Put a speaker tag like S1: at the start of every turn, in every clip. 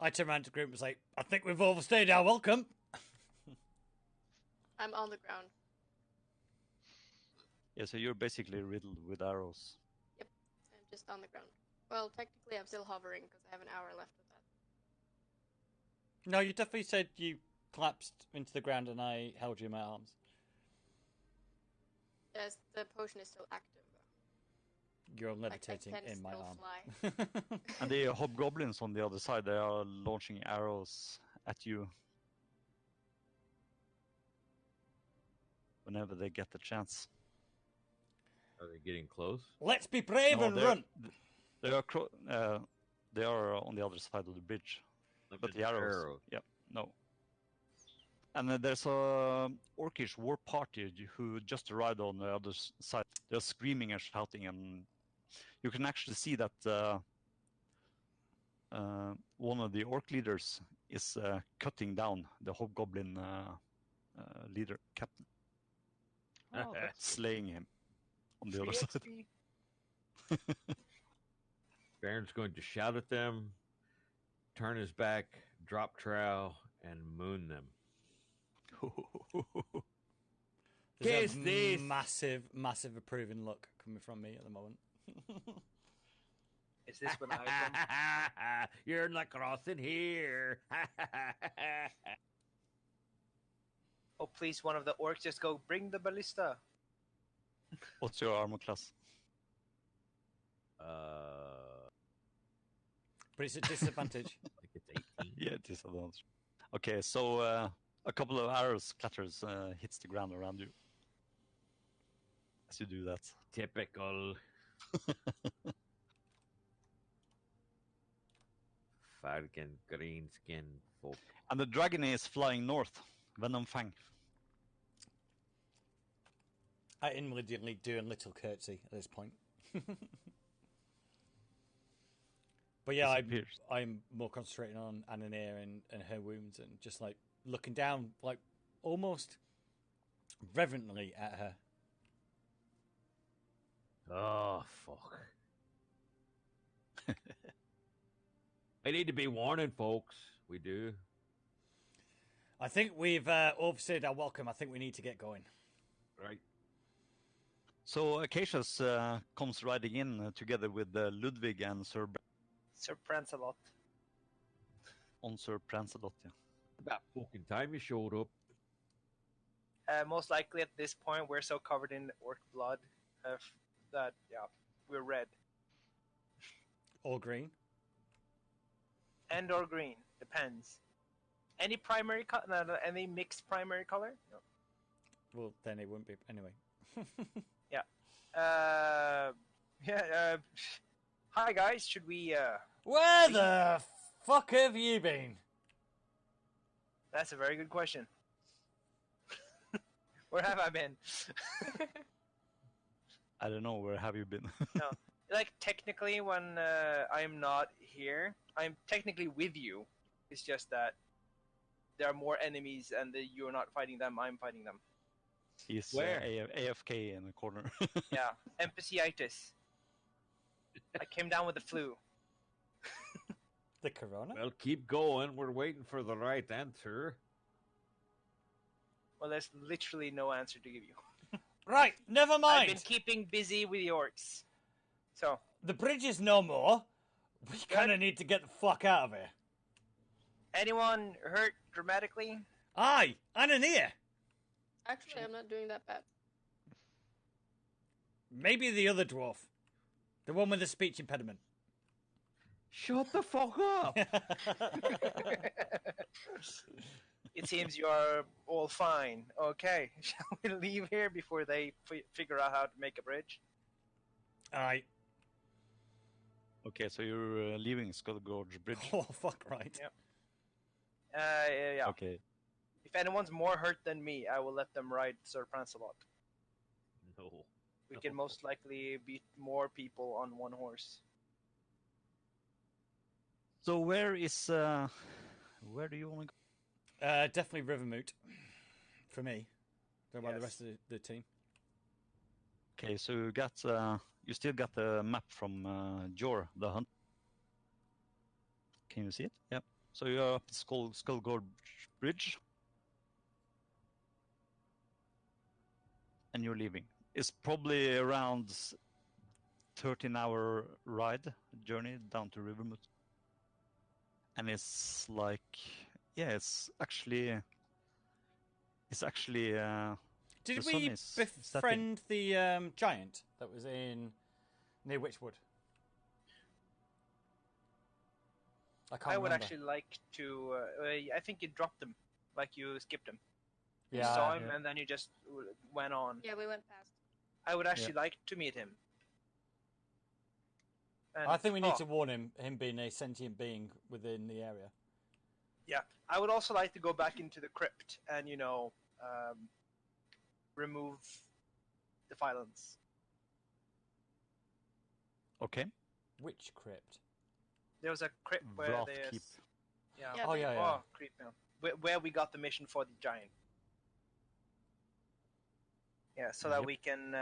S1: I turned around to the group and was like, I think we've overstayed our welcome.
S2: I'm on the ground.
S3: Yeah, so you're basically riddled with arrows.
S2: Yep, I'm just on the ground. Well, technically I'm still hovering because I have an hour left of that.
S1: No, you definitely said you collapsed into the ground and I held you in my arms.
S2: Yes, the potion is still active though.
S1: You're levitating
S2: I can
S1: in my
S2: still
S1: arm.
S2: Fly.
S3: And the hobgoblins on the other side, they are launching arrows at you whenever they get the chance.
S4: Are they getting close?
S1: Let's be brave and run!
S3: They are on the other side of the bridge. But the arrows. Yep, no. And there's a Orcish war party who just arrived on the other side. They're screaming and shouting, and you can actually see that one of the orc leaders is cutting down the hobgoblin leader, captain.
S5: Oh,
S3: Slaying him on the other side.
S4: Baron's going to shout at them, turn his back, drop trowel, and moon them.
S1: There's a massive approving look coming from me at the moment.
S5: Is this when I come?
S4: You're not crossing here.
S5: Oh, please, one of the orcs just go, bring the ballista.
S3: What's your armor class?
S1: But it's a disadvantage.
S4: I think it's 18.
S3: Yeah, disadvantage. Okay, so a couple of arrows clatters hits the ground around you. As you do that.
S4: Typical. Falcon green skin folk.
S3: And the dragon is flying north. Venom Fang.
S1: I inwardly do a little curtsy at this point. But yeah, I'm more concentrating on Ananir and her wounds and just like looking down, like almost reverently at her.
S4: Oh, fuck. I need to be warning, folks. We do.
S1: I think we've overstayed our welcome. I think we need to get going.
S4: Right.
S3: So Acacius comes riding in together with Ludwig and Sir
S5: Prancelot.
S3: On Sir Prancelot, yeah.
S4: About fucking time you showed up.
S5: Most likely at this point, we're so covered in orc blood that, yeah, we're red.
S1: Or green.
S5: And or green. Depends. Any primary color? No, any mixed primary color? No.
S1: Well, then it wouldn't be. Anyway.
S5: Yeah. Hi, guys. Should we,
S1: Where the fuck have you been?
S5: That's a very good question. Where have I been?
S3: I don't know, where have you been?
S5: No. Like, technically, when I'm not here, I'm technically with you. It's just that there are more enemies and you're not fighting them, I'm fighting them.
S3: He's AFK in the corner.
S5: Yeah, empacyitis. I came down with the flu.
S1: The corona?
S4: Well, keep going. We're waiting for the right answer.
S5: Well, there's literally no answer to give you.
S1: Right, never mind.
S5: I've been keeping busy with the orcs. So
S1: the bridge is no more. We kind of need to get the fuck out of here.
S5: Anyone hurt dramatically?
S1: Aye, Ananir.
S2: Actually, I'm not doing that bad.
S1: Maybe the other dwarf. The one with the speech impediment.
S4: Shut the fuck up!
S5: It seems you are all fine. Okay, shall we leave here before they figure out how to make a bridge?
S1: Aye.
S3: Okay, so you're leaving Skull Gorge Bridge.
S1: Oh, fuck right.
S5: Yep. Yeah.
S3: Okay.
S5: If anyone's more hurt than me, I will let them ride Sir Prancelot.
S4: No.
S5: We can most likely beat more people on one horse.
S3: So where do you want to go?
S1: Definitely Rivermoot. For me. Don't know about the rest of the team.
S3: Okay, so you still got the map from Jor, the hunt. Can you see it? Yep. So you're up at Skull Gorge Bridge, and you're leaving. It's probably around 13-hour ride journey down to Rivermoot, and it's like, yeah, it's actually.
S1: Did we befriend the giant that was near Witchwood?
S5: I would actually like to. I think you dropped him, like you skipped him.
S1: Yeah,
S5: you saw him and then you just went on.
S2: Yeah, we went past.
S5: I would actually like to meet him. And,
S1: I think we need to warn him being a sentient being within the area.
S5: Yeah, I would also like to go back into the crypt and, remove defilance.
S3: Okay.
S1: Which crypt?
S5: There was a crypt where
S3: Keep.
S5: Yeah.
S1: Oh, yeah.
S5: Oh, crypt, yeah. Where we got the mission for the giant. Yeah, so that we can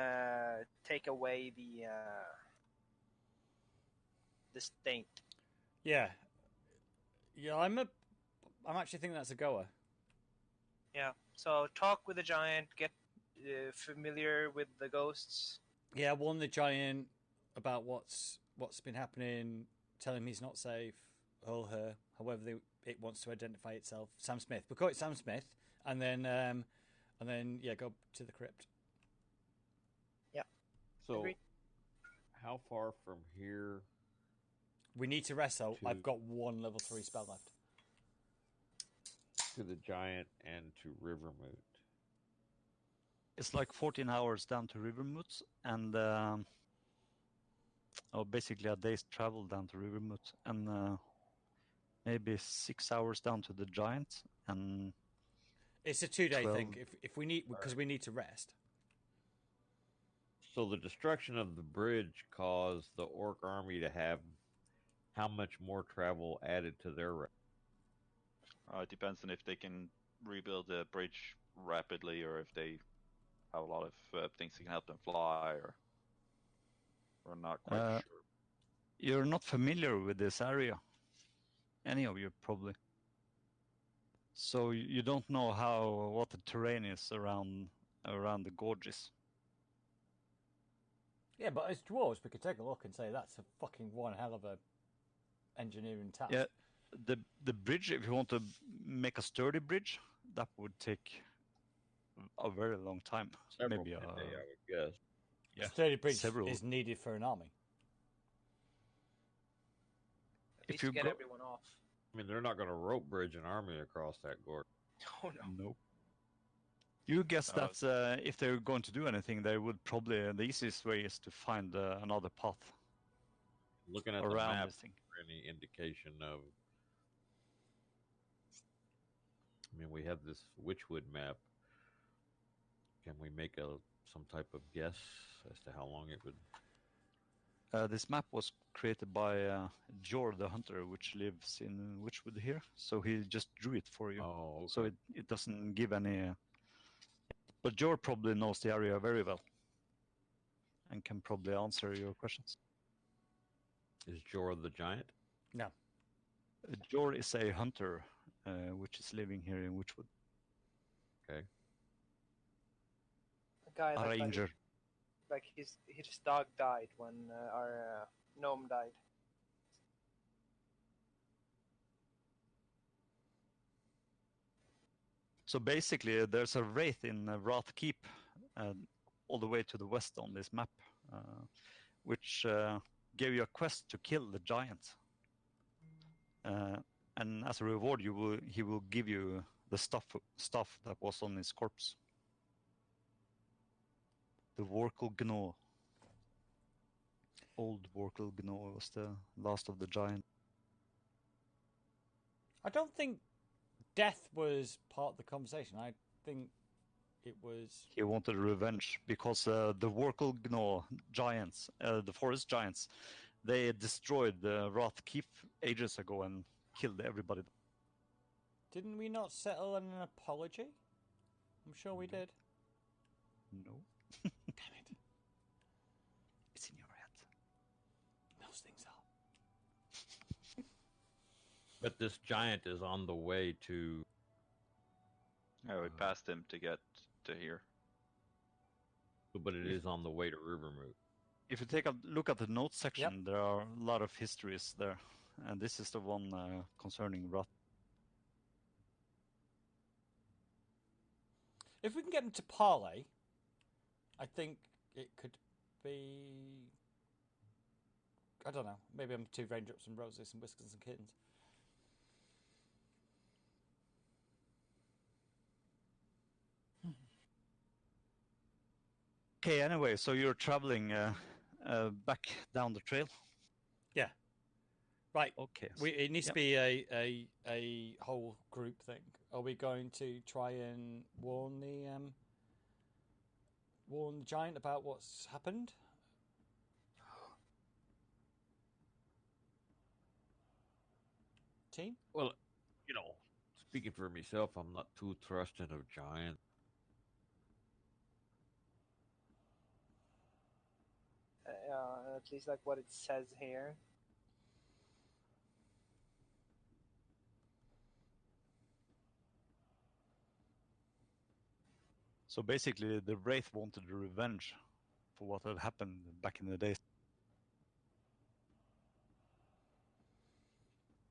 S5: take away the taint.
S1: Yeah. Yeah, I'm actually thinking that's a goer.
S5: Yeah, so talk with the giant, get familiar with the ghosts.
S1: Yeah, warn the giant about what's been happening, tell him he's not safe, or her, however it wants to identify itself. Sam Smith. We'll call it Sam Smith, and then go to the crypt.
S5: Yeah.
S4: So,
S5: Agreed.
S4: how far from here?
S1: We need to wrestle. I've got one level 3 spell left.
S4: To the giant and to Rivermoot.
S3: It's like 14 hours down to Rivermoot, and basically a day's travel down to Rivermoot, and maybe 6 hours down to the giant, and
S1: it's a 2-day thing. If we need, because we need to rest.
S4: So the destruction of the bridge caused the orc army to have how much more travel added to their rate?
S6: It depends on if they can rebuild the bridge rapidly, or if they have a lot of things that can help them fly, or we're not quite sure.
S3: You're not familiar with this area, any of you probably. So you don't know what the terrain is around the gorges.
S1: Yeah, but as dwarves, we could take a look and say that's a fucking one hell of a engineering task.
S3: Yeah, the bridge, if you want to make a sturdy bridge, that would take a very long time.
S4: Several
S3: Maybe
S4: day, I would guess.
S3: Yeah,
S1: a sturdy bridge is needed for an army.
S5: At least to get everyone off.
S4: I mean, they're not going to rope bridge an army across that gorge.
S5: Oh no.
S3: Nope. You guess that if they're going to do anything, they would probably, the easiest way is to find another path.
S4: Looking at
S3: around
S4: the map,
S3: this thing.
S4: for any indication of... I mean, we have this Witchwood map. Can we make some type of guess as to how long it would...
S3: This map was created by Jor the Hunter, which lives in Witchwood here. So he just drew it for you.
S4: Oh, okay.
S3: So it doesn't give any... But Jor probably knows the area very well and can probably answer your questions.
S4: Is Jor the giant?
S1: No.
S3: Jor is a hunter, which is living here in Witchwood.
S4: Okay.
S5: A guy
S3: A ranger.
S5: like his dog died when our gnome died.
S3: So basically, there's a wraith in Wrath Keep, all the way to the west on this map, which gave you a quest to kill the giant. And as a reward, he will give you the stuff that was on his corpse. The Vorkal Gnaw. Old Vorkal Gnaw was the last of the giant.
S1: I don't think death was part of the conversation. I think it was...
S3: He wanted revenge because the Vorkal Gnaw giants, the forest giants, they destroyed the Wrath Keep ages ago and killed everybody.
S1: Didn't we not settle on an apology? I'm sure we did.
S3: No.
S1: Damn it.
S3: It's in your head.
S1: Those things are.
S4: But this giant is on the way to.
S6: Yeah, we passed him to get to here.
S4: But it is on the way to Rivermoot.
S3: If you take a look at the notes section, there are a lot of histories there. And this is the one concerning Rot.
S1: If we can get him to parley, I think it could be. I don't know. Maybe I'm 2 raindrops and roses and whiskers and kittens.
S3: Okay, anyway, so you're traveling back down the trail?
S1: Yeah. Right.
S3: Okay.
S1: It needs to be a whole group thing. Are we going to try and warn the giant about what's happened? Team?
S4: Well, speaking for myself, I'm not too trusting of giant.
S5: At least like what it says here.
S3: So basically, the Wraith wanted revenge for what had happened back in the days.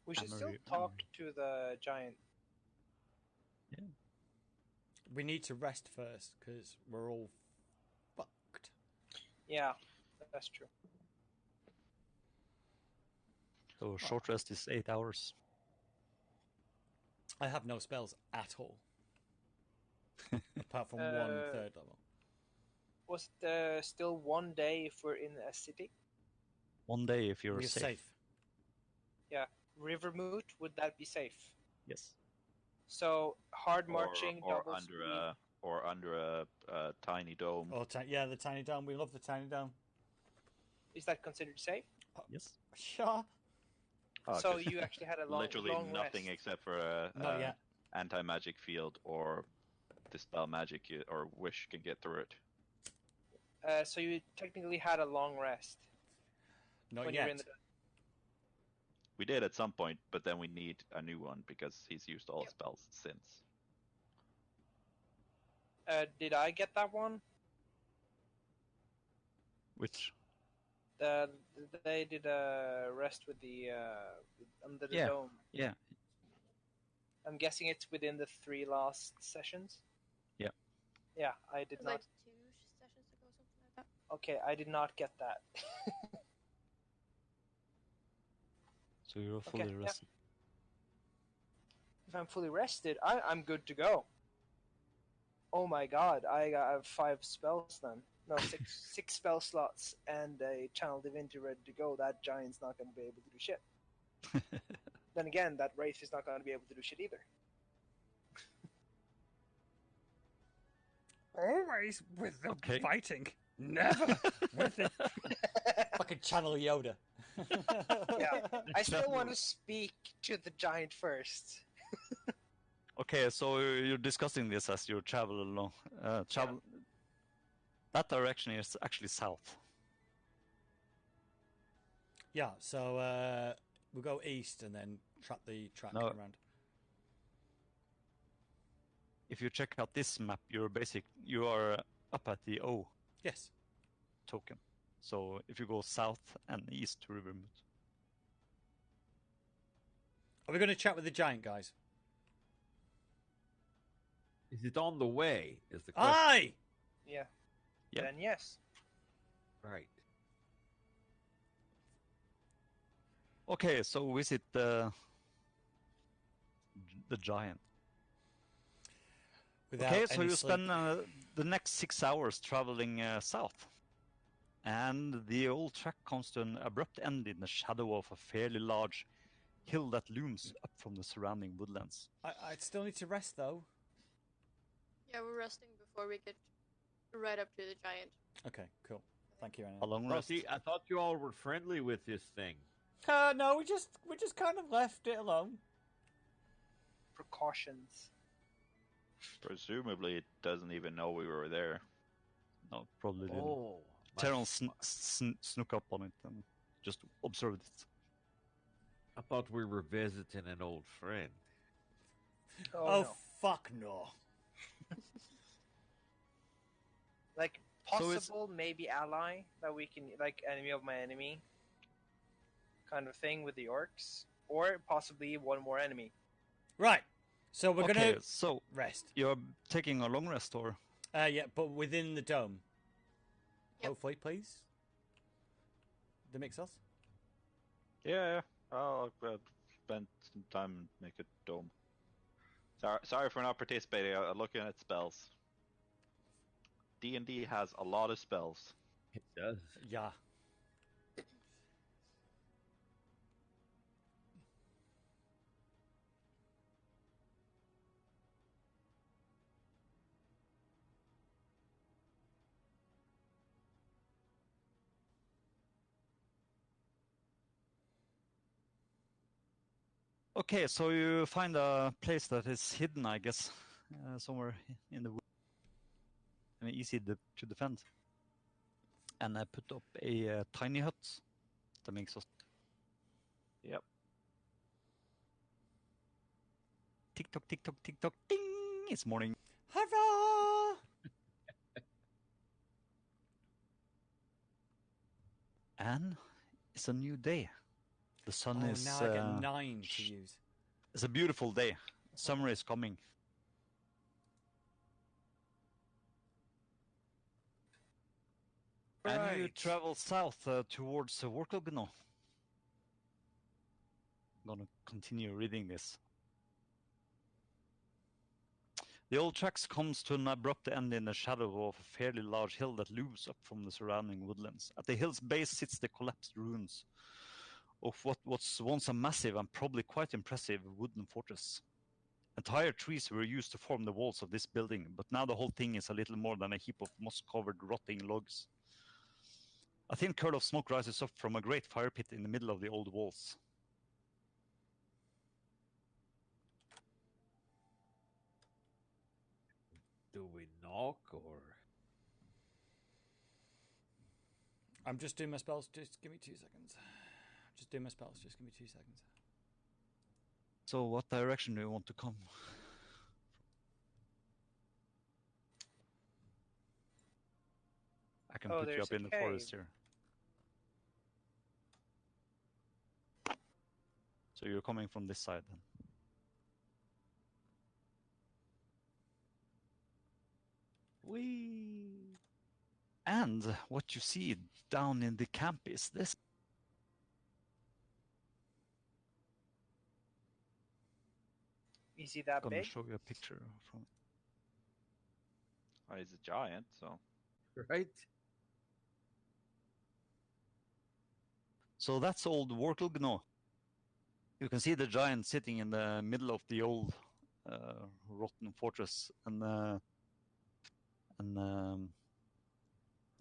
S5: We should still talk to the giant.
S3: Yeah.
S1: We need to rest first because we're all fucked.
S5: Yeah, that's true.
S3: So short rest is 8 hours.
S1: I have no spells at all. Apart from 1/3 level.
S5: Was it still 1 day if we're in a city?
S3: 1 day if you're
S1: You're safe.
S5: Yeah. Rivermoot, would that be safe?
S3: Yes.
S5: So hard marching,
S6: or
S5: double
S6: under
S5: speed.
S6: under a tiny dome.
S1: Or the tiny dome. We love the tiny dome.
S5: Is that considered safe?
S3: Yes.
S1: Sure.
S6: Oh,
S5: So
S6: 'cause
S5: you actually had a
S6: literally
S5: long
S6: nothing
S5: rest.
S6: except for
S1: Not yet.
S6: anti-magic field or dispel magic or wish can get through it.
S5: So you technically had a long rest.
S1: Not
S5: when you were in
S1: yet.
S5: the...
S6: We did at some point, but then we need a new one because he's used all his spells since.
S5: Did I get that one?
S3: Which?
S5: They did a rest with the under the dome.
S3: Yeah.
S5: I'm guessing it's within the 3 last sessions.
S3: Yeah.
S5: Yeah, I did not.
S2: Like 2 sessions ago, something like that.
S5: Okay, I did not get that.
S3: So you're fully rested.
S5: If I'm fully rested, I'm good to go. Oh my god, I have 5 spells then. No, 6 spell slots and a Channel Divinity ready to go. That giant's not going to be able to do shit. Then again, that Wraith is not going to be able to do shit either.
S1: Always with the fighting. Never with the fucking Channel Yoda.
S5: Yeah, I still want to speak to the giant first.
S3: Okay, so you're discussing this as you travel along. That direction is actually south.
S1: Yeah, so we'll go east and then track the track around.
S3: If you check out this map, you are up at the O.
S1: Yes.
S3: Token. So if you go south and east to Rivermoot.
S1: Are we going to chat with the giant, guys?
S4: Is it on the way? Is the question.
S1: Aye!
S5: Yeah.
S3: Yeah.
S5: Then yes.
S4: Right.
S3: Okay, so visit the giant. Okay, so you spend the next 6 hours traveling south. And the old track comes to an abrupt end in the shadow of a fairly large hill that looms up from the surrounding woodlands.
S1: I'd still need to rest, though.
S2: Yeah, we're resting before we get right up to the giant.
S1: Okay, cool. Thank you, Anna.
S3: A long rest.
S4: See, I thought you all were friendly with this thing.
S1: No, we just kind of left it alone.
S5: Precautions.
S6: Presumably, it doesn't even know we were there.
S3: No, probably didn't.
S4: Oh.
S3: Teron snuck up on it and just observed it.
S4: I thought we were visiting an old friend.
S5: Oh, no.
S1: Fuck no.
S5: Like,
S3: So it's-
S5: possible, maybe ally, that we can, like, enemy of my enemy kind of thing with the orcs. Or possibly one more enemy.
S1: Right. So we're
S3: Okay,
S1: gonna
S3: so
S1: rest.
S3: you're taking a long rest, or?
S1: Yeah, but within the dome.
S2: Yep.
S1: Hopefully, please. The Mixos.
S6: Yeah. I'll spend some time and make a dome. Sorry for not participating. I'm looking at spells. D&D has a lot of spells.
S4: It does.
S1: Yeah.
S3: Okay, so you find a place that is hidden, I guess, somewhere in the woods, and easy to defend. And I put up a tiny hut that makes us.
S6: Yep.
S3: Tick tock, tick tock, tick tock, ding! It's morning.
S1: Hurrah!
S3: And it's a new day. The sun is.
S1: Now I get 9 to use.
S3: It's a beautiful day. Summer is coming. And you
S5: Right.
S3: travel south towards Workelgno. I'm gonna continue reading this. The old tracks comes to an abrupt end in the shadow of a fairly large hill that looms up from the surrounding woodlands. At the hill's base sits the collapsed ruins of what was once a massive and probably quite impressive wooden fortress. Entire trees were used to form the walls of this building, but now the whole thing is a little more than a heap of moss-covered rotting logs. A thin curl of smoke rises up from a great fire pit in the middle of the old walls.
S4: Do we knock or?
S1: I'm just doing my spells. Just give me 2 seconds. Just doing my spells. Just give me 2 seconds.
S3: So what direction do you want to come? I can put you up in the forest here. So you're coming from this side then? Whee! And what you see down in the camp is this.
S5: Is he that
S3: I'm gonna
S5: big?
S3: show you a picture from.
S6: Oh, he's a giant, so.
S4: Right?
S3: So that's old Workelgno. You can see the giant sitting in the middle of the old rotten fortress, and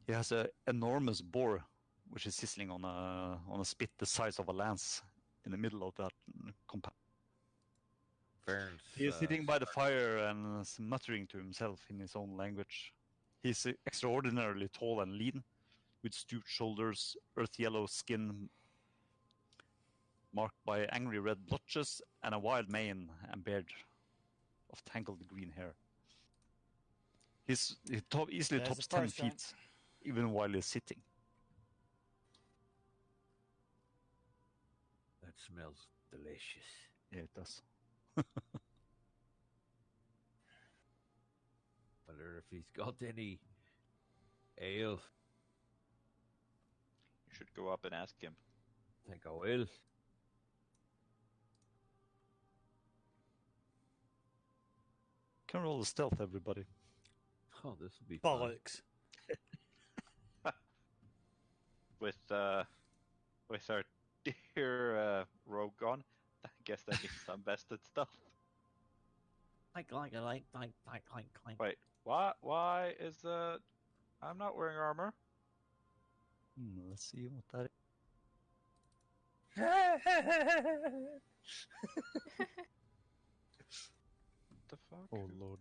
S3: he has an enormous boar, which is sizzling on a spit the size of a lance in the middle of that compound. He is sitting by the fire and muttering to himself in his own language. He's extraordinarily tall and lean, with stooped shoulders, earth-yellow skin marked by angry red blotches, and a wild mane and beard of tangled green hair. He easily
S1: There's
S3: tops
S1: the
S3: 10
S1: first giant.
S3: feet, even while he's sitting.
S4: That smells delicious.
S3: Yeah, it does.
S4: Wonder if he's got any ale.
S6: You should go up and ask him.
S4: Think I will.
S3: Can roll a stealth, everybody.
S4: Oh, this will be fun.
S1: Bollocks.
S6: With our dear rogue gone, I guess that means some vested stuff.
S4: Like.
S6: Wait, why is I'm not wearing armor.
S3: Let's see what that is.
S6: What the fuck?
S3: Oh, Lord.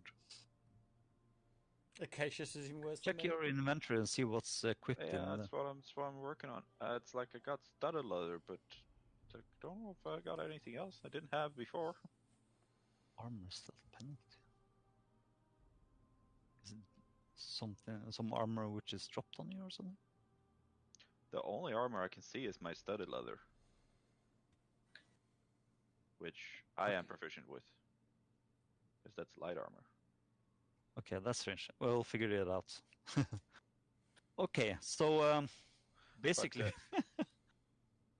S1: Acacius is even worse
S3: Check
S1: than me.
S3: your inventory and see what's equipped
S6: Yeah,
S3: in
S6: that's what I'm working on. It's like I got studded leather, but I don't know if I got anything else I didn't have before.
S3: Armor stealth penalty. Is it some armor which is dropped on you or something?
S6: The only armor I can see is my studded leather, which I am proficient with, because that's light armor.
S3: Okay, that's strange. We'll figure it out. Okay, so basically,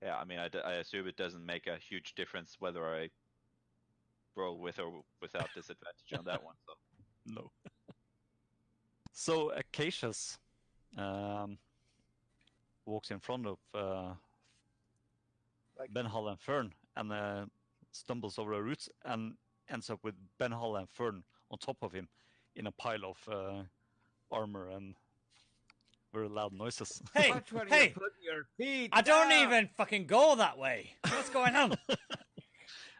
S6: Yeah, I mean, I assume it doesn't make a huge difference whether I roll with or without disadvantage on that one. So
S3: no. So Acacius walks in front of Benhal and Fern and stumbles over the roots and ends up with Benhal and Fern on top of him in a pile of armor and very loud noises.
S1: Hey,
S4: Watch where
S1: hey!
S4: you put your feet.
S1: I don't
S4: down.
S1: even fucking go that way. What's going on?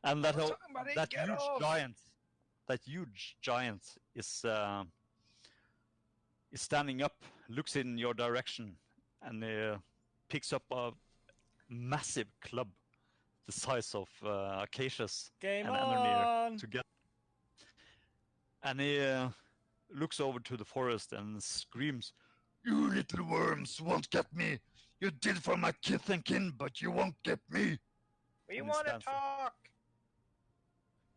S3: And that
S5: Somebody
S3: that
S5: get
S3: huge
S5: off!
S3: giant is standing up, looks in your direction, and picks up a massive club the size of Acacius
S1: Game
S3: and
S1: on!
S3: Endermere together. And he looks over to the forest and screams, "You little worms won't get me! You did for my kith and kin, but you won't get me!
S5: We
S3: And he
S5: want to
S3: stands there.
S5: talk!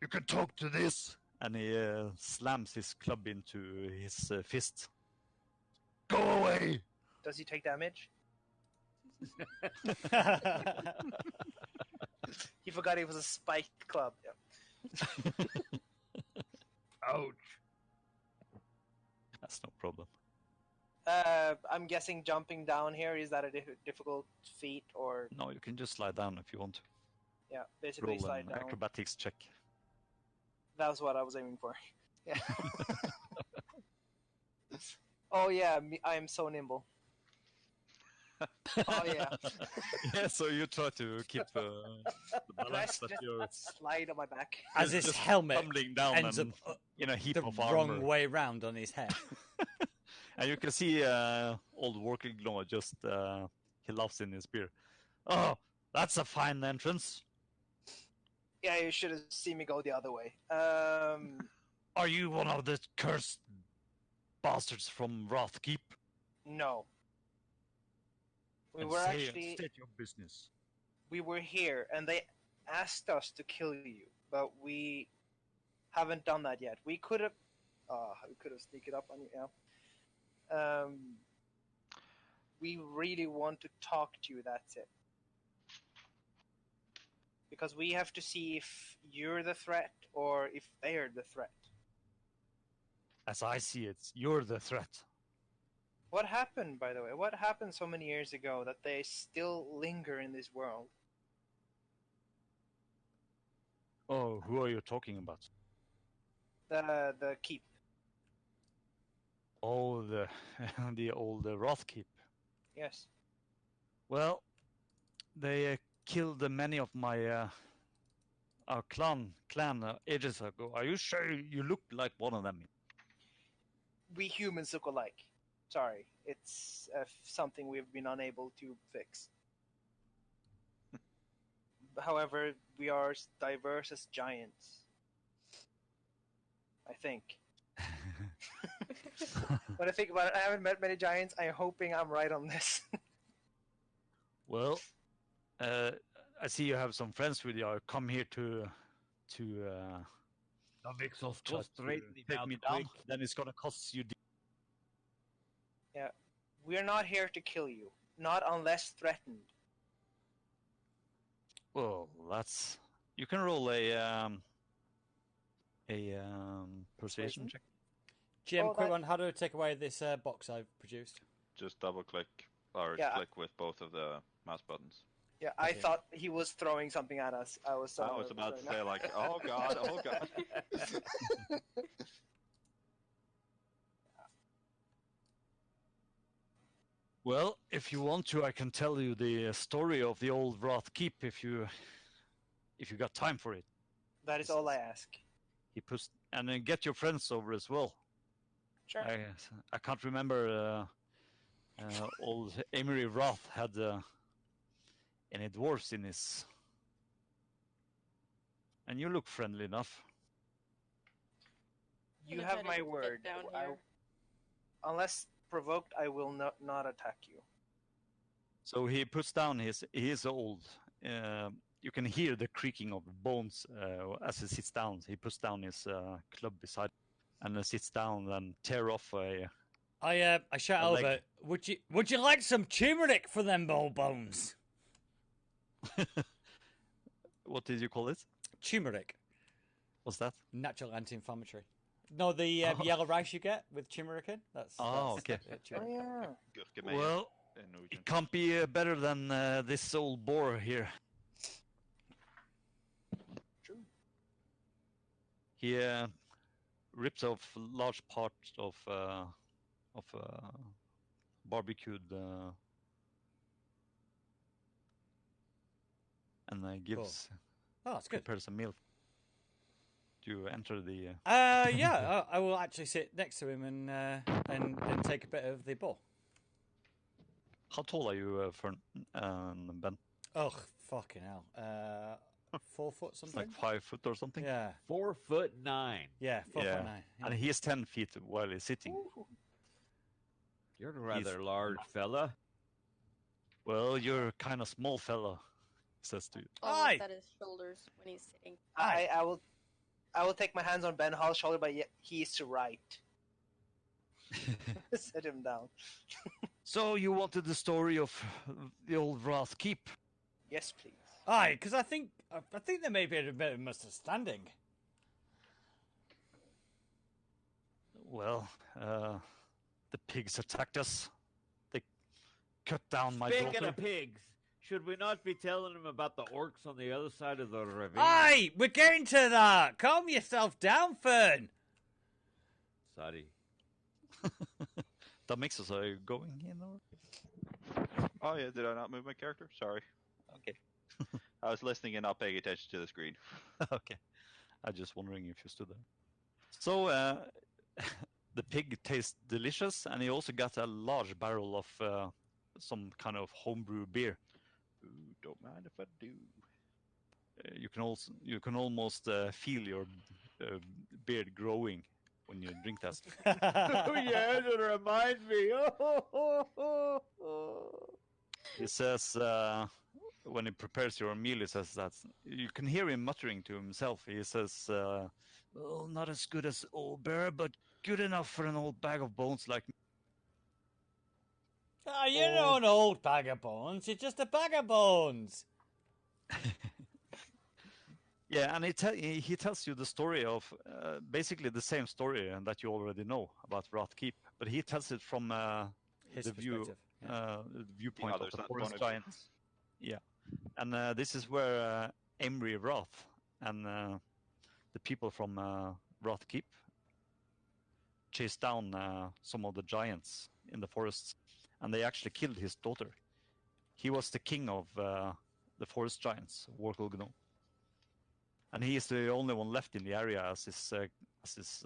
S3: You can talk to this!" And he slams his club into his fist. "Go away!"
S5: Does he take damage? He forgot it was a spiked club. Yeah.
S4: Ouch.
S3: That's no problem.
S5: I'm guessing jumping down here, is that a difficult feat, or...
S3: No, you can just slide down if you want to.
S5: Yeah, basically
S3: Roll
S5: slide
S3: an
S5: down.
S3: acrobatics check.
S5: That was what I was aiming for. Yeah. Oh yeah, I am so nimble. Oh yeah.
S3: Yeah, so you try to keep the balance that
S5: Just
S3: you're
S5: slide on my back.
S1: As his
S3: just
S1: helmet
S3: tumbling down
S1: ends up
S3: and in a heap
S1: the
S3: of
S1: wrong
S3: armor.
S1: way round on his head.
S3: And you can see old Working Gnaw just he laughs in his beer. "Oh, that's a fine entrance.
S5: Yeah, you should have seen me go the other way.
S3: Are you one of the cursed bastards from Wrathkeep?"
S5: No. We
S3: And
S5: were
S3: say,
S5: actually...
S3: state your business.
S5: We were here, and they asked us to kill you, but we haven't done that yet. We could have... we could have sneaked up on you, yeah. We really want to talk to you, that's it. Because we have to see if you're the threat, or if they're the threat.
S3: As I see it, you're the threat.
S5: What happened, by the way? What happened so many years ago that they still linger in this world?
S3: Oh, who are you talking about?
S5: The keep.
S3: Oh, the old Wrathkeep.
S5: Yes.
S3: Well, they killed many of my our clan ages ago. Are you sure you look like one of them?
S5: We humans look alike. Sorry, it's something we've been unable to fix. However, we are as diverse as giants. I think. When I think about it, I haven't met many giants. I'm hoping I'm right on this.
S3: Well, I see you have some friends with you. I'll come here to
S4: Vixos,
S3: try
S4: go
S3: to
S4: straighten
S3: take
S4: out
S3: me down.
S4: quick.
S3: Then it's gonna cost you.
S5: Yeah, we're not here to kill you. Not unless threatened.
S3: Well, that's you can roll a persuasion check.
S1: Jim,
S5: Oh,
S1: quick
S5: that-
S1: one. How do I take away this box I've produced?
S6: just double click or
S5: Yeah.
S6: click with both of the mouse buttons.
S5: Yeah, I
S1: Okay.
S5: thought he was throwing something at us. I was so
S6: I was
S5: nervous
S6: about
S5: right
S6: to say
S5: now.
S6: like, oh god, oh god.
S3: Well, if you want to, I can tell you the story of the old Wrathkeep if you got time for it.
S5: That is all I ask.
S3: He puts and then get your friends over as well.
S5: Sure.
S3: I can't remember. Old Emery Wrath had any dwarves in his And you look friendly enough.
S5: You
S2: Gonna
S5: have
S2: try to
S5: my
S2: get
S5: word.
S2: down here.
S5: Unless provoked, I will not attack you.
S3: So he puts down he is old. You can hear the creaking of bones as he sits down. He puts down his club beside and sits down and tear off a...
S1: I shout
S3: A
S1: over.
S3: leg.
S1: Would you like some turmeric for them old bones?
S3: What did you call it?
S1: Turmeric,
S3: What's that?
S1: natural anti-inflammatory. No, the yellow rice you get with turmeric in. That's
S3: okay.
S1: turmeric.
S5: Yeah.
S6: Gurkemeie
S3: Well,
S6: in Norwegian.
S3: it can't be better than this old boar here.
S5: True.
S3: He rips off large parts of barbecued and gives
S1: Oh, that's good.
S3: prepares a meal. Do you enter the?
S1: Yeah, I will actually sit next to him and take a bit of the boar.
S3: How tall are you, Fern, Ben?
S1: Oh, fucking hell. 4 foot something?
S3: Like 5 foot or something?
S1: Yeah.
S4: 4'9".
S1: Yeah, 4'9".
S3: Yeah.
S1: Yeah.
S3: And he is 10 feet while he's sitting.
S4: You're a rather large fella.
S3: Well, you're a kind of small fella, says to you.
S1: Aye.
S2: Almost at his shoulders when he's sitting.
S5: I will take my hands on Ben Hall's shoulder, but he is to right. Set him down.
S3: So you wanted the story of the old Wrath Keep?
S5: Yes, please.
S1: Aye, because I think there may be a bit of misunderstanding.
S3: Well, the pigs attacked us. They cut down my
S4: Speaking
S3: daughter.
S4: of pigs, should we not be telling him about the orcs on the other side of the ravine?
S1: Aye, we're getting to that. Calm yourself down, Fern.
S4: Sorry.
S3: That makes us going in. Or...
S6: Oh yeah, did I not move my character? Sorry.
S3: Okay.
S6: I was listening and not paying attention to the screen.
S3: Okay. I'm just wondering if you stood there. So, the pig tastes delicious, and he also got a large barrel of some kind of homebrew beer.
S6: Ooh, don't mind if I do.
S3: You can almost feel your beard growing when you drink that.
S4: Oh yeah, it reminds me.
S3: He says when he prepares your meal, he says that you can hear him muttering to himself. He says, "Well, not as good as old bear, but good enough for an old bag of bones like me."
S1: Ah, you're not an old bag of bones. You're just a bag of bones.
S3: Yeah, and he tells you the story of basically the same story that you already know about Wrath Keep, but he tells it from
S1: His
S3: the
S1: perspective. Yeah.
S3: viewpoint of
S6: other
S3: the
S6: side
S3: forest
S6: point of view.
S3: giants. Yeah, and this is where Emery Wrath and the people from Wrath Keep chased down some of the giants in the forests, and they actually killed his daughter. He was the king of the forest giants, Workelgno. And he is the only one left in the area as his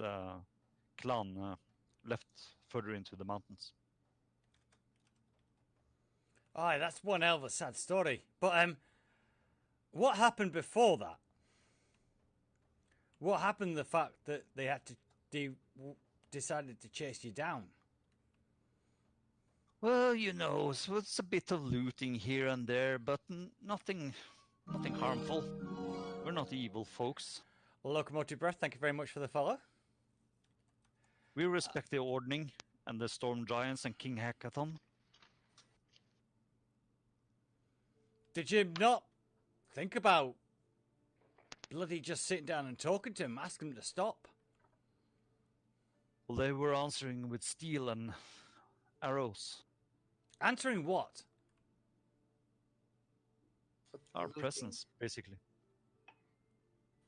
S3: clan left further into the mountains.
S1: Aye, that's one hell of a sad story. But what happened before that? What happened? The fact that they had to decided to chase you down.
S3: Well, you know, so it's a bit of looting here and there, but nothing harmful. We're not evil folks.
S1: Locomotive Breath, thank you very much for the follow.
S3: We respect the Ordning and the Storm Giants and King Hackathon.
S1: Did you not think about bloody just sitting down and talking to him, asking him to stop?
S3: Well, they were answering with steel and arrows.
S1: Answering what?
S3: Our
S5: Looting.
S3: presence, basically.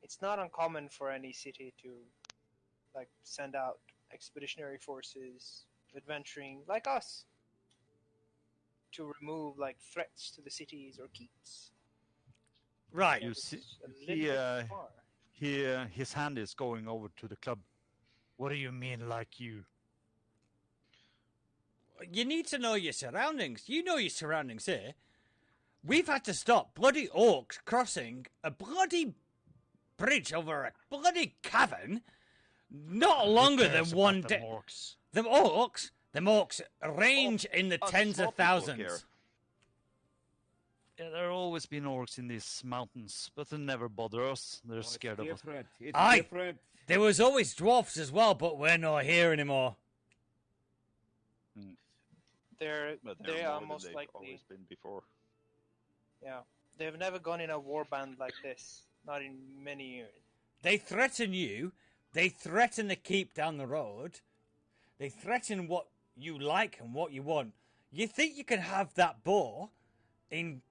S5: It's not uncommon for any city to send out expeditionary forces adventuring like us to remove threats to the cities or keeps.
S1: Right.
S3: You
S5: It's
S3: see,
S5: a little bit far.
S3: his hand is going over to the club. What do you mean, like you?
S1: You need to know your surroundings. You know your surroundings here. We've had to stop bloody orcs crossing a bloody bridge over a bloody cavern, not longer than one day. The orcs range in the tens of thousands.
S3: Yeah, there have always been orcs in these mountains, but they never bother us. They're scared of us.
S4: It's
S1: Aye.
S4: different.
S1: There was always dwarfs as well, but we're not here anymore.
S5: They are most
S6: they've
S5: likely.
S6: always been before.
S5: Yeah, they've never gone in a warband like this. Not in many years.
S1: They threaten you. They threaten the keep down the road. They threaten what you like and what you want. You think you can have that boar in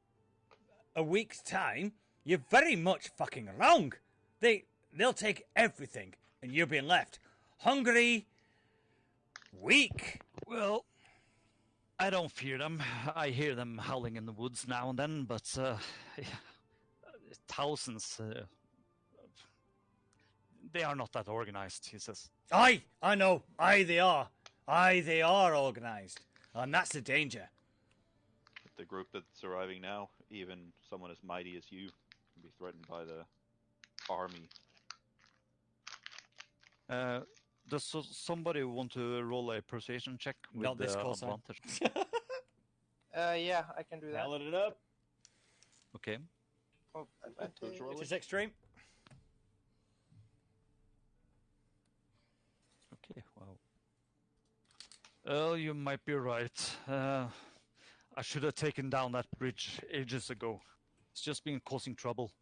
S1: a week's time? You're very much fucking wrong. They'll take everything, and you're being left hungry, weak.
S3: Well, I don't fear them. I hear them howling in the woods now and then, but thousands. They are not that organized, he says.
S1: Aye, I know. Aye, they are. Aye, they are organized. And that's the danger.
S6: The group that's arriving now, even someone as mighty as you, can be threatened by the army.
S3: Does somebody want to roll a persuasion check with
S1: Not this close,
S3: advantage?
S5: Yeah, I can do that.
S4: Ballot it up.
S3: Okay.
S5: Oh, advantage.
S1: It is extreme.
S3: Okay, wow. Well, you might be right. I should have taken down that bridge ages ago. It's just been causing trouble.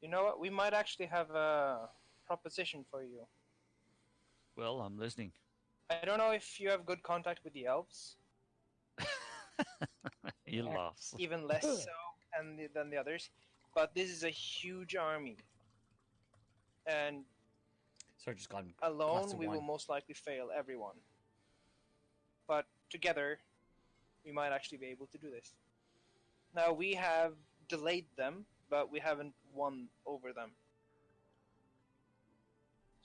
S5: You know what? We might actually have a proposition for you.
S3: Well, I'm listening.
S5: I don't know if you have good contact with the elves.
S3: He laughs.
S5: Even less so than the others. But this is a huge army. And
S1: So just gone.
S5: alone, we will most likely fail everyone. But together, we might actually be able to do this. Now, we have delayed them, but we haven't won over them.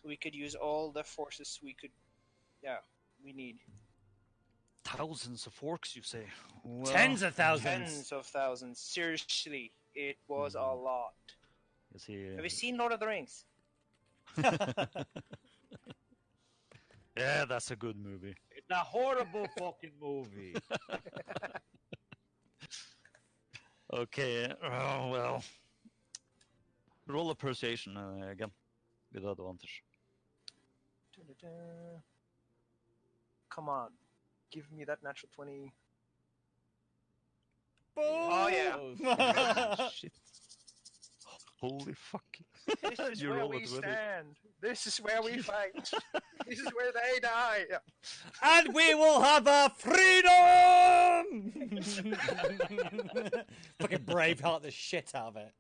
S5: So we could use all the forces we need.
S3: Thousands of orcs, you say? Well,
S1: Tens of thousands.
S5: Tens of thousands. Seriously, it was a lot.
S3: Is he,
S5: Have you seen Lord of the Rings?
S3: Yeah, that's a good movie.
S4: It's a horrible fucking movie.
S3: Okay, well. Roll a persuasion again, with advantage.
S5: Da-da-da. Come on, give me that natural 20. Oh yeah.
S3: Shit. Holy fuck.
S5: This is
S3: You
S5: where
S3: roll
S5: we
S3: it with it.
S5: stand. This is where we fight. This is where they die. Yeah.
S1: And we will have our freedom! Fucking Braveheart the shit out of it.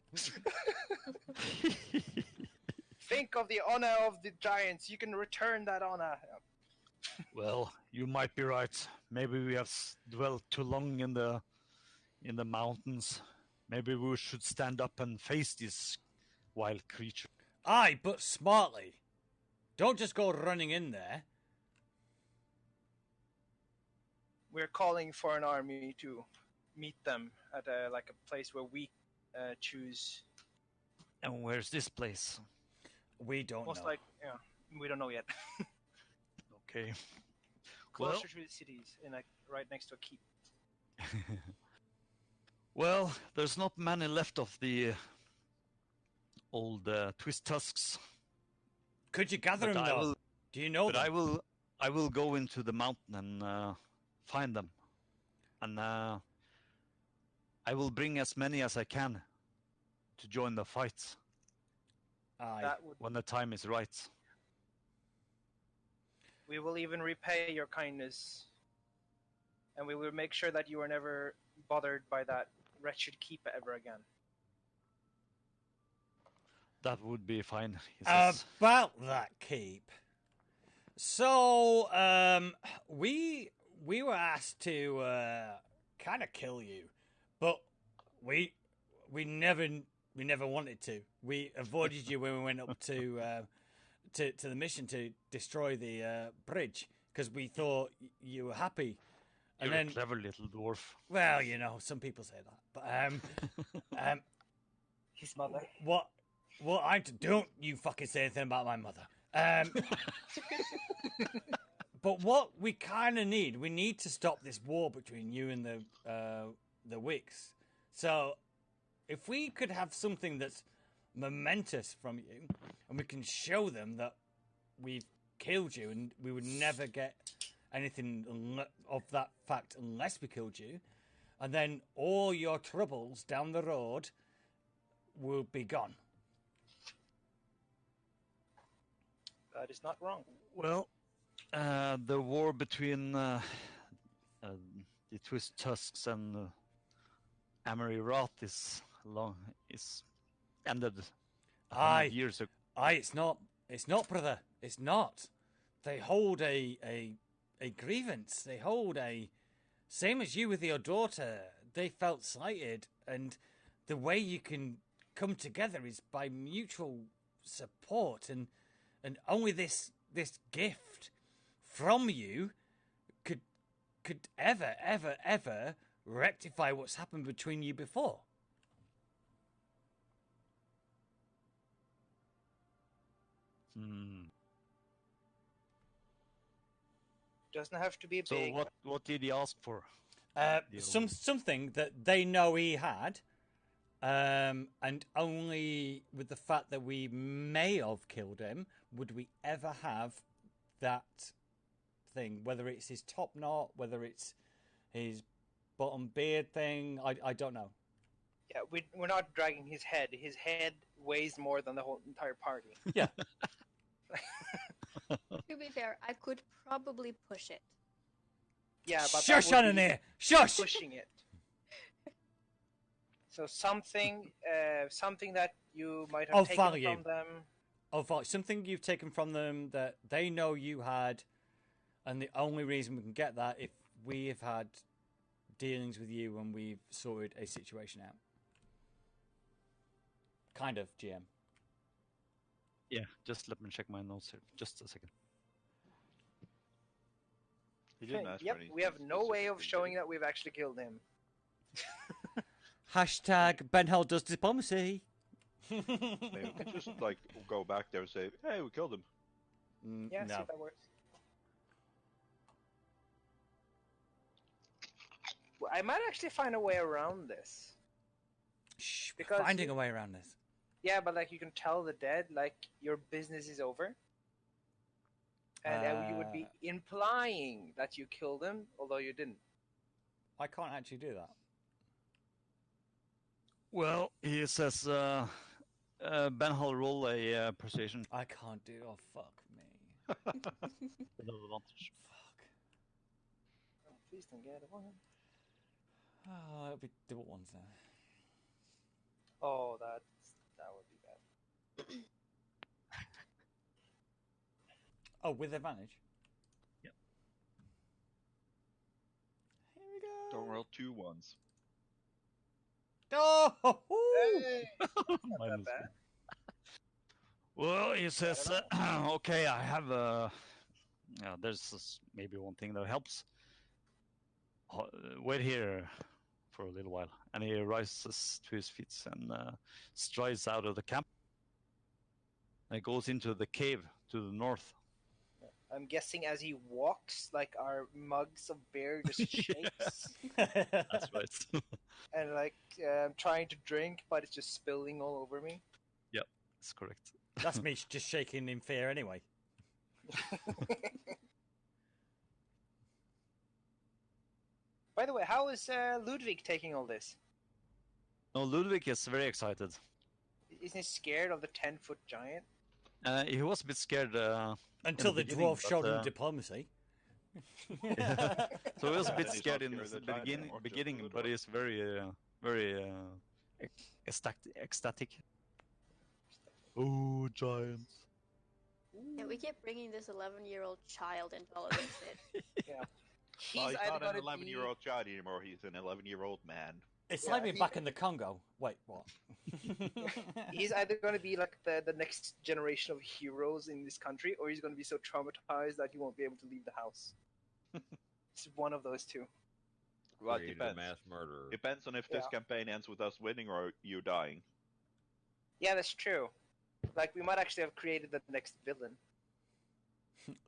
S5: Think of the honor of the giants. You can return that honor.
S3: Well, you might be right. Maybe we have dwelt too long in the mountains. Maybe we should stand up and face this wild creature.
S1: Aye, but smartly. Don't just go running in there.
S5: We're calling for an army to meet them at a place where we choose.
S3: And where's this place?
S1: We don't
S5: Most
S1: know.
S5: we don't know yet.
S3: Okay.
S5: Closer to the cities, right next to a keep.
S3: Well, there's not many left of the old twist tusks.
S1: Could you gather
S3: But
S1: them
S3: I
S1: though?
S3: will-
S1: Do you know
S3: But
S1: them?
S3: I will go into the mountain and find them, and I will bring as many as I can to join the fight
S1: Aye.
S5: That would.
S3: when the time is right.
S5: We will even repay your kindness, and we will make sure that you are never bothered by that wretched keep ever again.
S3: That would be fine. He says.
S1: About that keep. So, we were asked to kind of kill you, but we never wanted to. We avoided you when we went up to the mission to destroy the bridge because we thought you were happy. And
S3: You're
S1: then,
S3: a clever little dwarf.
S1: well, you know, some people say that, but
S5: His mother.
S1: What don't you fucking say anything about my mother. But what we kind of need, we need to stop this war between you and the Wicks. So, if we could have something that's momentous from you, and we can show them that we've killed you, and we would never get anything of that fact unless we killed you, and then all your troubles down the road will be gone.
S5: That is not wrong.
S3: Well, the war between the Twist Tusks and Amory Roth is ended years ago.
S1: Aye, it's not, brother. It's not. They hold a grievance. They hold same as you with your daughter. They felt slighted, and the way you can come together is by mutual support, and only this gift from you could ever rectify what's happened between you before.
S5: Doesn't have to be
S3: So
S5: big.
S3: what did he ask for?
S1: Something that they know he had, and only with the fact that we may have killed him would we ever have that thing. Whether it's his top knot, whether it's his bottom beard thing, I don't know.
S5: Yeah, we're not dragging his head. His head weighs more than the whole entire party.
S1: Yeah.
S2: To be fair, I could probably push it.
S5: Yeah, but
S1: Shush
S5: that would
S1: on in
S5: be
S1: here. Shush.
S5: pushing it. So something that you might have taken
S1: value.
S5: from them.
S1: Something you've taken from them that they know you had, and the only reason we can get that if we have had dealings with you and we've sorted a situation out. Kind of, GM.
S3: Yeah, just let me check my notes here. Just a second.
S6: He didn't ask
S5: Yep,
S6: for anything
S5: we have no way of
S6: specific,
S5: showing
S6: did
S5: that we've actually killed him.
S1: Hashtag Ben Hell does diplomacy.
S6: he? Maybe we could just like go back there and say, "Hey, we killed him."
S5: Yeah, see
S1: No.
S5: if that works. Well, I might actually find a way around this.
S1: Shh, we're
S5: Because
S1: finding
S5: you-
S1: a way around this.
S5: Yeah, but like you can tell the dead, like your business is over, and you would be implying that you killed him, although you didn't.
S1: I can't actually do that.
S3: Well, he says Ben Hall roll a persuasion
S1: I can't do. Oh fuck me.
S3: with advantage.
S1: Fuck.
S5: Oh, please don't get one.
S1: Oh, it'll be double ones now.
S5: Oh, that would be bad.
S1: Oh, with advantage.
S3: Yep.
S1: Here we go.
S6: Don't roll 2 ones.
S1: Oh,
S5: Hey, not
S3: Minus
S5: that bad.
S3: Well, he says, okay, I have there's maybe one thing that helps. Wait here for a little while. And he rises to his feet and strides out of the camp. And goes into the cave to the north.
S5: I'm guessing as he walks, like our mugs of beer just shakes,
S3: That's right.
S5: and like I'm trying to drink, but it's just spilling all over me.
S3: Yep, that's correct.
S1: That's me just shaking in fear anyway.
S5: By the way, how is Ludwig taking all this?
S3: No, Ludwig is very excited.
S5: Isn't he scared of the 10-foot giant?
S3: He was a bit scared
S1: Until the
S3: beginning,
S1: dwarf showed
S3: but,
S1: him diplomacy.
S3: so he was a bit
S6: Then he's
S3: scared
S6: not
S3: in
S6: scared of
S3: the
S6: the giant anymore, just
S3: beginning,
S6: of the
S3: but
S6: dwarf.
S3: he's very ecstatic. Oh, giants!
S2: Yeah, we keep bringing this 11-year-old child into all of this shit.
S5: Yeah.
S6: Well, he's
S5: either
S6: not an
S5: gonna
S6: 11-year-old child anymore. He's an 11-year-old man.
S1: It's
S5: Yeah,
S1: like being
S5: he-
S1: back in the Congo. Wait, what?
S5: He's either going to be like the next generation of heroes in this country, or he's going to be so traumatized that he won't be able to leave the house. It's one of those two.
S6: Well, it
S4: Created a
S6: depends.
S4: mass murderer.
S6: Depends on if this
S5: Yeah.
S6: campaign ends with us winning or you dying.
S5: Yeah, that's true. Like, we might actually have created the next villain.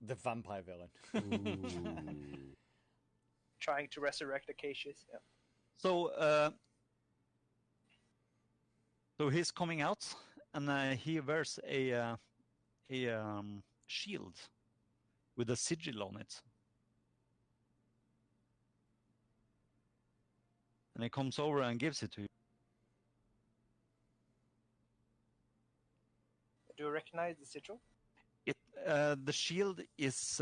S1: The vampire villain.
S4: Ooh.
S5: Trying to resurrect Acacius. Yeah.
S3: So he's coming out, and he wears a shield with a sigil on it. And he comes over and gives it to you.
S5: Do you recognize the sigil?
S3: The shield is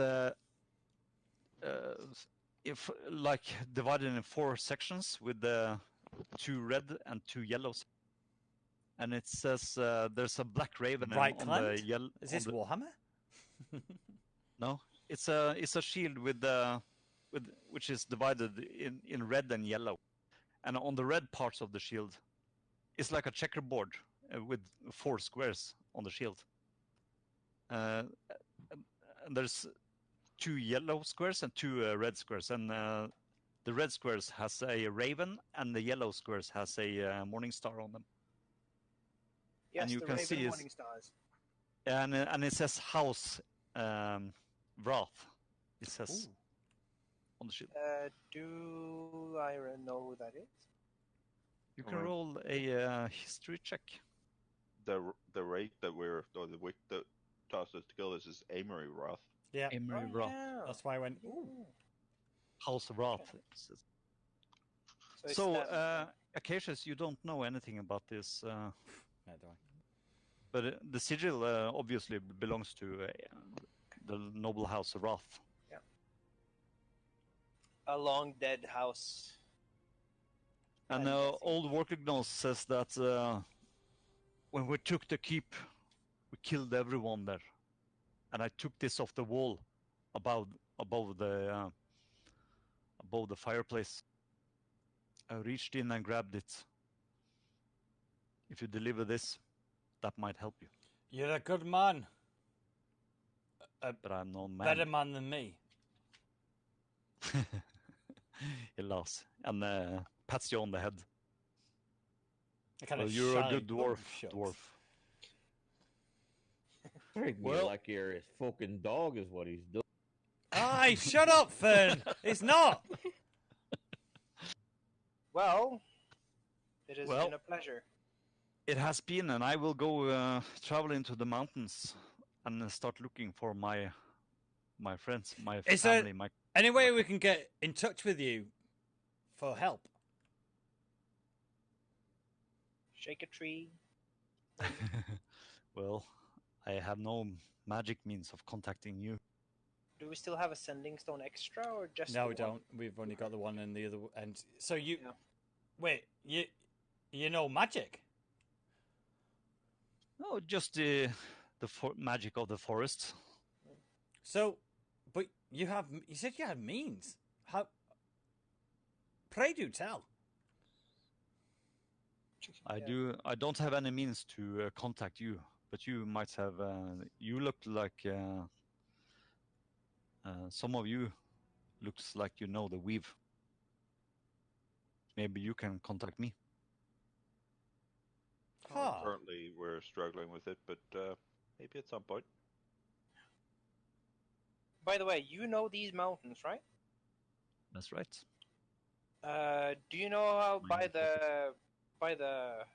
S3: if like divided in 4 sections with 2 red and 2 yellows. And it says there's a black raven
S1: Right
S3: on the yellow.
S1: Is this Warhammer?
S3: No, it's a shield with which is divided in red and yellow, and on the red parts of the shield, it's like a checkerboard with 4 squares on the shield. And there's 2 yellow squares and 2 red squares, and the red squares has a raven, and the yellow squares has a morning star on them.
S5: Yes,
S3: and you
S5: the
S3: can
S5: Raven
S3: see
S5: Morning Stars.
S3: And it says House Wrath. It says on the shield.
S5: Do I know who that is?
S3: You can roll a history check.
S6: The rate that the wick that tossed us to kill this is Amory Roth.
S1: Yeah.
S3: Emery Wrath.
S5: Yeah.
S1: That's why I went, ooh.
S3: House of Wrath.
S5: Okay.
S3: It says.
S5: it's
S3: So,
S5: that-
S3: Acacius, you don't know anything about this,
S1: Neither do I.
S3: but the sigil obviously belongs to the noble house of Wrath.
S5: a long dead house.
S3: And old Workignos says that when we took the keep, we killed everyone there. And I took this off the wall above the fireplace. I reached in and grabbed it. If you deliver this, that might help you.
S1: You're a good man.
S3: But I'm no man.
S1: Better man than me.
S3: He laughs and pats you on the head.
S1: I kind
S3: Well,
S1: of
S3: you're a
S1: shy,
S3: good dwarf.
S1: shucks.
S4: Treat me
S3: Well-
S4: like you're his fucking dog is what he's doing.
S1: Aye, shut up, Fern. It's not.
S5: Well, it has
S3: Well-
S5: been a pleasure.
S3: It has been, and I will go travel into the mountains and start looking for my friends, my
S1: Is there-
S3: family, my.
S1: Any way we can get in touch with you for help?
S5: Shake a tree.
S3: Well, I have no magic means of contacting you.
S5: Do we still have a sending stone extra, or just?
S1: No,
S5: the
S1: we
S5: one?
S1: don't. We've only got the one and the other. And so you,
S5: Yeah.
S1: wait, you know magic?
S3: No, just the magic of the forest.
S1: So, but you said you had means. How? Pray do tell.
S3: I
S5: Yeah.
S3: do. I don't have any means to contact you, but you might have. You look like some of you looks like you know the weave. Maybe you can contact me.
S1: Huh.
S6: Currently, we're struggling with it, but maybe at some point.
S5: By the way, you know these mountains, right?
S3: That's right.
S5: Do you know how
S3: Mine
S5: by the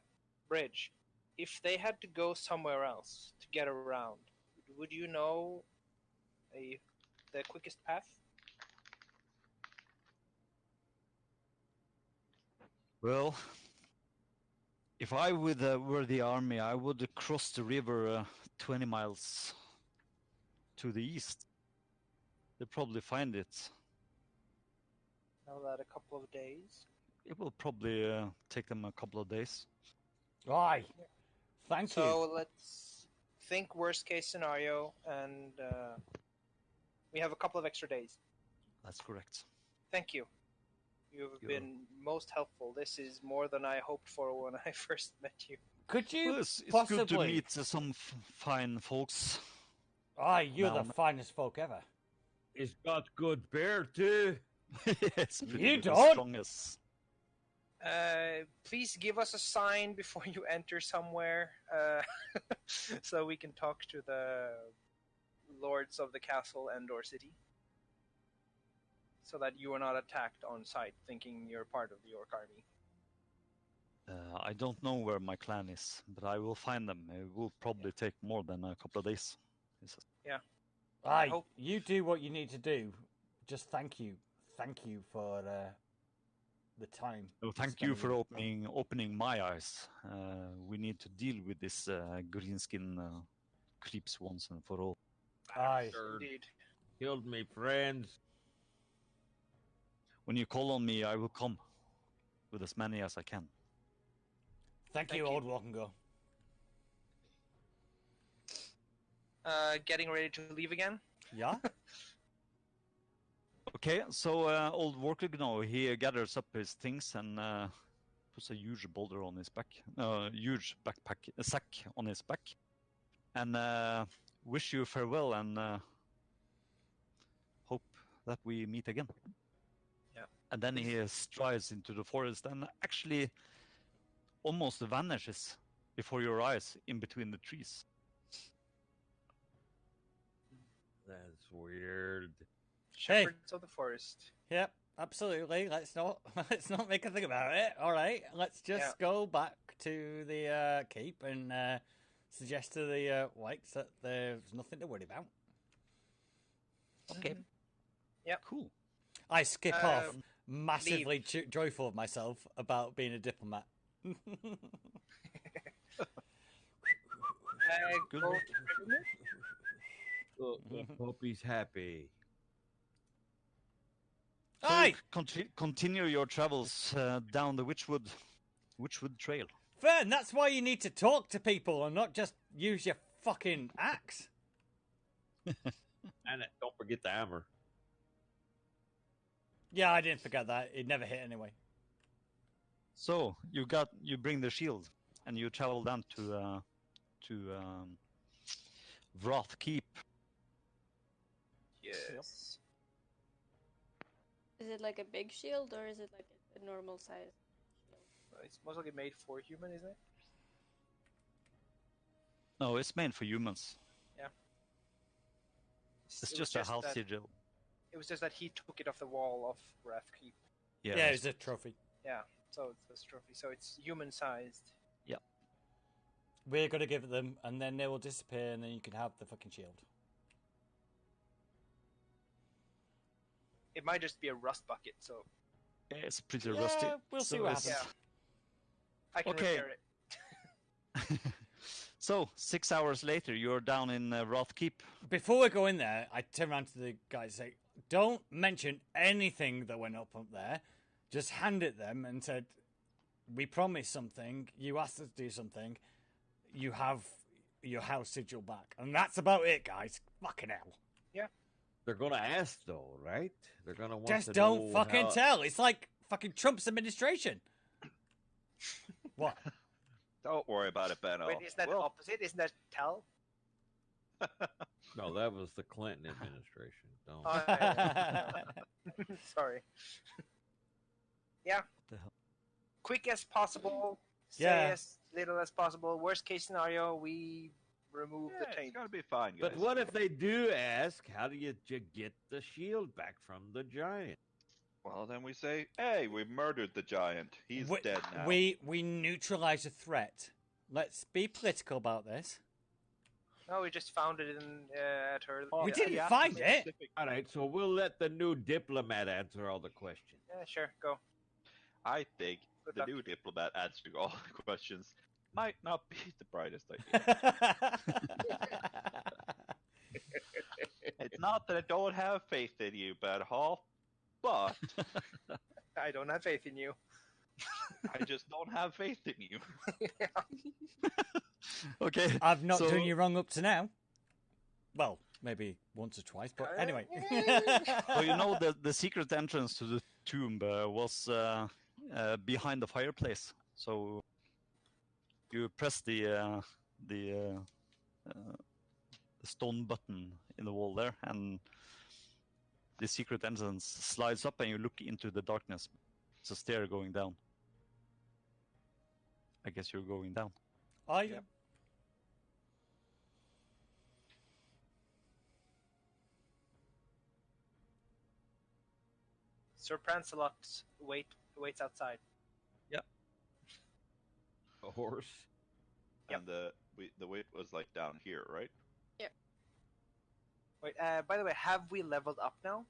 S5: bridge, if they had to go somewhere else to get around, would you know the quickest path?
S3: Well, if I were the army, I would cross the river 20 miles to the east. They'll probably find it.
S5: Now that a couple of days.
S3: It will probably take them a couple of days.
S1: Aye. Thank you.
S5: So let's think worst case scenario, and we have a couple of extra days.
S3: That's correct.
S5: Thank you. You've
S3: You're-
S5: been most helpful. This is more than I hoped for when I first met you.
S1: Could you
S3: Well, it's
S1: possibly?
S3: good to meet some fine folks.
S1: Aye, you're the
S3: Now-
S1: finest folk ever.
S4: He's got good beer too.
S3: It's pretty
S1: You
S3: much
S1: don't?
S3: as strong as.
S5: Please give us a sign before you enter somewhere, so we can talk to the lords of the castle and/or city, so that you are not attacked on sight, thinking you're part of the Orc army.
S3: I don't know where my clan is, but I will find them. It will probably take more than a couple of days.
S5: Yeah.
S1: Aye,
S5: hope-
S1: you do what you need to do. Just thank you for the time.
S3: Oh, thank you for opening my eyes. We need to deal with this green skin creeps once and for all.
S1: Aye.
S5: Indeed.
S4: Killed me friends.
S3: When you call on me, I will come with as many as I can.
S1: Thank you,
S5: you.
S1: old walk and go.
S5: Getting ready to leave again?
S1: Yeah?
S3: Okay, so old Worker Gno, he gathers up his things and puts a huge boulder on his back, huge backpack, a sack on his back, and wish you farewell and hope that we meet again.
S5: Yeah.
S3: And then he strides into the forest and actually almost vanishes before your eyes in between the trees.
S4: That's weird.
S5: Shepherds of the forest.
S1: Yep, absolutely. Let's not make a thing about it. All right, let's just go back to the keep and suggest to the whites that there's nothing to worry about.
S3: Okay.
S5: Yep.
S3: Cool.
S1: I skip off, massively joyful of myself about being a diplomat.
S5: Go to Rivermoot?
S4: Hope he's happy.
S3: So
S1: Aye!
S3: Continue your travels down the Witchwood Trail.
S1: Fern, that's why you need to talk to people and not just use your fucking axe.
S4: And don't forget the hammer.
S1: Yeah, I didn't forget that. It never hit anyway.
S3: So you bring the shield and you travel down to Wrath Keep.
S5: Yes.
S2: Is it like a big shield or is it like a normal size shield?
S5: It's most likely made for human, isn't it?
S3: No, it's made for humans.
S5: Yeah.
S3: It's just a house sigil.
S5: It was just that he took it off the wall of Wrath Keep.
S1: Yeah, it's a trophy.
S5: Yeah, so it's a trophy. So it's human-sized.
S3: Yeah.
S1: We're going to give it them, and then they will disappear, and then you can have the fucking shield.
S5: It might just be a rust bucket, so
S3: Yeah, it's pretty rusty.
S1: We'll see what happens.
S5: yeah. I can
S3: Okay.
S5: repair it.
S3: So 6 hours later, you're down in Wrath Keep.
S1: Before we go in there, I turn around to the guys and say, don't mention anything that went up there. Just hand it them and said, we promised something. You asked us to do something. You have your house sigil back. And that's about it, guys. Fucking hell.
S4: They're gonna ask though, right? They're gonna want
S1: Just
S4: to
S1: don't
S4: know
S1: fucking
S4: how...
S1: tell. It's like fucking Trump's administration. What?
S6: Don't worry about it, Benno.
S5: Wait, isn't that opposite? Isn't that tell?
S4: No, that was the Clinton administration. Don't.
S5: Oh, yeah. Sorry. Yeah.
S3: The hell?
S5: Quick as possible. Say
S1: Yeah.
S5: as little as possible. Worst case scenario, we remove the
S6: It's
S5: taint.
S6: gonna be fine, guys.
S4: But what if they do ask, how do you get the shield back from the giant?
S6: Well, then we say, hey, we murdered the giant. He's dead now.
S1: We neutralize a threat. Let's be political about this.
S5: No, we just found it in at her.
S1: We
S6: Yeah,
S1: didn't
S6: yeah,
S1: find it.
S6: specific-
S4: All right, so we'll let the new diplomat answer all the questions.
S5: Yeah, sure, go.
S6: I think
S5: Good
S6: the
S5: luck.
S6: new diplomat answering all the questions might not be the brightest idea. It's not that I don't have faith in you, Bad Hall, but
S5: I don't have faith in you.
S6: I just don't have faith in you.
S3: Okay.
S1: I've not
S3: so-
S1: done you wrong up to now. Well, maybe once or twice, but anyway.
S3: So you know the secret entrance to the tomb was behind the fireplace. So you press the stone button in the wall there, and the secret entrance slides up, and you look into the darkness. It's a stair going down. I guess you're going down.
S1: Are you?
S5: Yep. Sir Prancelot waits outside.
S4: A horse.
S5: Yep.
S6: And the whip was like down here, right?
S5: Wait, by the way, have we leveled up now?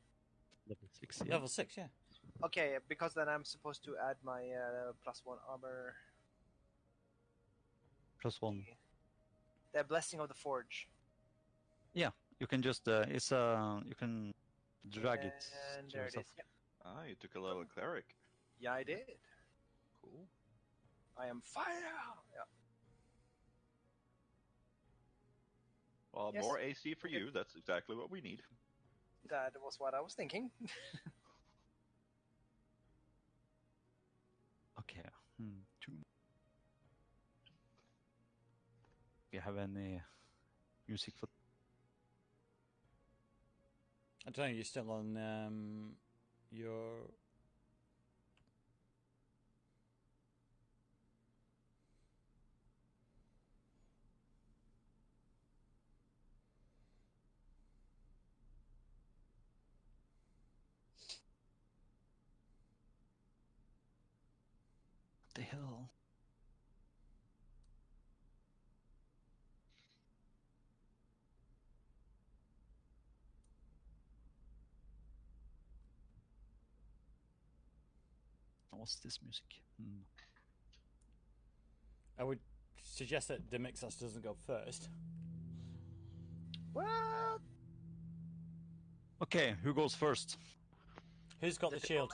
S3: Level 6. Yeah.
S1: Level 6, yeah.
S5: Okay, because then I'm supposed to add my +1 armor.
S3: +1.
S5: The Blessing of the Forge.
S3: You can just you can drag it
S5: And
S3: to
S5: there it
S3: yourself.
S5: is. Yeah.
S6: Ah, you took a level cleric.
S5: Yeah, I did.
S6: Cool.
S5: I am fire! Yeah.
S6: Well,
S5: Yes.
S6: more AC for you. That's exactly what we need.
S5: That was what I was thinking.
S3: Okay. Two. Do you have any music for?
S1: I don't know, you're still on your...
S3: What the hell? What's this music?
S1: I would suggest that Demixos doesn't go first.
S5: What?
S3: Okay, who goes first?
S1: Who's got the shield?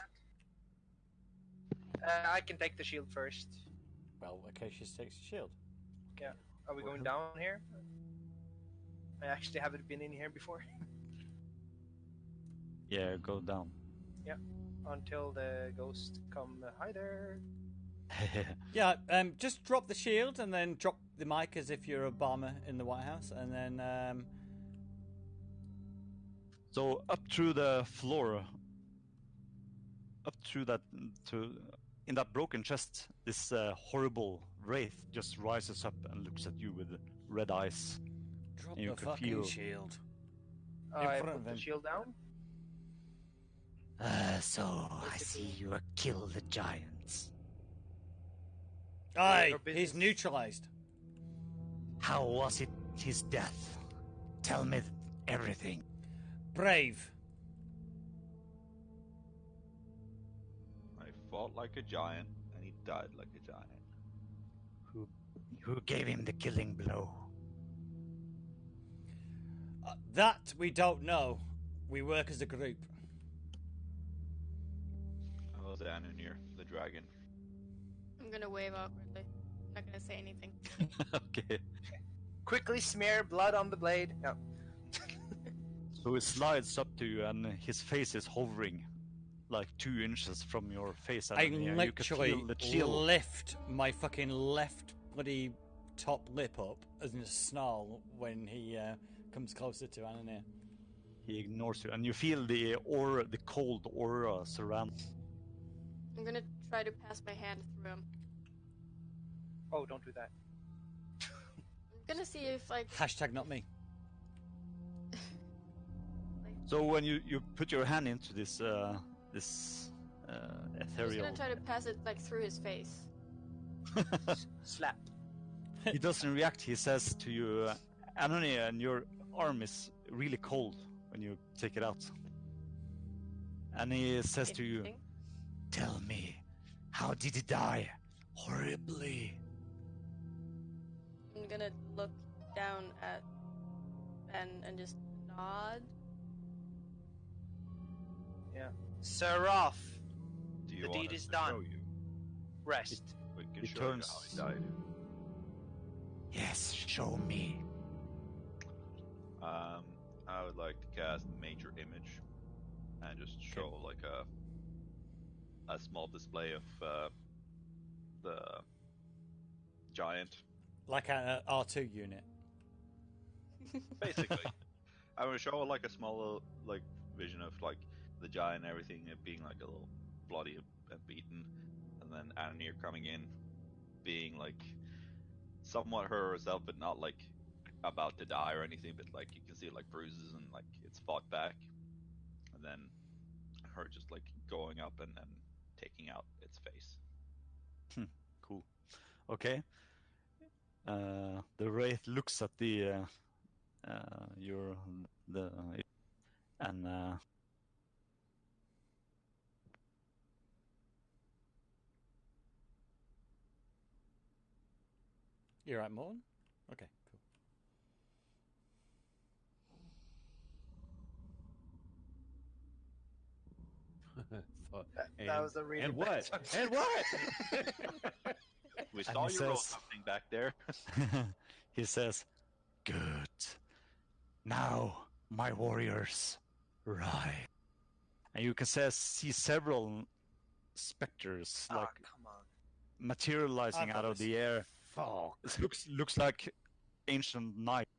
S5: I can take the shield first.
S1: Well, Acacia takes the shield.
S5: Are we going down here? I actually haven't been in here before.
S3: Yeah, go down.
S5: Until the ghost come. Hi there.
S1: Yeah, just drop the shield and then drop the mic as if you're a bomber in the White House, and then
S3: So up through the floor, up through that in that broken chest, this horrible wraith just rises up and looks at you with red eyes.
S1: drop
S3: You
S1: the
S3: can
S1: fucking
S3: feel-
S1: shield.
S5: I
S1: front of
S5: put the
S1: him.
S5: shield down.
S7: So I see you kill the giants.
S1: Aye,
S5: Your business.
S1: he's neutralized.
S7: How was it his death? Tell me everything.
S1: Brave.
S6: I fought like a giant, and he died like a giant.
S7: Who gave him the killing blow?
S1: That we don't know. We work as a group.
S6: I was Anunir, the dragon.
S2: I'm gonna wave awkwardly. I'm not gonna say anything.
S3: Okay.
S5: Quickly smear blood on the blade. No.
S3: So he slides up to you, and his face is hovering like 2 inches from your face, and
S1: I
S3: you can
S1: literally
S3: feel the chill.
S1: lift my fucking left bloody top lip up as in a snarl when he comes closer to Ananir.
S3: He ignores you, and you feel the aura, the cold aura surround.
S2: I'm gonna try to pass my hand through him.
S5: Oh, don't do that.
S2: I'm gonna see if I
S1: Hashtag not me.
S3: So when you put your hand into this
S2: I'm just
S3: ethereal,
S2: gonna try to pass it like through his face.
S5: Slap.
S3: he doesn't react. He says to you, Anonia, and your arm is really cold when you take it out. And he says to you,
S2: Interesting.
S7: Tell me, how did he die? Horribly.
S2: I'm gonna look down at Ben and just nod.
S5: Yeah. Seraph,
S6: Do you
S5: The
S6: want
S5: deed
S6: us
S5: is
S6: to
S5: done.
S6: show you?
S5: rest.
S6: We can
S3: He
S6: show
S3: turns-
S6: you how he died.
S7: Yes, show me.
S6: I would like to cast Major Image and just show like a small display of the giant.
S1: Like an R2 unit.
S6: Basically, I would show like a small like vision of like the giant and everything, it being like a little bloody and beaten, and then Ananir coming in being like somewhat her herself, but not like about to die or anything. But like you can see like bruises and like it's fought back, and then her just like going up and taking out its face.
S3: Cool. Okay. The wraith looks at the and
S1: You're right, Morton? Okay, cool.
S5: That was a really
S4: and
S5: bad
S4: what?
S5: song.
S4: And what?
S6: We
S3: And
S6: saw
S3: he
S6: you roll
S3: says-
S6: something back there.
S3: he says, "Good. Now, my warriors, rise." And you can see several specters
S5: Ah,
S3: like
S5: come on.
S3: materializing
S1: I
S3: out of
S1: thought
S3: the air.
S4: Fuck.
S3: It looks like ancient knights.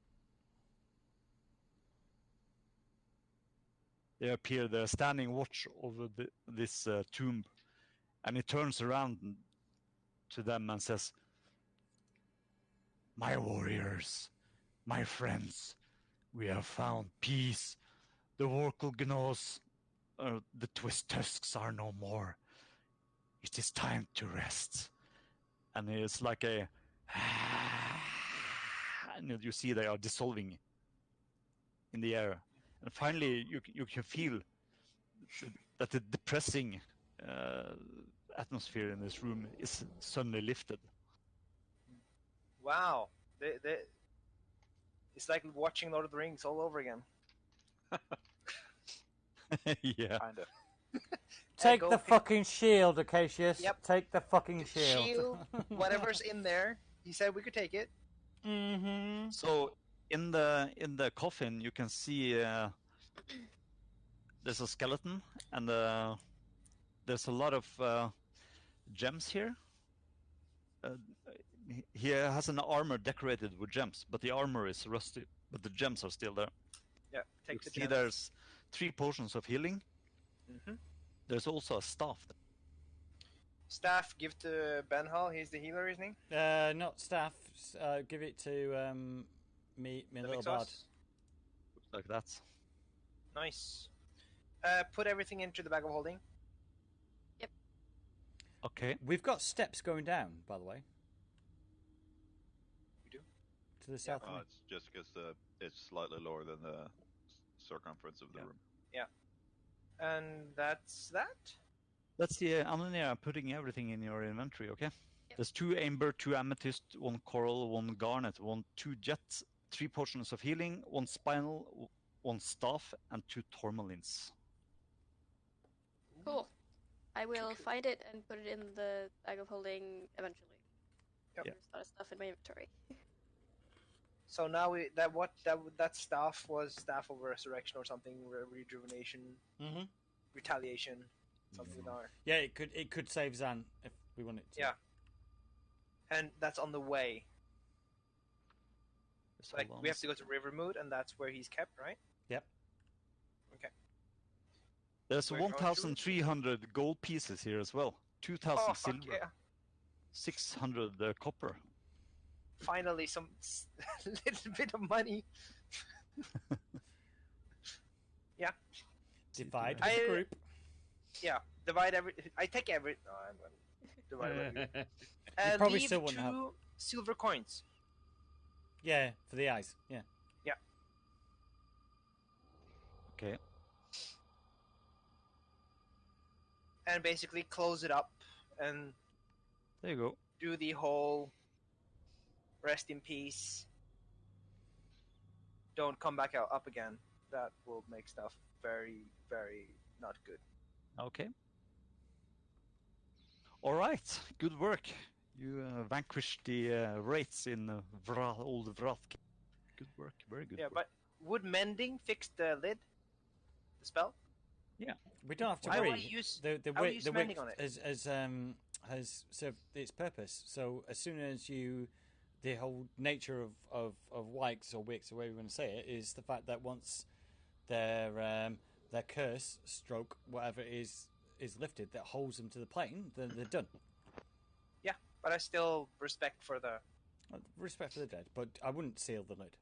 S3: They appear. They're standing watch over this tomb, and he turns around to them and says, "My warriors, my friends, we have found peace. The Vorkal gnaws, the twist tusks are no more. It is time to rest." And it's like a, and you see they are dissolving in the air. And finally, you can feel that the depressing atmosphere in this room is suddenly lifted.
S5: Wow. It's like watching Lord of the Rings all over again.
S3: Yeah.
S6: Kind of.
S1: Take
S5: go
S1: the
S5: pick-
S1: fucking shield, Acacius.
S5: Yep.
S1: Take the fucking shield.
S5: Shield, whatever's in there. He said we could take it.
S1: Mm-hmm.
S3: So in the coffin, you can see there's a skeleton, and there's a lot of gems here. He has an armor decorated with gems, but the armor is rusty, but the gems are still there.
S5: Yeah,
S3: You
S5: take the
S3: see
S5: gems.
S3: there's 3 potions of healing.
S5: Mhm.
S3: There's also a staff.
S5: Staff, give to Ben Hall. He's the healer, isn't he?
S1: Not staff. Give it to me, my
S5: The
S1: little
S5: Mixos?
S1: bard.
S3: Looks like that.
S5: Nice. Put everything into the bag of holding.
S3: Okay.
S1: We've got steps going down, by the way.
S5: We do?
S1: To the south.
S6: Oh, it's just because it's slightly lower than the circumference of the room.
S5: And that's that?
S3: Let's see, Anania, putting everything in your inventory, okay? There's 2 amber, 2 amethyst, 1 coral, 1 garnet, 2 jets, 3 potions of healing, 1 spinal, 1 staff, and 2 tourmalines.
S2: Cool. I will find it and put it in the bag of holding eventually.
S5: Yep.
S2: There's a lot of stuff in my inventory.
S5: So now that staff was staff of resurrection or something, rejuvenation,
S1: Mm-hmm.
S5: retaliation, something with R.
S1: Yeah, it could save Zan if we want it to.
S5: Yeah. And that's on the way.
S3: Just
S5: Like
S3: hold on
S5: we
S3: a
S5: have to go to Rivermoot, and that's where he's kept, right?
S1: Yep.
S5: Okay.
S3: There's
S5: We're going to-
S3: 1,300 gold pieces here as well. 2,000
S5: Oh fuck
S3: silver,
S5: yeah!
S3: 600 copper.
S5: Finally, some little bit of money. Yeah.
S1: Divide
S5: I-
S1: with the group.
S5: Yeah. Divide every. I take every. No, I'm gonna divide every.
S1: probably
S5: Leave
S1: still wouldn't
S5: 2
S1: have-
S5: silver coins.
S1: Yeah, for the eyes. Yeah.
S3: Okay.
S5: And basically close it up and
S3: There you go.
S5: do the whole rest in peace. Don't come back up again. That will make stuff very, very not good.
S3: Okay. All right. Good work. You vanquished the wraiths in old Vrath. Good work. Very good
S5: Yeah,
S3: work.
S5: but would mending fix the lid? The spell?
S1: We don't have to
S5: Why would
S1: worry.
S5: you use-
S1: the
S5: how
S1: wi-
S5: are you
S1: the
S5: spending
S1: wick
S5: on it?
S1: has served its purpose. So as soon as the whole nature of wikes or wicks or whatever you want to say it is the fact that once their curse stroke whatever is lifted that holds them to the plane, then they're done.
S5: But I still respect for the...
S1: Respect for the dead, but I wouldn't seal the lid.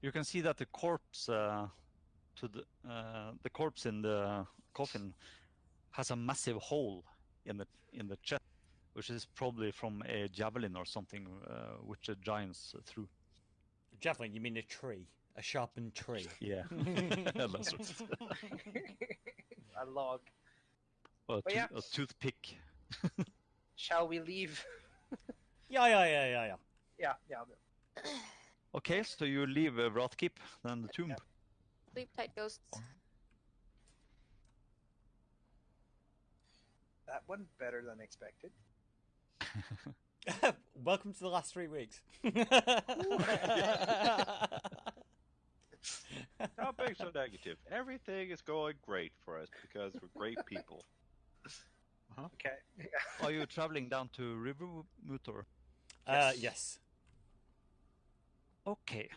S3: You can see that the corpse the corpse in the coffin has a massive hole in the chest, which is probably from a javelin or something which the giants threw.
S1: Javelin? You mean a tree? A sharpened tree?
S3: Yeah. That's what
S5: a log.
S3: a toothpick.
S5: Shall we leave?
S1: Yeah.
S5: Yeah.
S3: Okay, so you leave Wrathkeep, then the tomb.
S5: Yeah.
S2: Sleep tight, ghosts.
S5: That went better than expected.
S1: Welcome to the last 3 weeks.
S6: Don't be so negative. Everything is going great for us because we're great people.
S5: Okay.
S3: Are you traveling down to Rivermoot or?
S1: Yes.
S3: Okay.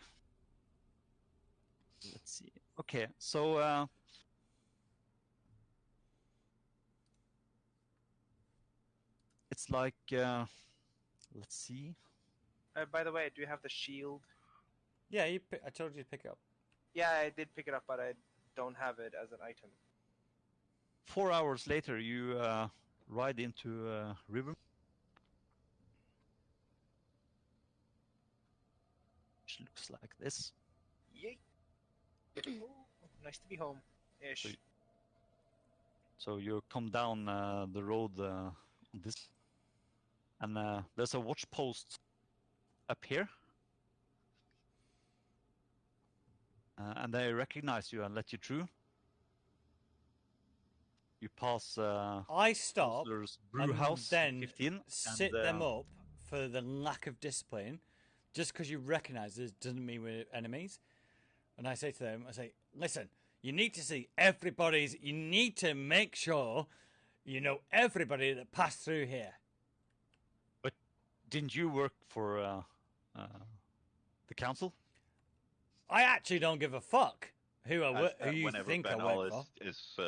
S3: Let's see. Okay, so it's like let's see.
S5: By the way, do you have the shield?
S1: Yeah, I told you to pick it up.
S5: Yeah, I did pick it up, but I don't have it as an item.
S3: 4 hours later, you ride into River. Which looks like this.
S5: Yay! Nice to be home. Ish.
S3: So you come down the road on this, and there's a watch post up here, and they recognize you and let you through. You pass.
S1: I stop
S3: Brew
S1: and
S3: House
S1: then
S3: 15,
S1: sit them up for the lack of discipline. Just because you recognise us doesn't mean we're enemies. And I say to them, listen, you need to see everybody's. You need to make sure you know everybody that passed through here.
S3: But didn't you work for the council?
S1: I actually don't give a fuck who you
S6: whenever
S1: think I
S6: Benal
S1: work for.
S6: is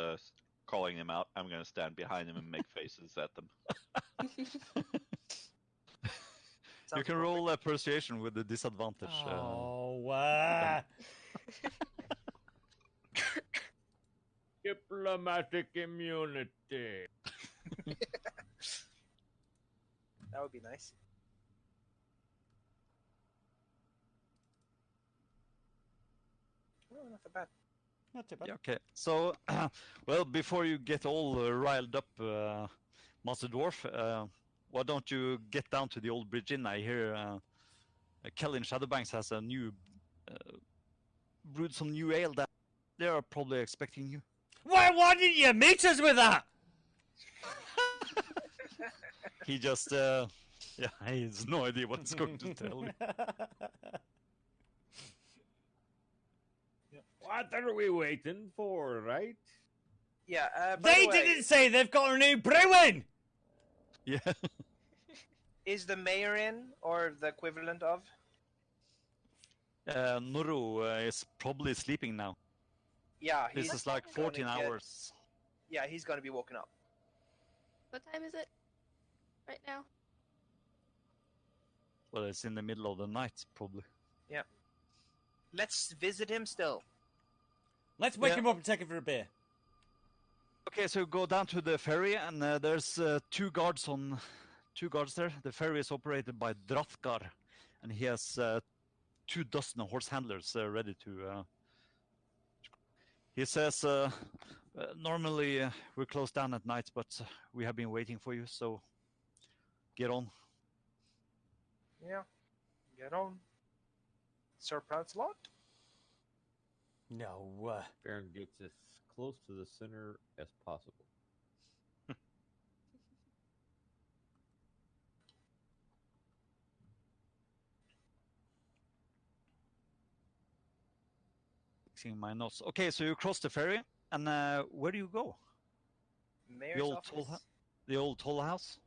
S6: calling them out, I'm going to stand behind them and make faces at them.
S3: You can roll a persuasion with the disadvantage.
S4: Diplomatic immunity.
S5: That would be nice. Oh, not so bad.
S1: Not too bad.
S3: Yeah, okay. So, well, before you get all riled up, Master Dwarf, why don't you get down to the old bridge inn? I hear Kellyn Shadowbanks has a new brewed some new ale that they are probably expecting you.
S1: Why didn't you meet us with that?
S3: He just, he has no idea what it's going to tell you.
S4: What are we waiting for, right?
S5: Yeah,
S1: They didn't say they've got a new brewing!
S3: Yeah.
S5: Is the mayor in, or the equivalent of?
S3: Nuru is probably sleeping now.
S5: Yeah,
S3: This is like 14 hours.
S5: Yeah, he's gonna be woken up.
S2: What time is it right now?
S3: Well, it's in the middle of the night, probably.
S5: Yeah. Let's visit him still.
S1: Let's wake him up and take him for a beer.
S3: Okay, so go down to the ferry, and there's two guards there. The ferry is operated by Drathgar, and he has 24 horse handlers ready to. He says, normally we're closed down at night, but we have been waiting for you, so get on.
S5: Yeah, get on. Sir Prancelot?
S1: No.
S4: Baron gets as close to the center as possible.
S3: Fixing my notes. Okay, so you cross the ferry, and where do you go?
S5: Mayor's office?
S3: The old toll house?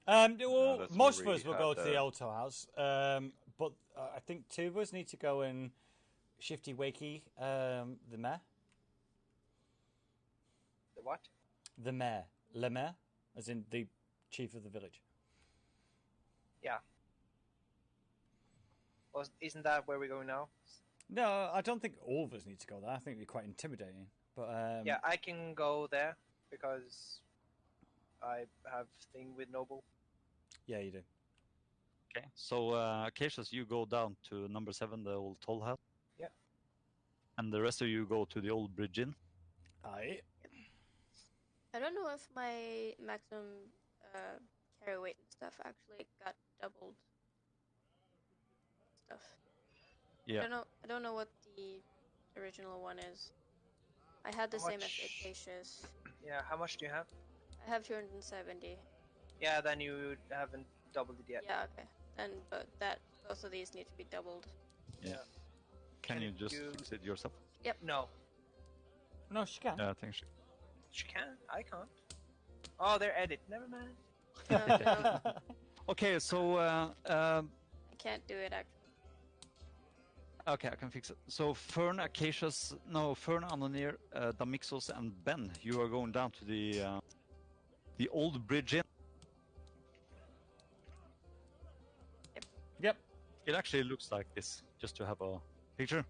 S1: Well,
S6: that's
S1: most of
S6: where
S1: us
S6: we
S1: will go
S6: had
S1: to the Alto house, but I think two of us need to go and Shifty Wakey, the mayor.
S5: The what?
S1: The mayor. Le maire, as in the chief of the village.
S5: Yeah. Well, isn't that where we're going now?
S1: No, I don't think all of us need to go there. I think it'd be quite intimidating. But
S5: Yeah, I can go there because I have thing with Noble.
S1: yeah, you do.
S3: Okay, so Cassius, you go down to number 7, the old toll house.
S5: Yeah.
S3: And the rest of you go to the old bridge inn.
S1: Aye.
S2: I don't know if my maximum carry weight and stuff actually got doubled. Stuff.
S3: Yeah.
S2: I don't know what the original one is. I had the
S5: How
S2: same as
S5: much-
S2: Acacius.
S5: Yeah, how much do you have?
S2: I have 270.
S5: Yeah, then you haven't doubled it yet.
S2: Yeah, okay. But both of these need to be doubled.
S3: Yeah. Can you just
S5: you-
S3: fix it yourself?
S5: No.
S1: No, she can.
S3: Yeah, I think she.
S5: She can. I can't. Oh, they're edit. Never mind.
S2: No,
S3: Okay, so
S2: I can't do it actually.
S3: okay, I can fix it. So Fern, Anonir, Damixos, and Ben, you are going down to the old bridge inn.
S1: Yep.
S3: It actually looks like this, just to have a picture.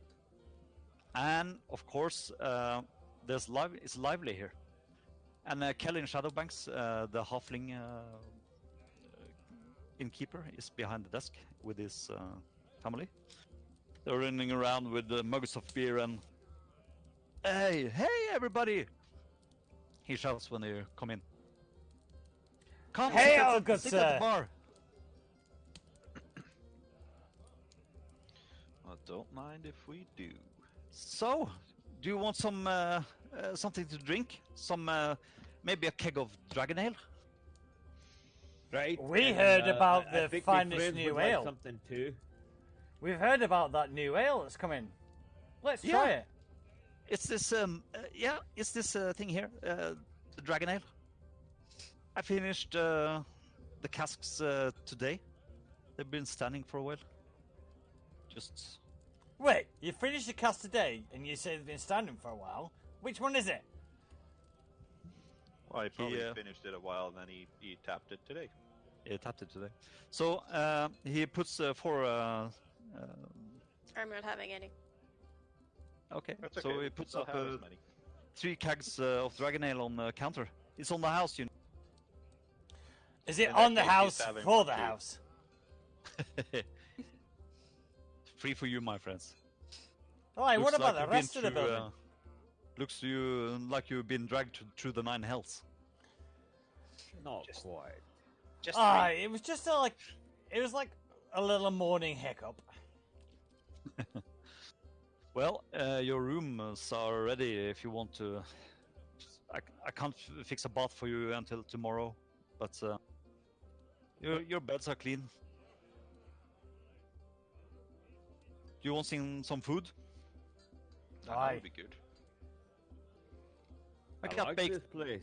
S3: And of course, it's lively here. And Kellyn Shadowbanks, the halfling innkeeper, is behind the desk with his family. They're running around with mugs of beer and hey, everybody! He shouts when they come in. Come,
S1: Hey,
S3: sit
S1: oh,
S3: at,
S1: good
S3: sit
S1: sir.
S3: at the bar.
S6: I don't mind if we do.
S3: So, do you want some something to drink? Some maybe a keg of dragon ale?
S4: Right.
S1: We
S4: and,
S1: heard about
S4: I
S1: the
S4: think my
S1: finest
S4: friends
S1: new
S4: would like
S1: ale.
S4: something too.
S1: We've heard about that new ale that's coming. Let's try
S3: Yeah.
S1: it.
S3: It's this it's this thing here, the dragon ale. I finished the casks today. They've been standing for a while. Just
S1: Wait, you finished the cast today, and you say they've been standing for a while. Which one is it?
S6: Well, he probably
S3: He,
S6: finished it a while, and then he tapped it today.
S3: tapped it today. So he puts 4.
S2: I'm not having any.
S3: Okay.
S6: That's okay.
S3: So he
S6: we
S3: puts
S6: still
S3: up
S6: have as many.
S3: 3 kegs of dragon ale on the counter. It's on the house, you
S1: Is it
S6: In that
S1: on the
S6: case, he's
S1: house
S6: having
S1: for
S6: one
S1: the
S6: too.
S1: house?
S3: know. Free for you, my friends.
S1: Alright, what
S3: Looks
S1: about
S3: like
S1: the
S3: you've
S1: rest
S3: been
S1: of the
S3: through,
S1: building?
S3: looks to you like you've been dragged through the 9 hells.
S4: Not
S5: Just-
S4: quite.
S5: Just
S1: It was just it was like a little morning hiccup.
S3: Well, your rooms are ready if you want to. I can't fix a bath for you until tomorrow, but your beds are clean. You want some food?
S6: That
S1: Aye.
S6: would be good.
S3: I
S4: I
S3: got
S4: like
S3: baked.
S4: this place.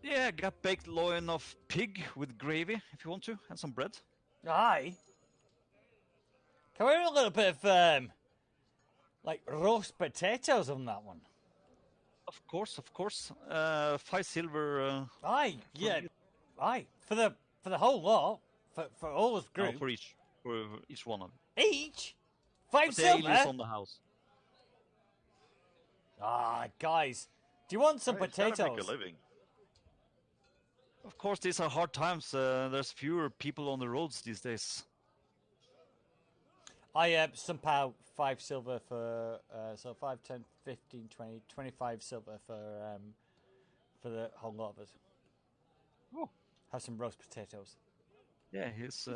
S3: Yeah, got baked loin of pig with gravy if you want to, and some bread.
S1: Aye. Can we have a little bit of like roast potatoes on that one?
S3: Of course. 5 silver.
S1: Aye, yeah.
S3: you.
S1: Aye. For the whole lot. For all of group.
S3: For each one of them.
S1: Each? 5
S3: But the ale
S1: silver?
S3: is on the house.
S1: Ah, guys. Do you want some
S6: Hey, it's gotta make
S1: potatoes?
S6: a living.
S3: Of course, these are hard times. There's fewer people on the roads these days.
S1: I somehow 5 silver for so 5, 10, 15, 20, 25 silver for the whole lot of us.
S3: Oh.
S1: Have some roast potatoes.
S3: Yeah, he's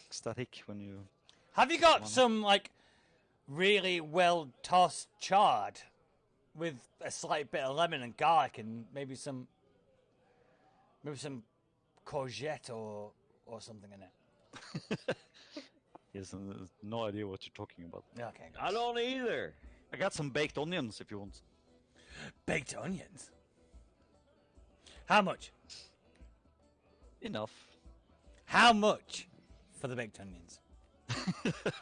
S3: ecstatic when you.
S1: Have you got
S3: One.
S1: some like really well tossed chard with a slight bit of lemon and garlic and maybe some courgette or something in it?
S3: He has no idea what you're talking about.
S1: Okay.
S4: I don't either.
S3: I got some baked onions if you want.
S1: Baked onions. How much?
S3: Enough.
S1: How much for the baked onions?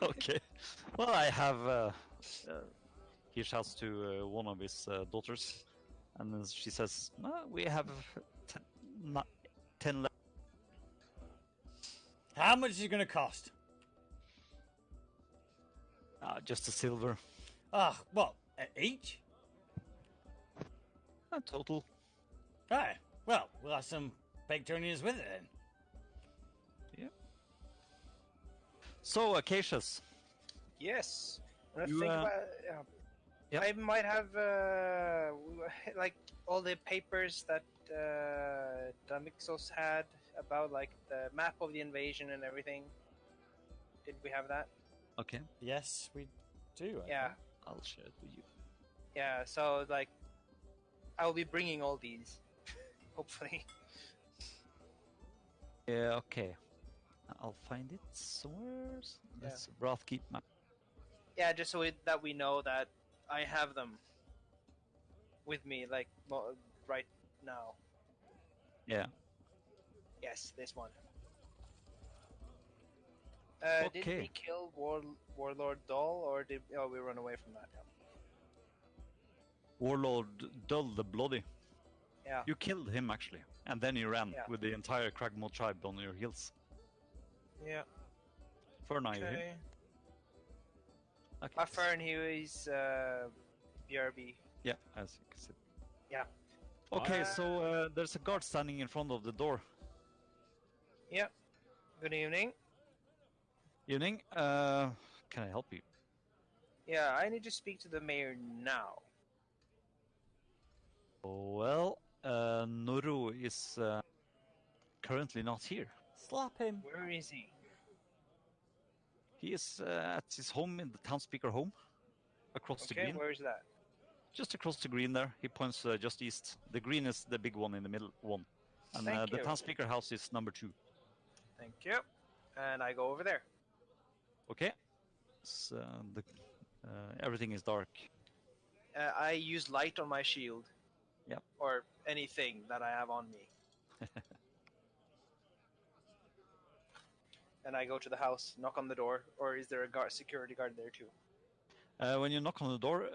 S3: Okay. Well, I have. He shouts to one of his daughters, and then she says, "We have 10 left."
S1: How much is it going to cost?
S3: Just a silver.
S1: Ah, what? Each?
S3: Total.
S1: Right. Well, we'll have some baked onions with it then.
S3: Yeah. So, Acacius.
S5: Yes. And I
S3: You,
S5: think about
S3: yeah.
S5: I might have like all the papers that Damixos had about like the map of the invasion and everything. Did we have that?
S3: Okay.
S1: Yes, we do. I
S5: Yeah.
S1: think.
S3: I'll share it with you.
S5: Yeah. So like, I will be bringing all these, hopefully.
S3: Yeah, okay. I'll find it somewhere. That's Wrathkeep map.
S5: Yeah, just so that we know that I have them with me, like right now.
S3: Yeah.
S5: Yes, this one. Did
S3: Okay.
S5: we kill Warlord Doll, or did we run away from that?
S3: Warlord Dull the Bloody.
S5: Yeah.
S3: You killed him actually, and then you ran
S5: Yeah.
S3: with the entire Cragmaw tribe on your heels.
S5: Yeah.
S3: Ferna, you here?
S5: Okay.
S3: Okay.
S5: Fern, he is BRB.
S3: Yeah, as you can see.
S5: Yeah.
S3: Okay, so there's a guard standing in front of the door.
S5: Yeah. Good evening.
S3: Evening. Can I help you?
S5: Yeah, I need to speak to the mayor now.
S3: Well, Nuru is currently not here.
S1: Slap him.
S5: Where is he?
S3: He is at his home in the townspeaker home, across the
S5: Okay,
S3: green.
S5: where is that?
S3: Just across the green there. He points just east. The green is the big one in the middle one. And
S5: Thank
S3: the
S5: you.
S3: townspeaker house is number 2.
S5: Thank you. And I go over there.
S3: Okay. So everything is dark.
S5: I use light on my shield.
S3: Yep.
S5: Or anything that I have on me. And I go to the house, knock on the door, or is there a security guard there too?
S3: When you knock on the door,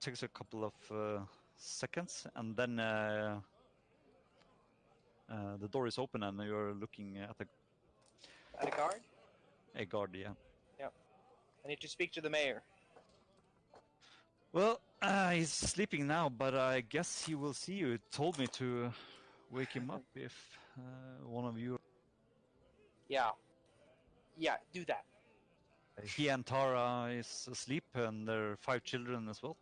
S3: takes a couple of seconds, and then the door is open, and you're looking at
S5: At a guard?
S3: a guard. Yeah.
S5: Yeah. I need to speak to the mayor.
S3: Well, he's sleeping now, but I guess he will see you. He told me to wake him up if one of you.
S5: Yeah. Yeah, do that.
S3: He and Tara is asleep, and there are 5 children as well.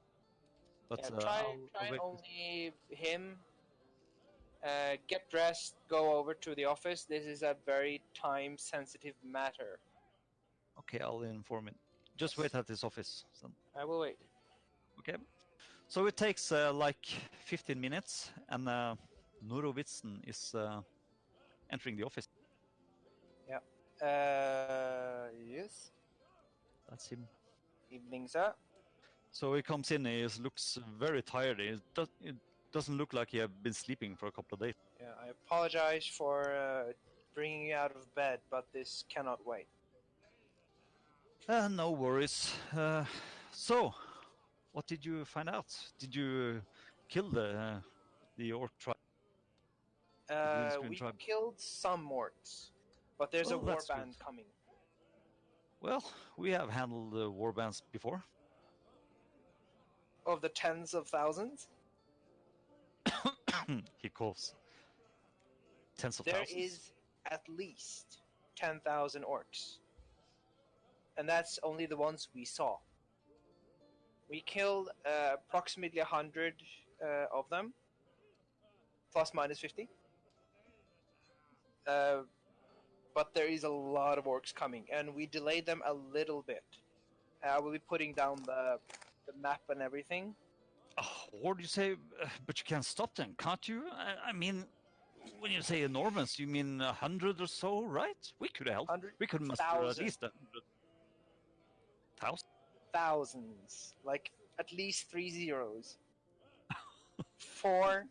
S3: But
S5: Yeah, try
S3: I'll wait.
S5: only him. Get dressed, go over to the office. This is a very time-sensitive matter.
S3: Okay, I'll inform him. Just wait at his office. Son.
S5: I will wait.
S3: Okay. So it takes like 15 minutes, and Nuro Witzen is entering the office.
S5: Yeah. Yes.
S3: That's him.
S5: Evening, sir.
S3: So he comes in, he looks very tired. It doesn't look like he has been sleeping for a couple of days.
S5: Yeah, I apologize for bringing you out of bed, but this cannot wait.
S3: No worries. So, what did you find out? Did you kill the orc tribe?
S5: We
S3: tribe.
S5: killed some orcs, but there's a
S3: Oh, that's
S5: warband
S3: good.
S5: coming.
S3: Well, we have handled warbands before.
S5: Of the tens of thousands?
S3: He coughs. Tens of
S5: There
S3: thousands.
S5: is at least 10,000 orcs. And that's only the ones we saw. We killed approximately 100 of them. Plus minus 50. But there is a lot of orcs coming, and we delayed them a little bit. I will be putting down the map and everything.
S3: Or do you say, but you can't stop them, can't you? I mean, when you say enormous, you mean 100 or so, right? We could help.
S5: 100,
S3: We could muster at least 100,000.
S5: Thousands. Like, at least 3 zeros. For,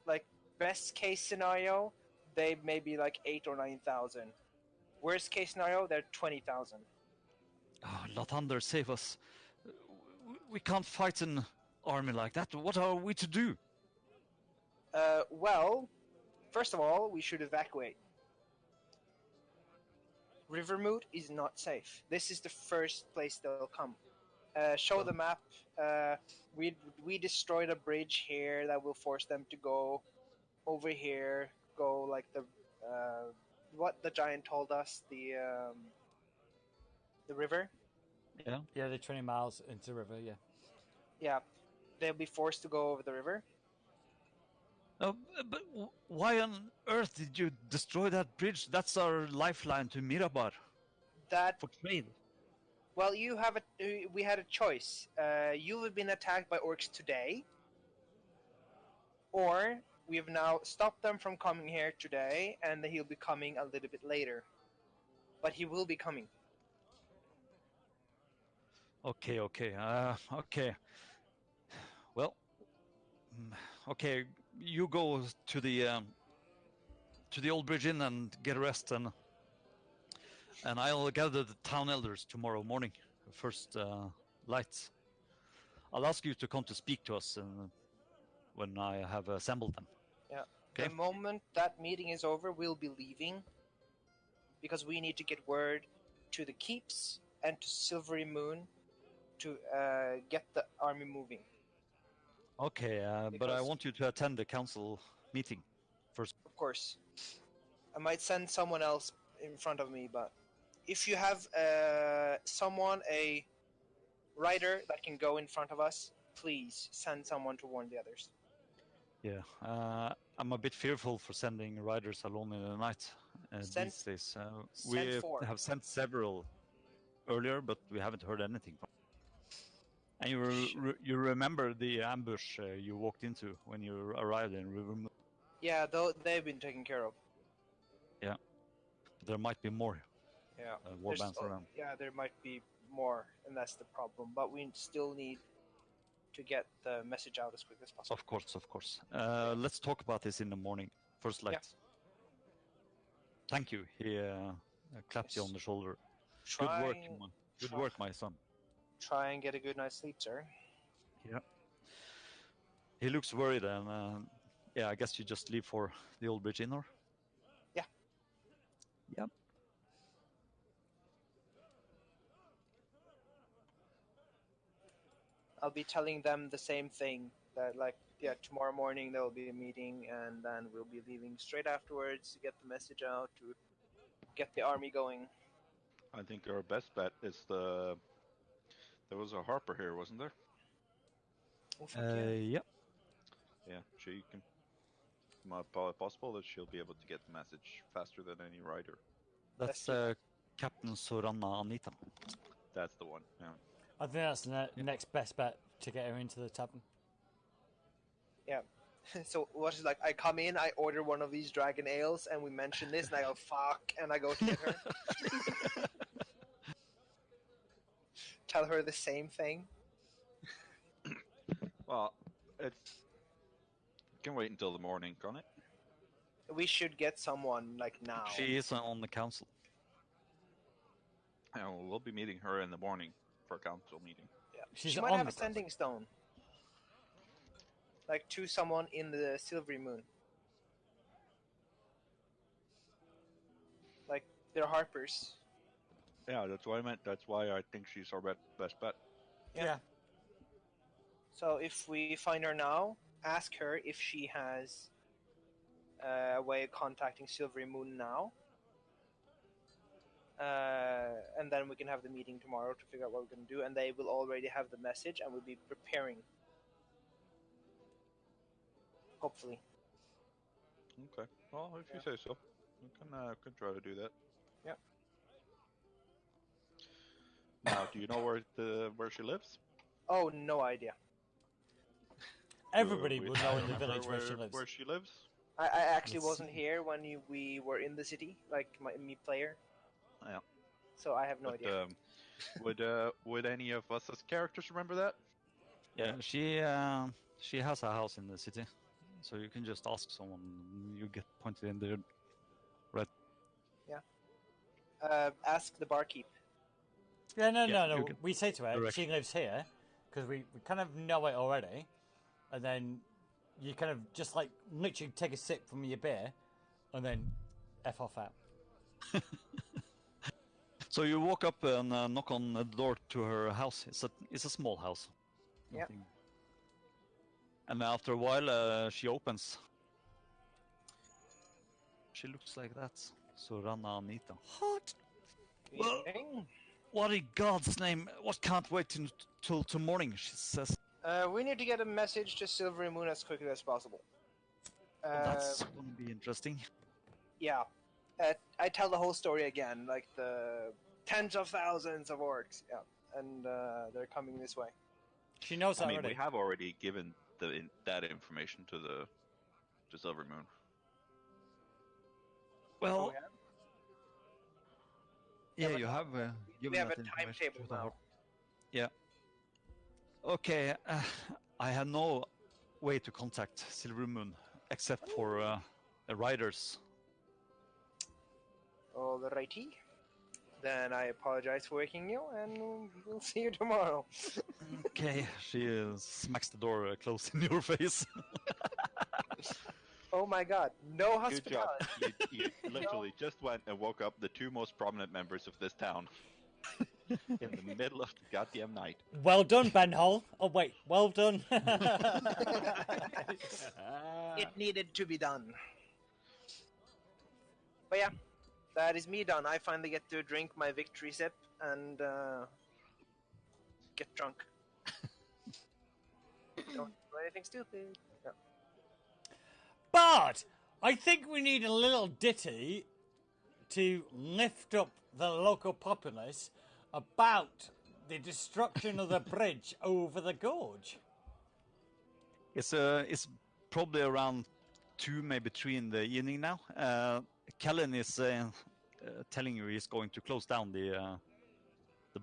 S5: like, best case scenario, they may be like 8 or 9,000. Worst case scenario, they're 20,000.
S3: Oh, Lathander, save us. We can't fight an army like that. What are we to do?
S5: Well, first of all, we should evacuate. Rivermoot is not safe. This is the first place they'll come. Show the map. We destroyed a bridge here that will force them to go over here. Go like what the giant told us. The river.
S3: Yeah.
S1: Yeah, they're 20 miles into the river. Yeah.
S5: Yeah, they'll be forced to go over the river.
S3: No, but why on earth did you destroy that bridge? That's our lifeline to Mirabar
S5: That
S3: for trade.
S5: well, we had a choice. You have been attacked by orcs today, or we have now stopped them from coming here today, and he'll be coming a little bit later. But he will be coming.
S3: Okay. Okay. Well, okay. You go to the old bridge inn and get a rest, and I'll gather the town elders tomorrow morning, first lights. I'll ask you to come to speak to us when I have assembled them.
S5: Yeah.
S3: Okay.
S5: The moment that meeting is over, we'll be leaving because we need to get word to the keeps and to Silvery Moon to get the army moving.
S3: Okay, but I want you to attend the council meeting first.
S5: Of course. I might send someone else in front of me, but if you have a rider that can go in front of us, please send someone to warn the others.
S3: Yeah, I'm a bit fearful for sending riders alone in the night these days. We have sent several earlier, but we haven't heard anything from them. And you remember the ambush you walked into when you arrived in Rivermoot?
S5: Yeah, they've been taken care of.
S3: Yeah, there might be more.
S5: Yeah,
S3: warbands around.
S5: Yeah, there might be more, and that's the problem. But we still need to get the message out as quick as possible.
S3: Of course. Let's talk about this in the morning. First light.
S5: Yeah.
S3: Thank you. He clapped you on the shoulder. Good work, my son.
S5: Try and get a good night's sleep, sir.
S3: Yeah. He looks worried, and yeah, I guess you just leave for the old bridge inn, or?
S5: Yeah.
S3: Yep.
S5: I'll be telling them the same thing, that tomorrow morning there will be a meeting, and then we'll be leaving straight afterwards to get the message out, to get the army going.
S6: I think our best bet is there was a Harper here, wasn't there?
S3: Yep.
S6: Yeah, she can. Possible that she'll be able to get the message faster than any rider.
S3: That's Captain Soranna Anita.
S6: That's the one. Yeah.
S1: I think that's the next best bet to get her into the tavern.
S5: Yeah. So what is I come in, I order one of these dragon ales, and we mention this, and I go, fuck, and I go to get her. Tell her the same thing.
S6: Well, it can wait until the morning, can't it?
S5: We should get someone, now.
S3: She is on the council.
S6: Yeah, we'll be meeting her in the morning for a council meeting.
S5: Yeah.
S1: She's
S5: she might
S1: on
S5: have
S1: the
S5: a sending stone. To someone in the Silvery Moon. They're Harpers.
S6: Yeah, that's what I meant. That's why I think she's our best bet.
S1: Yeah.
S5: So if we find her now, ask her if she has a way of contacting Silvery Moon now. And then we can have the meeting tomorrow to figure out what we're going to do, and they will already have the message and we'll be preparing. Hopefully.
S6: Okay. Well, if you say so, we can try to do that.
S5: Yeah.
S6: Now, do you know where she lives?
S5: Oh, no idea.
S1: Everybody would know in the village where she lives.
S6: Where she lives?
S5: I actually wasn't here when we were in the city, me player.
S6: Yeah.
S5: So I have no idea.
S6: Would any of us as characters remember that?
S3: Yeah, she has a house in the city, so you can just ask someone. You get pointed in there, right?
S5: Yeah. Ask the barkeep.
S1: Yeah, no. We say to her, she lives here, because we kind of know it already, and then you kind of just literally take a sip from your beer, and then F off out.
S3: So you walk up and knock on the door to her house. It's a small house.
S5: Yeah.
S3: Nothing. And after a while, she opens. She looks like that. Sorana Anita. What?
S5: Evening.
S3: What in God's name? What can't wait till morning? She says.
S5: We need to get a message to Silvery Moon as quickly as possible.
S3: That's gonna be interesting.
S5: Yeah. I tell the whole story again, like the tens of thousands of orcs. Yeah, and they're coming this way.
S1: She knows
S6: I mean,
S1: already.
S6: we have already given that information to Silver Moon.
S3: Well,
S5: Yeah,
S3: yeah,
S5: but
S3: you have.
S5: we have a timetable now.
S3: Yeah. Okay. I have no way to contact Silver Moon except for riders.
S5: Alrighty. Then I apologize for waking you, and we'll see you tomorrow.
S3: Okay. She smacks the door close in your face.
S5: Oh my god, no
S6: Good job.
S5: hospitality.
S6: You literally just went and woke up the two most prominent members of this town in the middle of the goddamn night.
S1: Well done, Ben Hall. Oh wait, well done.
S5: It needed to be done. But yeah, that is me done. I finally get to drink my victory sip and get drunk. Don't do anything stupid. Yeah.
S1: But I think we need a little ditty to lift up the local populace about the destruction of the bridge over the gorge.
S3: It's probably around 2, maybe 3 in the evening now. Kellen is telling you he's going to close down the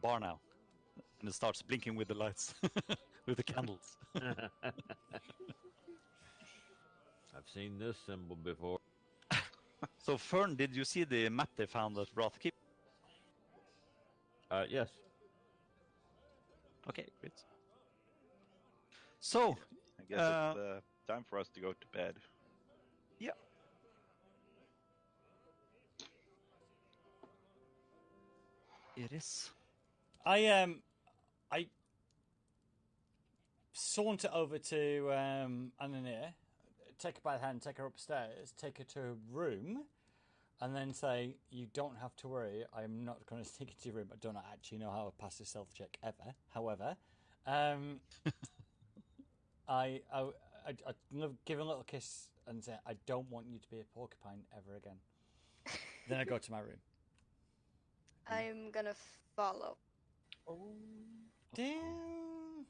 S3: bar now, and it starts blinking with the lights, with the candles.
S4: I've seen this symbol before.
S3: So, Fern, did you see the map they found at Wrathkeep?
S4: Yes.
S3: Okay, great. So,
S6: I guess it's time for us to go to bed.
S3: yeah. It is.
S1: I saunter over to Anania, take her by the hand, take her upstairs, take her to her room, and then say, "You don't have to worry. I'm not going to take you to your room. I don't actually know how to pass a stealth check ever. However, I give her a little kiss and say, I don't want you to be a porcupine ever again. Then I go to my room.
S2: I'm gonna follow.
S5: Oh.
S1: Damn.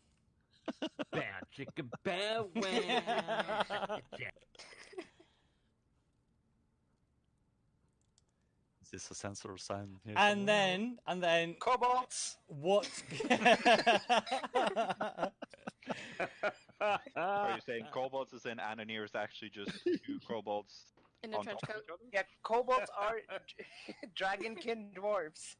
S4: Bow chicka bow wow.
S3: Is this a sensor sign here?
S1: And then
S5: Cobalts!
S1: what?
S6: Are you saying kobolds is in Ananir is actually just two kobolds
S2: In a
S6: on
S2: trench
S6: top of
S2: coat.
S6: each other?
S5: Yeah, kobolds are dragonkin dwarves.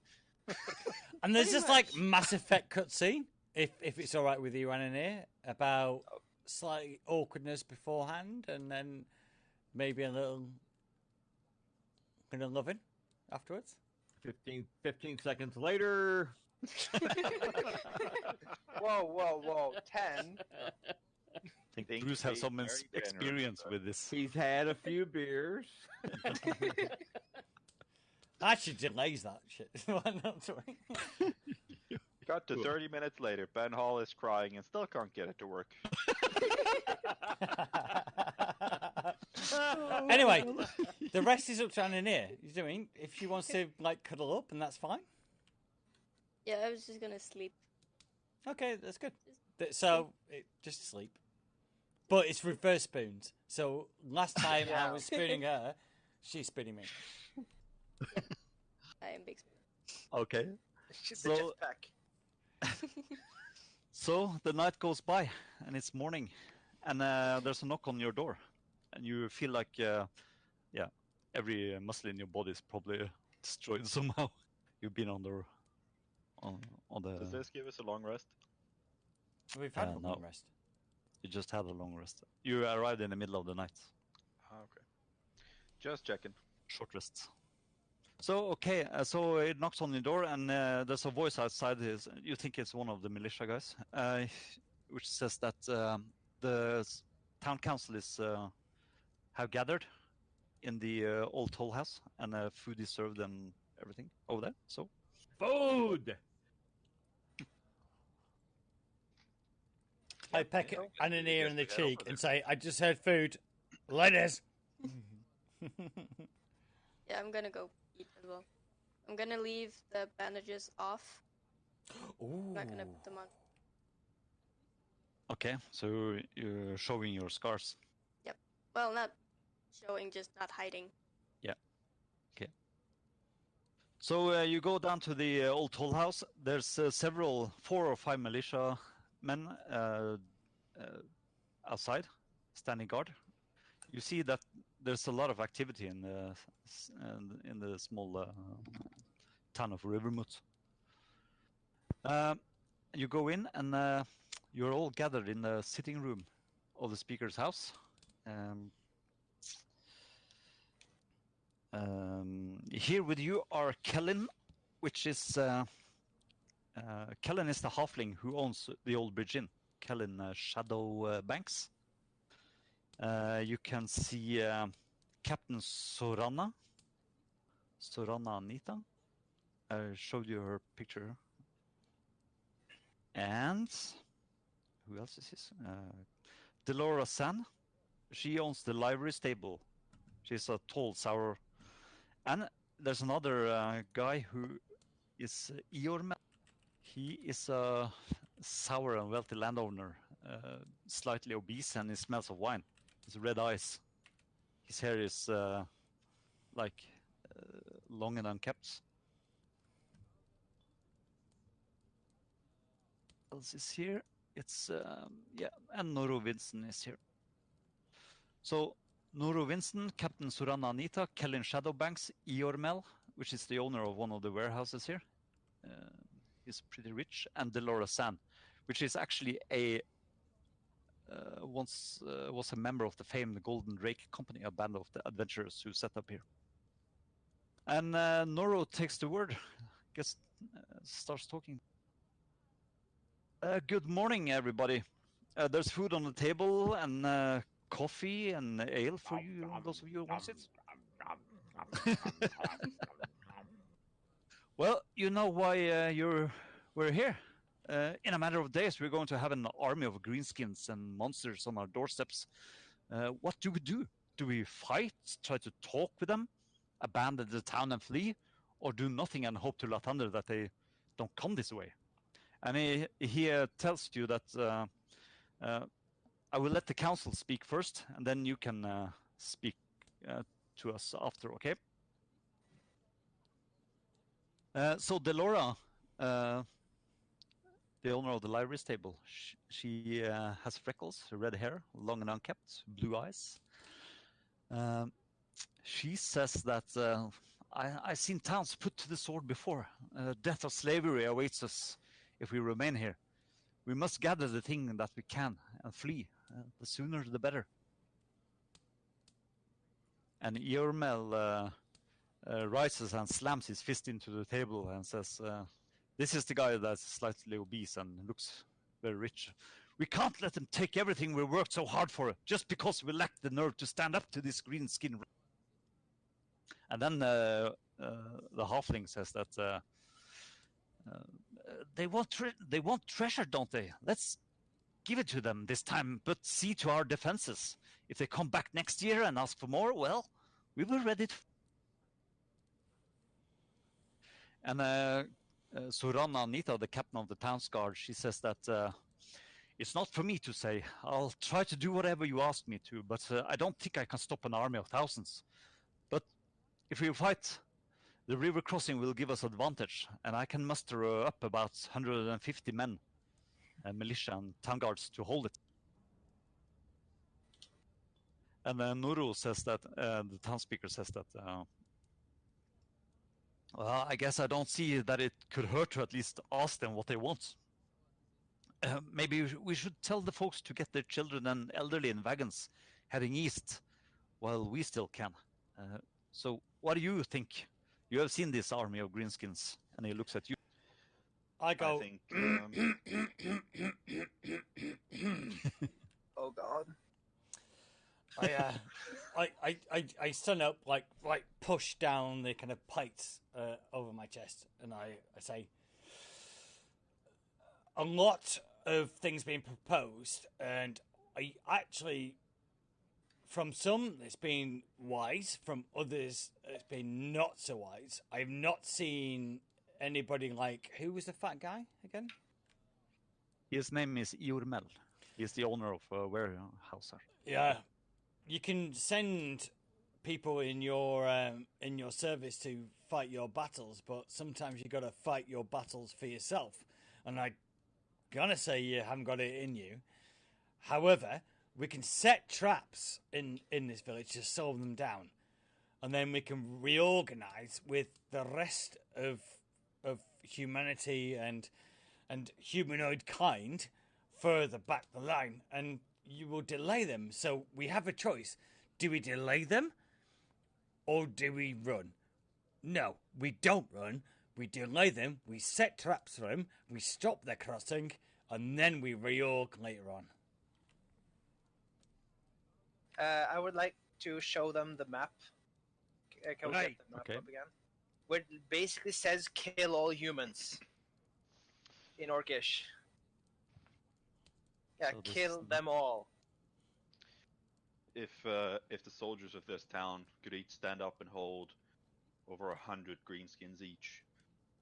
S1: And there's
S5: Pretty
S1: this like
S5: much.
S1: Mass Effect cutscene, if it's all right with you, Ananir, about slight awkwardness beforehand, and then maybe a little loving afterwards.
S4: 15 seconds later.
S5: Whoa. 10.
S3: I think
S6: Think
S3: Bruce has
S6: he's
S3: some
S6: very generous,
S3: experience
S6: but-
S3: with this.
S4: He's had a few beers.
S1: Actually delays that shit. Not to worry.
S6: Got to 30 minutes later, Ben Hall is crying and still can't get it to work.
S1: Anyway, the rest is up to Ananir. You know what I mean? If she wants to like cuddle up, and that's fine.
S2: Yeah, I was just gonna sleep.
S1: Okay, that's good. So just sleep, but it's reverse spoons. So last time I
S5: Yeah.
S1: was spooning her, she's spooning me.
S2: I am big spoon.
S3: Okay.
S5: She's
S3: So-
S5: the jetpack.
S3: So the night goes by, and it's morning, and there's a knock on your door, and you feel like, every muscle in your body is probably destroyed somehow. You've been on the.
S6: Does this give us a long rest?
S1: We've had a
S3: no.
S1: long rest.
S3: You just had a long rest. You arrived in the middle of the night.
S6: Ah, okay. Just checking.
S3: Short rest. So, okay, so it knocks on the door, and there's a voice outside. You think it's one of the militia guys, which says that the town council is have gathered in the old toll house, and food is served and everything over there. So,
S4: Food!
S1: I peck Anania in the cheek and say, I just heard food. Ladies!
S2: Yeah, I'm gonna go eat as well. I'm gonna leave the bandages off.
S1: Ooh.
S2: I'm not gonna put them on.
S3: okay, so you're showing your scars.
S2: Yep. Well, not showing, just not hiding.
S3: Yeah. Okay. So you go down to the old toll house. There's 4 or 5 militia men outside, standing guard. You see that there's a lot of activity in the small town of Rivermoot. You go in, and you're all gathered in the sitting room of the speaker's house. Here with you are Kellen, which is Kellen is the halfling who owns the old bridge inn. Kellen Shadow Banks. You can see Captain Sorana Anita. I showed you her picture. And who else is this? Delora San. She owns the livery stable. She's a tall, sour. And there's another guy who is Iorme. He is a sour and wealthy landowner, slightly obese, and he smells of wine. His red eyes. His hair is long and unkempt. What else is here? It's and Noro Vincent is here. So Noro Vincent, Captain Surana Anita, Kellen Shadowbanks, Iormel, which is the owner of one of the warehouses here. He's pretty rich, and Delora San, which is actually once was a member of the famed Golden Drake Company, a band of the adventurers who set up here. And Noro takes the word, starts talking. Good morning, everybody. There's food on the table, and coffee and ale for you, those of you who want it. Well, you know why we're here. In a matter of days, we're going to have an army of greenskins and monsters on our doorsteps. What do we do? Do we fight, try to talk with them, abandon the town and flee, or do nothing and hope to Lathander that they don't come this way? And he tells you that I will let the council speak first, and then you can speak to us after, okay? So Delora, the owner of the livery stable, she has freckles, red hair, long and unkempt, blue eyes. She says that I've seen towns put to the sword before. Death of slavery awaits us if we remain here. We must gather the thing that we can and flee. The sooner the better. And Iormel rises and slams his fist into the table and says, this is the guy that's slightly obese and looks very rich. We can't let them take everything we worked so hard for, just because we lack the nerve to stand up to this green skin. And then the halfling says that they want treasure, don't they? Let's give it to them this time, but see to our defenses. If they come back next year and ask for more, well, we will ready to. And Surana Anita, the captain of the town's guard, she says that it's not for me to say. I'll try to do whatever you ask me to, but I don't think I can stop an army of thousands. But if we fight, the river crossing will give us advantage, and I can muster up about 150 men, militia and town guards to hold it. And then Nuru says that, the town speaker says that, well, I guess I don't see that it could hurt to at least ask them what they want. Maybe we should tell the folks to get their children and elderly in wagons heading east while we still can. So what do you think? You have seen this army of greenskins, and he looks at you.
S1: I go.
S6: I think,
S5: Oh God.
S1: I stand up, like push down the kind of plates over my chest, and I say, a lot of things being proposed, and I actually, from some it's been wise, from others it's been not so wise. I've not seen anybody like, who was the fat guy again?
S3: His name is Jormel. He's the owner of a warehouse.
S1: Yeah, you can send people in your service to fight your battles, but sometimes you got to fight your battles for yourself. And I gonna say you haven't got it in you. However, we can set traps in this village to slow them down, and then we can reorganize with the rest of humanity and humanoid kind further back the line, and you will delay them. So we have a choice. Do we delay them or do we run? No, we don't run. We delay them, we set traps for them, we stop their crossing, and then we reorg later on.
S5: I would like to show them the map. Can we get the map up again? Where it basically says kill all humans in Orcish. Yeah,
S3: So
S5: kill them all.
S6: if the soldiers of this town could each stand up and hold over 100 greenskins each,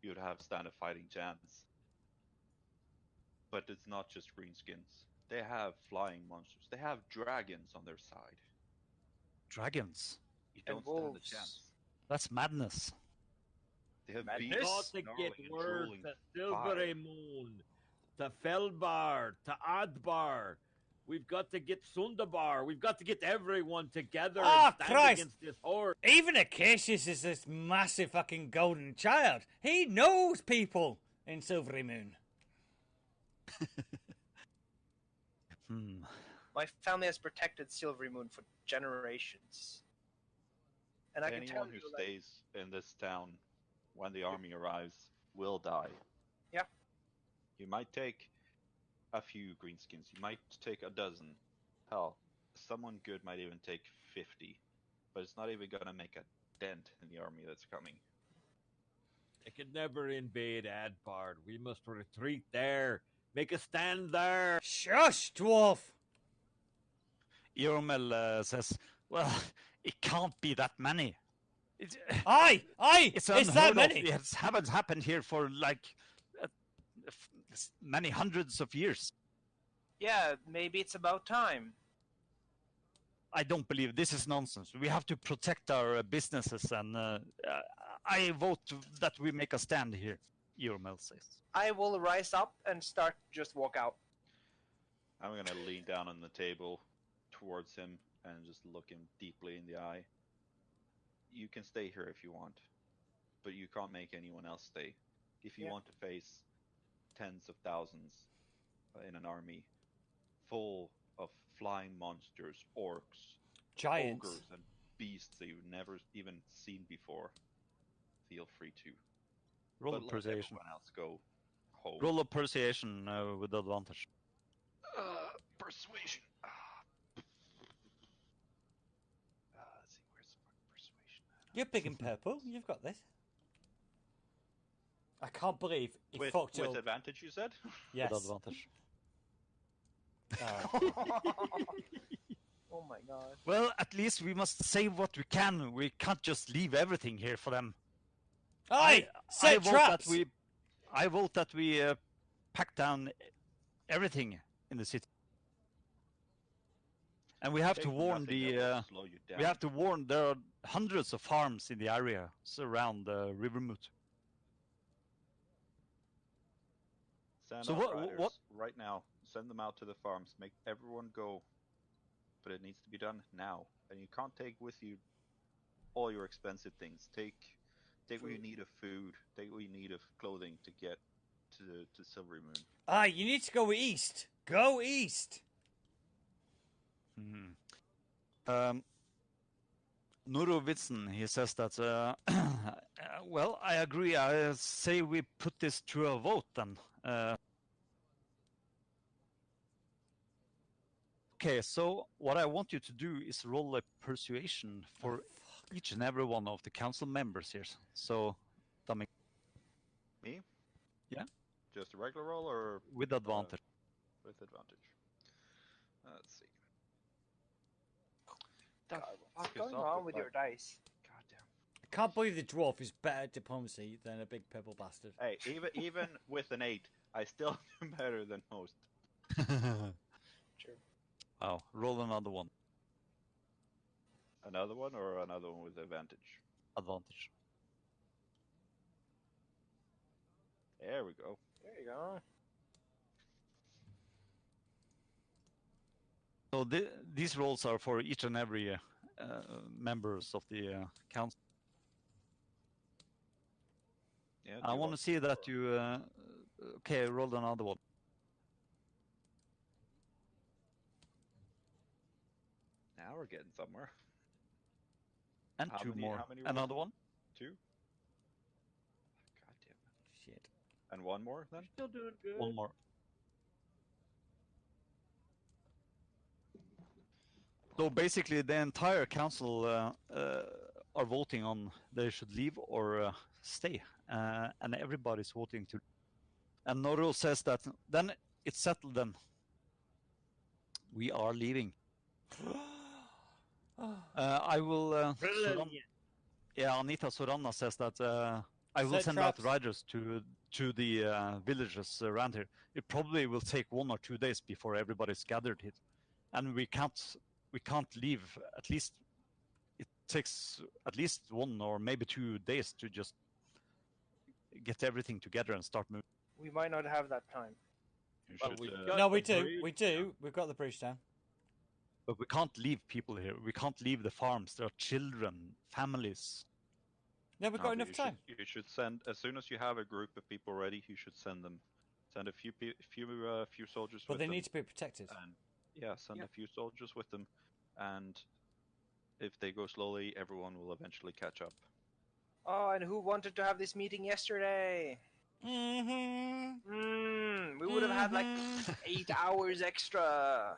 S6: you would have stand a fighting chance. But it's not just greenskins. They have flying monsters. They have dragons on their side.
S3: Dragons?
S6: You don't stand a chance.
S3: That's madness.
S6: They have
S5: Madness?
S6: beasts,
S8: Got to
S6: snarling
S8: get
S6: and
S8: word
S6: drooling
S8: to
S6: fire.
S8: Silverymoon, to Felbar, to Adbar. We've got to get Sundabar. We've got to get everyone together and stand
S1: Christ.
S8: against this horde.
S1: Even Acacius is this massive fucking golden child. He knows people in Silverymoon.
S5: My family has protected Silverymoon for generations. And I can tell
S6: Anyone
S5: you,
S6: who
S5: like,
S6: stays in this town when the army arrives will die.
S5: Yeah.
S6: You might take a few greenskins. You might take a dozen. Hell, someone good might even take 50. But it's not even going to make a dent in the army that's coming.
S8: They could never invade Adbard. We must retreat there. Make a stand there.
S1: Shush, dwarf!
S3: Jormel says, well, it can't be that many.
S1: Aye!
S3: It's
S1: that
S3: unheard
S1: many!
S3: of. It haven't happened here for like many hundreds of years.
S5: yeah, maybe it's about time.
S3: I don't believe this is nonsense. We have to protect our businesses, and I vote that we make a stand here, Jormel says.
S5: I will rise up and start just walk out.
S6: I'm going to lean down on the table towards him and just look him deeply in the eye. You can stay here if you want, but you can't make anyone else stay. If you
S5: Yeah.
S6: want to face tens of thousands in an army full of flying monsters, orcs,
S1: Giants.
S6: ogres, and beasts that you've never even seen before, feel free to.
S3: Roll
S6: But
S3: a
S6: let
S3: persuasion.
S6: everyone else go home.
S3: Roll a persuasion with advantage.
S6: Persuasion. Let's see, where's my persuasion?
S1: You're big and purple. You've got this. I can't believe he
S6: With
S1: fucked up.
S6: advantage, you said?
S1: Yes.
S3: With advantage.
S5: Oh my god.
S3: Well, at least we must save what we can. We can't just leave everything here for them.
S1: Aye! Set traps!
S3: I vote that we pack down everything in the city. And we have to
S6: Taking
S3: warn
S6: nothing that will slow you down.
S3: we have to warn there are hundreds of farms in the area around Rivermoot.
S6: Send
S3: So
S6: out
S3: what-
S6: riders
S3: what-
S6: right now. Send them out to the farms. Make everyone go. But it needs to be done now. And you can't take with you all your expensive things. Take what you need of food. Take what you need of clothing to get to Silverymoon.
S1: Aye, you need to go east. Go east.
S3: Nuro Witzen, he says that Well, I agree. I say we put this to a vote then. Okay, so what I want you to do is roll a persuasion for each and every one of the council members here. So, Tommy.
S6: Me?
S3: Yeah.
S6: Just a regular roll or
S3: with advantage?
S6: With advantage. Let's see.
S5: God, what's going on with your dice?
S6: Goddamn.
S1: I can't believe the dwarf is better at diplomacy than a big purple bastard.
S6: Hey, even with an 8, I still do better than most.
S5: True.
S3: Wow, roll another one.
S6: Another one or another one with advantage?
S3: Advantage.
S6: There we go.
S5: There you go.
S3: So these rolls are for each and every members of the council.
S6: Yeah,
S3: I want to see that you... okay, roll another one.
S6: Now we're getting somewhere.
S3: And
S6: How
S3: two
S6: many-
S3: more.
S6: how many
S3: Another one.
S6: 2? God damn it.
S1: Shit.
S6: And one more then?
S8: Still doing good.
S3: One more. So basically, the entire council are voting on they should leave or stay, and everybody's voting to. And Noro says that then it's settled. Then we are leaving. I will. Anita Sorana says that I will
S1: Set
S3: send
S1: traps.
S3: out riders to the villages around here. It probably will take 1 or 2 days before everybody's gathered here, and we can't leave. At least it takes at least 1 or maybe 2 days to just get everything together and start moving.
S5: We might not have that time.
S6: You
S8: But
S6: should,
S8: we
S6: uh,
S8: got
S1: No,
S8: the
S1: we do.
S8: bridge.
S1: We do. We've got the bridge down.
S3: But we can't leave people here. We can't leave the farms. There are children, families.
S1: No, we've
S6: no,
S1: got
S6: but
S1: enough time.
S6: You should send as soon as you have a group of people ready. You should send them. Send a few soldiers
S1: But
S6: with
S1: they
S6: them.
S1: need to be protected.
S6: And send a few soldiers with them, and if they go slowly, everyone will eventually catch up.
S5: Oh, and who wanted to have this meeting yesterday?
S1: Mm-hmm.
S5: We would have had like 8 hours extra.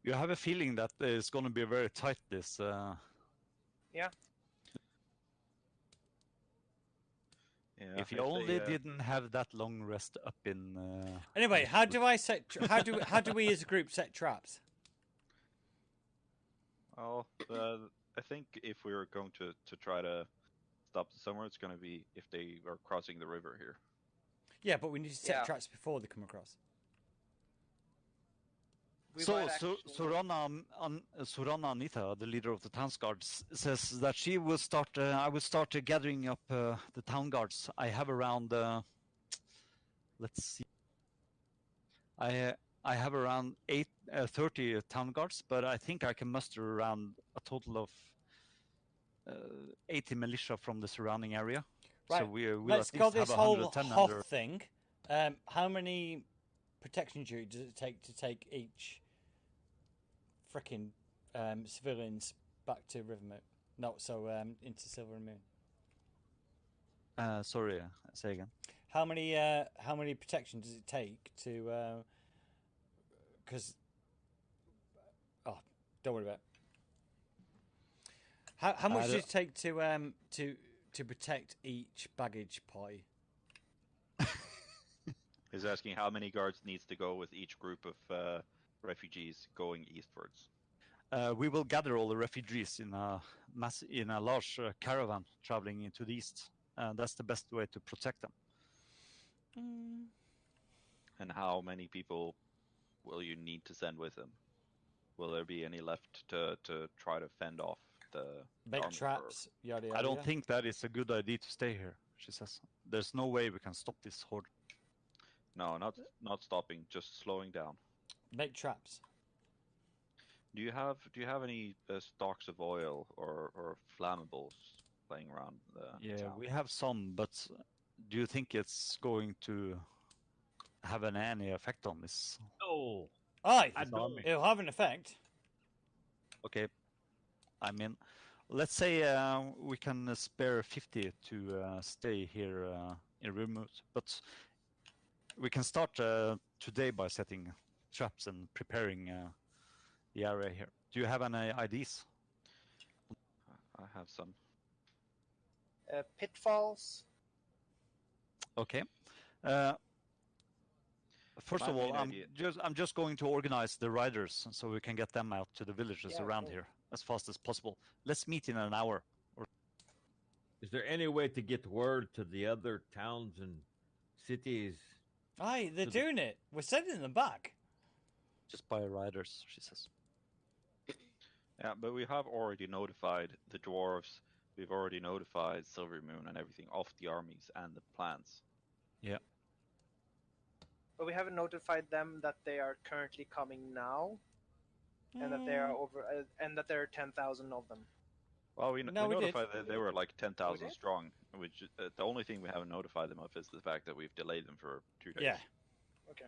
S3: You have a feeling that it's going to be very tight. This.
S5: Yeah.
S6: Yeah,
S3: If you only didn't have that long rest up in.
S1: Anyway, how do I set? How do we as a group set traps?
S6: Well, I think if we're going to try to stop the summer, it's going to be if they are crossing the river here.
S1: Yeah, but we need to set
S5: Yeah.
S1: traps before they come across.
S5: We
S3: So,
S5: might actually-
S3: Surana Anita, the leader of the town guards, says that she will start. I will start gathering up the town guards. I have around. Let's see. I have around 30 town guards, but I think I can muster around a total of 80 militia from the surrounding area.
S1: Right.
S3: So we'll
S1: Let's
S3: at
S1: go
S3: least
S1: this
S3: have
S1: whole
S3: 110
S1: Hoth
S3: under.
S1: thing. How many protection duty does it take to take each frickin' civilians back to Rivermoot? No, so into Silver and Moon.
S3: Sorry, say again.
S1: How many protection does it take to? Because don't worry about it. How much does it take to protect each baggage pie?
S6: He's asking how many guards needs to go with each group of refugees going eastwards.
S3: We will gather all the refugees in a large caravan traveling into the east. That's the best way to protect them.
S6: And how many people will you need to send with them? Will there be any left to try to fend off the
S1: Make
S6: army
S1: traps, yada yada.
S3: I don't
S1: yada.
S3: think that it's a good idea to stay here, she says. There's no way we can stop this horde.
S6: No, not stopping, just slowing down.
S1: Make traps.
S6: Do you have any stocks of oil or flammables laying around the town?
S3: We have some, but do you think it's going to have any effect on this?
S8: No.
S1: Aye,
S8: I don't.
S1: it'll have an effect.
S3: Okay. I mean, let's say we can spare 50 to stay here in Rivermoot, but we can start today by setting traps and preparing the area here. Do you have any ideas?
S6: I have some.
S5: Pitfalls.
S3: Okay. First
S6: My
S3: of all,
S6: main idea-
S3: I'm just going to organize the riders so we can get them out to the villages
S5: Yeah,
S3: around
S5: cool.
S3: here as fast as possible. Let's meet in an hour.
S8: Is there any way to get word to the other towns and cities?
S1: Aye, they're
S8: To the-
S1: doing it. We're sending them back.
S3: Just by riders, she says.
S6: Yeah, but we have already notified the dwarves. We've already notified Silvermoon and everything of the armies and the plans.
S3: Yeah.
S5: But we haven't notified them that they are currently coming now, and that they are over, and that there are 10,000 of them.
S6: Well, we
S1: No, we did.
S6: notified that they were like 10,000
S5: did?
S6: strong, which the only thing we haven't notified them of is the fact that we've delayed them for 2 days.
S1: Yeah.
S5: Okay.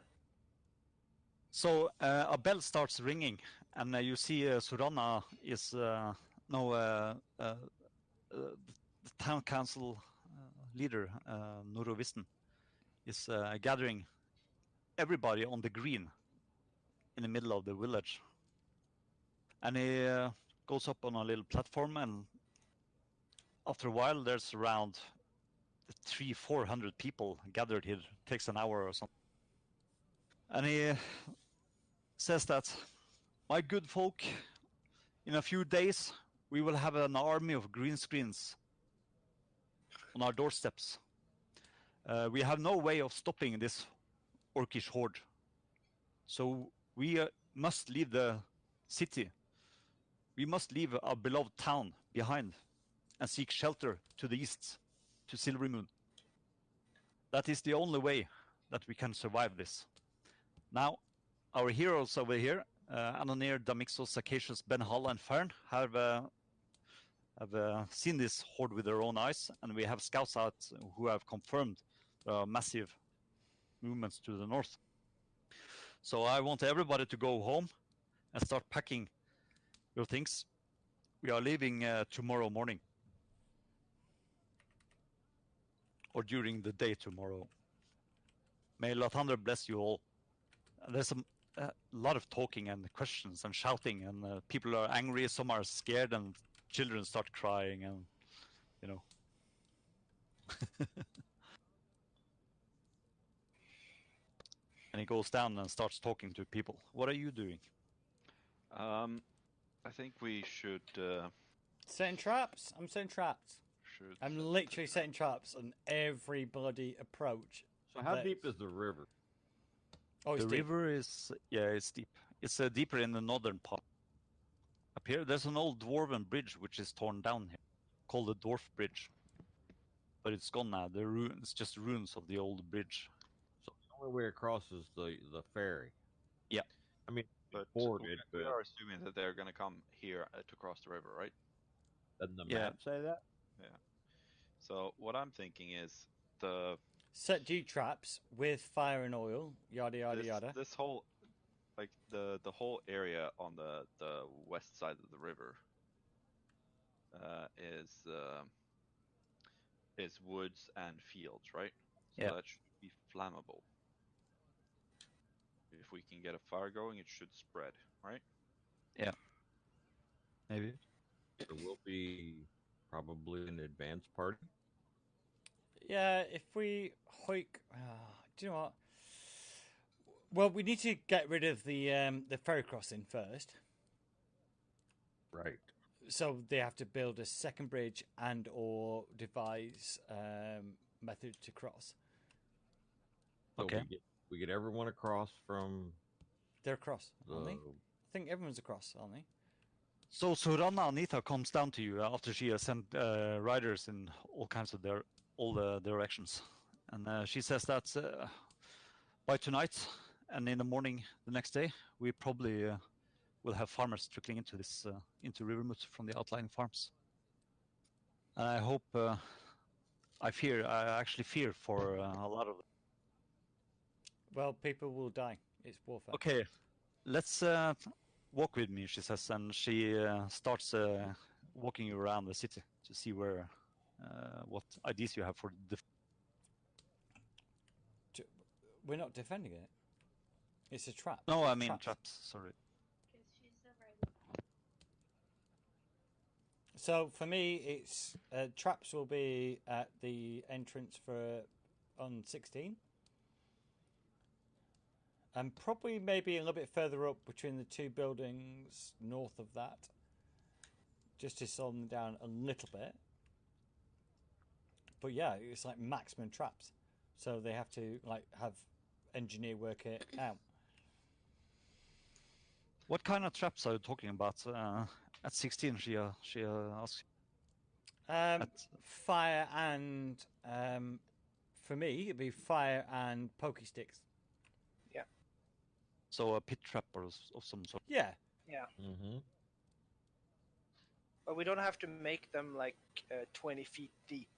S3: So a bell starts ringing, and you see Surana is the town council leader, Nurovisten, is gathering everybody on the green in the middle of the village. And he goes up on a little platform, and after a while there's around 300-400 people gathered here. It takes an hour or something. And he says that, my good folk, in a few days we will have an army of green screens on our doorsteps. We have no way of stopping this Orcish Horde. So we must leave the city. We must leave our beloved town behind and seek shelter to the east, to Silvermoon. That is the only way that we can survive this. Now, our heroes over here, Anonir, Damixos, Acacius, Ben-Hal, and Fern, have seen this horde with their own eyes, and we have scouts out who have confirmed massive movements to the north. So I want everybody to go home and start packing your things. We are leaving tomorrow morning. Or during the day tomorrow. May Lathander bless you all. There's a lot of talking and questions and shouting, and people are angry, some are scared, and children start crying, and you know. And he goes down and starts talking to people. What are you doing?
S6: I think we should.
S1: Setting traps? I'm setting traps. I'm literally setting traps on every bloody approach.
S8: So how deep is the river?
S1: Oh, it's
S3: The
S1: deep.
S3: river is, it's deep. It's deeper in the northern part. Up here, there's an old dwarven bridge which is torn down here, called the Dwarf Bridge. But it's gone now. It's just ruins of the old bridge.
S8: So the only way across is the ferry.
S3: Yeah.
S8: I mean,
S6: But
S8: boarded,
S6: we
S8: but
S6: are assuming that they're going to come here to cross the river, right?
S8: doesn't the
S3: Yeah.
S8: map say that?
S6: Yeah. So what I'm thinking is the
S1: Set G traps with fire and oil, yada yada yada.
S6: this whole like the whole area on the west side of the river is woods and fields, right? So
S3: Yeah.
S6: that should be flammable. If we can get a fire going, it should spread, right?
S3: Maybe.
S4: There will be probably an advance party.
S1: Yeah, if we hike, do you know what? Well, we need to get rid of the ferry crossing first.
S4: Right.
S1: So they have to build a second bridge and or devise method to cross.
S4: So
S3: Okay.
S4: we get everyone across from
S1: They're across, aren't they?
S4: the
S1: I think everyone's across, aren't they?
S3: So Surana Anita comes down to you after she has sent riders in all kinds of all the directions, and she says that by tonight and in the morning the next day, we probably will have farmers trickling into this into Rivermoot from the outlying farms. And I hope, I actually fear for a lot of them.
S1: Well, people will die. It's warfare.
S3: Okay, let's walk with me, she says, and she starts walking you around the city to see where, what ideas you have for
S1: We're not defending it. It's a trap.
S3: No, I mean traps. Sorry.
S1: So for me, it's traps will be at the entrance for on 16, and probably maybe a little bit further up between the two buildings north of that, just to slow them down a little bit. But yeah, it's like maximum traps, so they have to like have engineer work it out.
S3: What kind of traps are you talking about? At 16, she asked.
S1: Fire and for me, it'd be fire and pokey sticks.
S5: Yeah.
S3: So a pit trap of some sort.
S1: Yeah.
S5: Yeah.
S4: Mm-hmm.
S5: But we don't have to make them like 20 feet deep.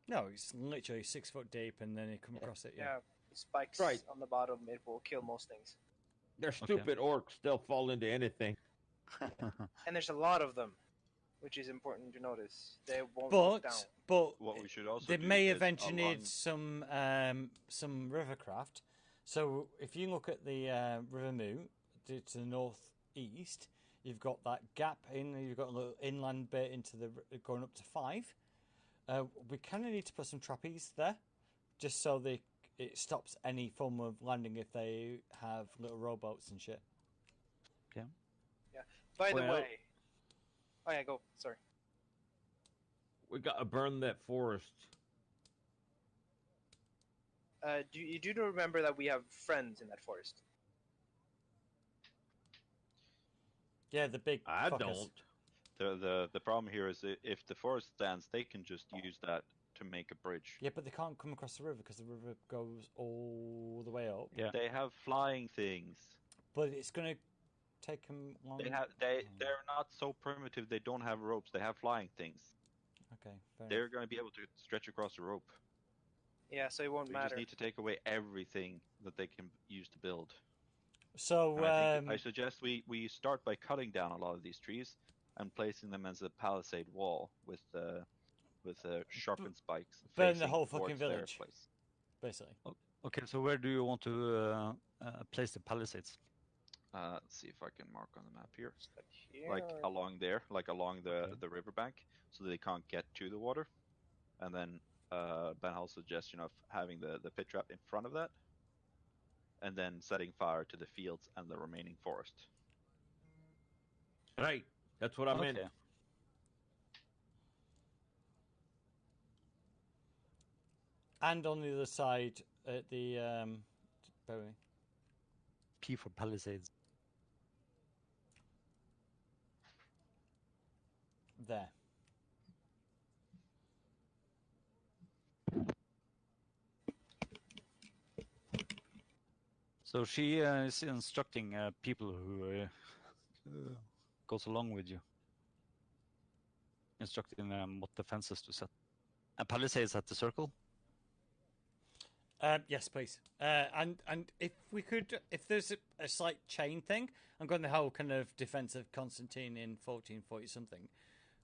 S1: No, it's literally 6 foot deep, and then you come across it. Yeah.
S5: Spikes
S8: Right.
S5: on the bottom. It will kill most things.
S8: They're stupid orcs. They'll fall into anything.
S5: And there's a lot of them, which is important to notice. They won't look down.
S1: But
S6: What we should also
S1: they
S6: do
S1: may
S6: is
S1: have engineered
S6: along-
S1: some rivercraft. So if you look at the Rivermoot to the northeast, you've got that gap in. You've got a little inland bit into the going up to 5. We kind of need to put some trapeze there, just so it stops any form of landing if they have little rowboats and shit.
S3: Okay.
S5: Yeah. By the way, oh yeah, go. Sorry.
S8: We gotta burn that forest.
S5: You do remember that we have friends in that forest?
S1: Yeah, the big.
S8: I
S1: fuckers.
S8: don't.
S6: The problem here is if the forest stands, they can just use that to make a bridge.
S1: Yeah, but they can't come across the river because the river goes all the way up.
S3: Yeah.
S6: They have flying things.
S1: But it's going to take them long.
S6: They're not so primitive. They don't have ropes. They have flying things.
S1: Okay, fair
S6: They're
S1: enough.
S6: going to be able to stretch across the rope.
S5: Yeah, so it won't
S6: We
S5: matter.
S6: just need to take away everything that they can use to build.
S1: So
S6: I suggest we start by cutting down a lot of these trees and placing them as a palisade wall with sharpened spikes.
S1: burn the
S6: facing
S1: whole fucking
S6: towards their
S1: village.
S6: place.
S1: Basically.
S3: Okay, so where do you want to place the palisades?
S6: Let's see if I can mark on the map here.
S5: Here
S6: Like
S5: or-
S6: along there, like along the riverbank, so that they can't get to the water. And then Ben Hall's suggestion of having the pit trap in front of that, and then setting fire to the fields and the remaining forest.
S8: Right. That's what I meant.
S3: Okay.
S1: And on the other side, at the bear with me.
S3: P for palisades.
S1: There.
S3: So she is instructing people who goes along with you. Instructing them what defenses to set. And palisades at the circle?
S1: Yes, please. And if we could, if there's a slight chain thing, I'm going the whole kind of defense of Constantine in 1440 something.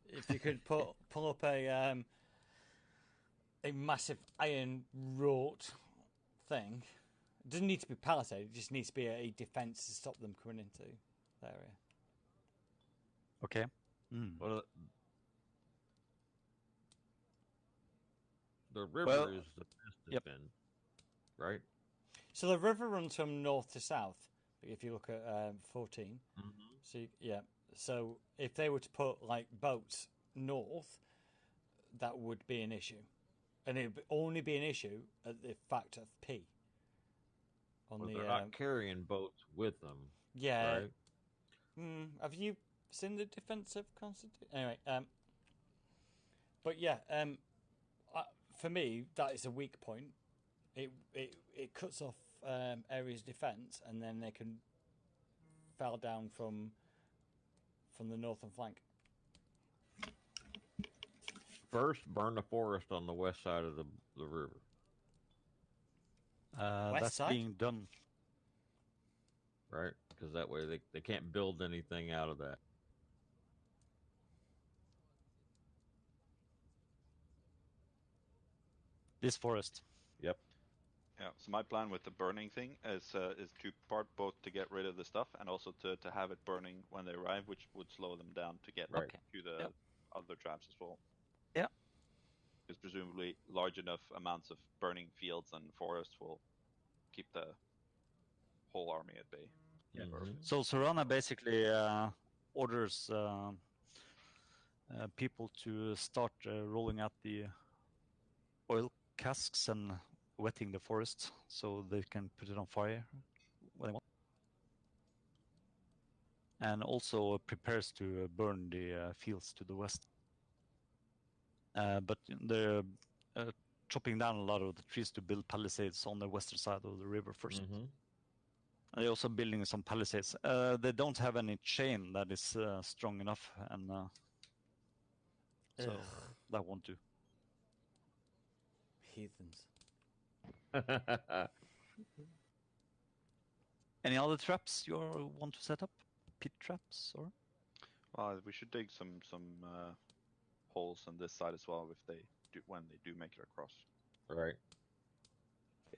S1: If you could pull up a massive iron wrought thing, it doesn't need to be palisade. It just needs to be a defense to stop them coming into the area.
S3: Okay. Mm.
S4: Well, the river
S3: Well,
S4: is the best
S3: yep.
S4: defend, right?
S1: So the river runs from north to south. If you look at 14, so so if they were to put like boats north, that would be an issue, and it would only be an issue at the fact of P. On
S4: Well,
S1: the
S4: they're not carrying boats with them.
S1: yeah.
S4: Right?
S1: Have you seen the defense of Constantine? Anyway, but yeah, for me that is a weak point. It cuts off areas defense, and then they can fall down from the northern flank.
S4: First, burn the forest on the west side of the river.
S3: That's
S1: side?
S3: being done.
S4: Right? Because that way they can't build anything out of that.
S3: This forest.
S4: Yep.
S6: Yeah. So my plan with the burning thing is two-part, both to get rid of the stuff and also to have it burning when they arrive, which would slow them down to get
S4: Right.
S6: to the other traps as well.
S3: Yeah.
S6: Because presumably large enough amounts of burning fields and forests will keep the whole army at bay.
S3: Yeah.
S4: Mhm.
S3: So Sorana basically orders people to start rolling out the oil casks and wetting the forest so they can put it on fire when they want. And also prepares to burn the fields to the west. But they're chopping down a lot of the trees to build palisades on the western side of the river first.
S4: Mhm.
S3: They're also building some palisades. They don't have any chain that is strong enough, and so that won't do.
S1: Heathens.
S3: Any other traps you want to set up? Pit traps or?
S6: Well, we should dig some holes on this side as well when they do make it across.
S4: Right.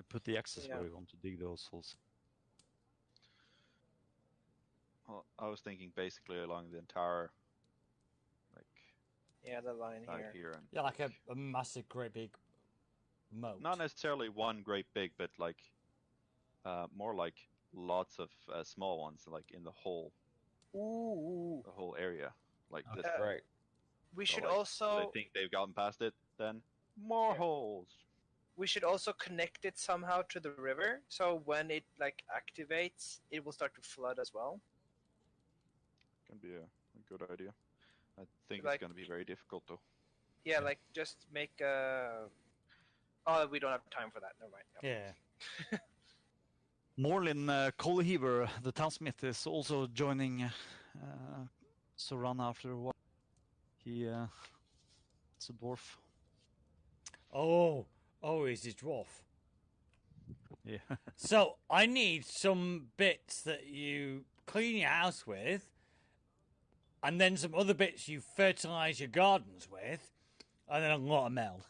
S3: Put the axes where you want to dig those holes.
S6: Well, I was thinking basically along the entire,
S5: the line
S6: here. And
S1: Yeah, like a massive, great big moat.
S6: not necessarily one great big, but more like lots of small ones, like in the whole area. Like this.
S4: Right.
S5: We should
S6: I
S5: also.
S6: think they've gotten past it. Then more holes.
S5: We should also connect it somehow to the river, so when it activates, it will start to flood as well.
S6: Can be a good idea. I think it's going to be very difficult though.
S5: Yeah, just make a. Oh, we don't have time for that. Never mind. No.
S1: Yeah.
S3: Morlin Coalheaver, the townsmith, is also joining Sorana after a while. He it's a dwarf.
S1: Oh, he's a dwarf.
S3: Yeah.
S1: So I need some bits that you clean your house with, and then some other bits you fertilize your gardens with, and then a lot of metal.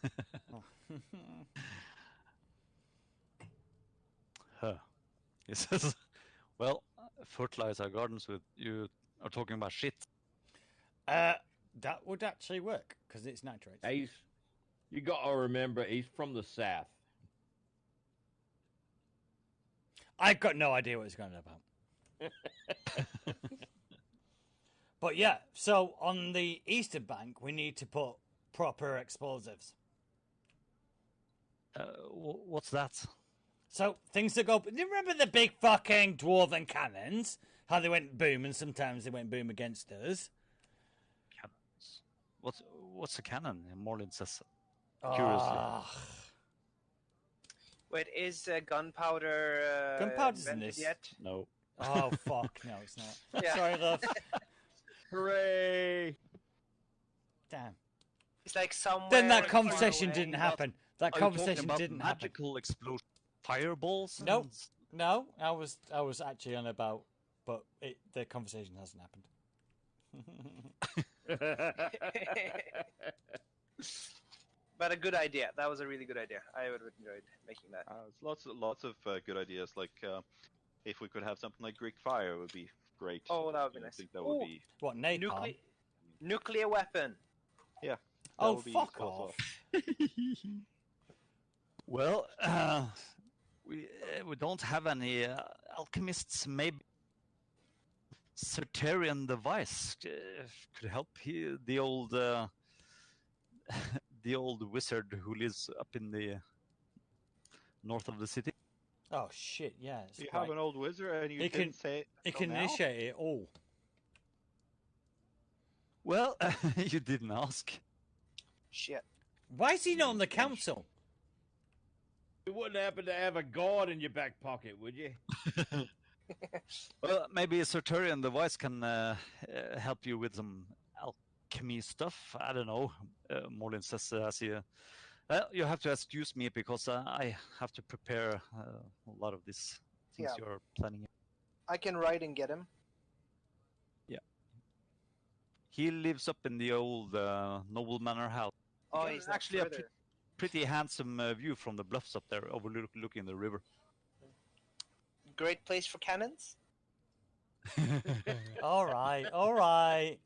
S3: Huh. He says, well, fertilize our gardens with, you are talking about shit.
S1: That would actually work, because it's nitrates.
S8: You got to remember, he's from the south.
S1: I've got no idea what it's going about. But yeah, so on the eastern bank, we need to put proper explosives.
S3: What's that?
S1: So things that go. Do you remember the big fucking dwarven cannons? How they went boom, and sometimes they went boom against us.
S3: Cannons. What's a cannon? Morlin says curiously.
S5: Wait, is gunpowder
S1: Gunpowder's in
S5: invented
S1: this.
S5: yet?
S3: No.
S1: Oh fuck! No, it's not.
S5: Yeah.
S1: Sorry, love.
S8: Hooray!
S1: Damn.
S5: It's like somewhere.
S1: Then that
S5: far
S1: conversation
S5: away.
S1: didn't happen. That
S3: Are
S1: conversation
S3: you talking
S1: didn't
S3: about
S1: happen.
S3: magical explosion, fireballs.
S1: Nope. No, I was actually on about, but the conversation hasn't happened.
S5: But a good idea. That was a really good idea. I would have enjoyed making that.
S6: It's lots of good ideas. Like if we could have something like Greek fire, would be great.
S5: Oh, that would be
S6: I
S5: nice.
S6: think that would be.
S1: What, napalm?
S5: Nuclear weapon.
S6: Yeah.
S1: Oh, fuck off.
S3: Well, we don't have any alchemists. Maybe Certerian device could help. The old the old wizard who lives up in the north of the city.
S1: Oh shit! Yeah.
S6: You have an old wizard, and you didn't say
S1: it can initiate it all.
S3: Well, you didn't ask.
S5: Shit.
S1: Why is he not on the council?
S8: You wouldn't happen to have a god in your back pocket, would you?
S3: Well, maybe a Certerian device can help you with some alchemy stuff. I don't know. Morlin says as he. You have to excuse me because I have to prepare a lot of these things you're planning.
S5: I can ride and get him.
S3: Yeah. He lives up in the old Noble Manor house.
S5: Oh, he's not
S3: actually
S5: further.
S3: pretty handsome view from the bluffs up there, overlooking the river.
S5: Great place for cannons.
S1: All right.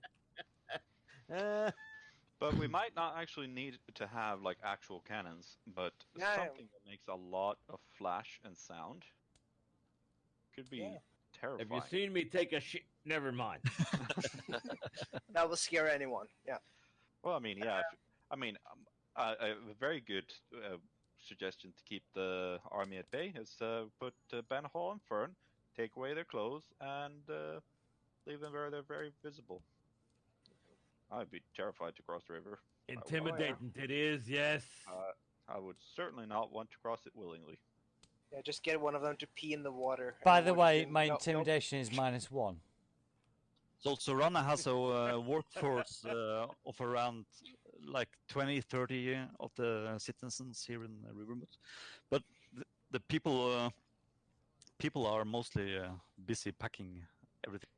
S6: But we might not actually need to have like actual cannons, but
S5: Yeah.
S6: something that makes a lot of flash and sound could be terrifying.
S8: Have you seen me take a shit? Never mind.
S5: That will scare anyone. Yeah.
S6: Well, I mean, yeah. A very good suggestion to keep the army at bay is put Ben Hall and Fern, take away their clothes, and leave them where they're very visible. I'd be terrified to cross the river.
S8: Intimidating it is, yes.
S6: I would certainly not want to cross it willingly.
S5: Yeah, just get one of them to pee in the water.
S1: By the way, my intimidation is -1.
S3: So Sorana has a workforce of around like 20-30 of the citizens here in Rivermoot, but the people are mostly busy packing everything.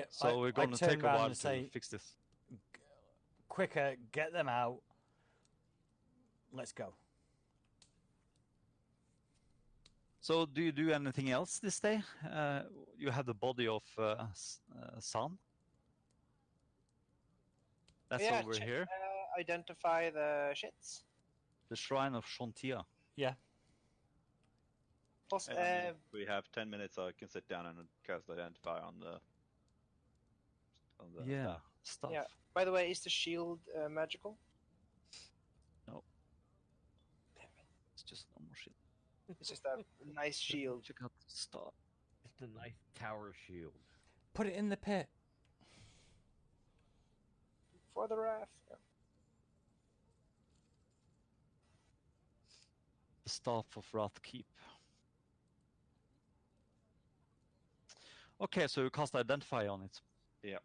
S3: So we're going to take a while to fix this.
S1: Quicker, get them out. Let's go.
S3: So do you do anything else this day? You have the body of San. That's over here.
S5: Identify the shits.
S3: The Shrine of Shantia.
S1: Yeah.
S5: Plus,
S6: we have 10 minutes, so I can sit down and cast Identify on the
S3: stuff.
S5: Yeah. By the way, is the shield magical?
S3: No. It's just normal shit.
S5: It's just a nice shield.
S3: Check out the stuff.
S8: It's a nice tower shield.
S1: Put it in the pit.
S5: For the wrath. Yeah.
S3: The Staff of Wrath Keep. Okay, so you cast Identify on it.
S6: Yeah.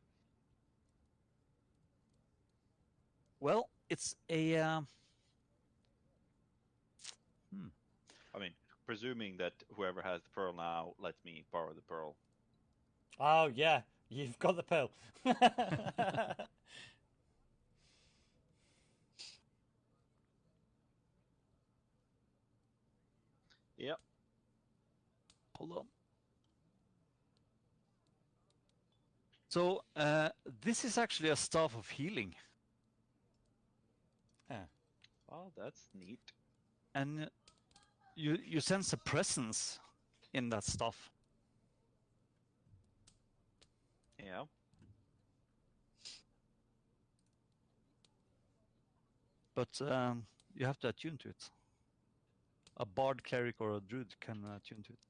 S3: Well, it's a...
S6: I mean, presuming that whoever has the pearl now lets me borrow the pearl.
S1: Oh, yeah. You've got the pearl.
S6: Yep.
S3: Hold on. So, this is actually a Staff of Healing.
S6: Oh, that's neat.
S3: And you sense a presence in that stuff.
S6: Yeah.
S3: But you have to attune to it. A bard, cleric, or a druid can attune to it.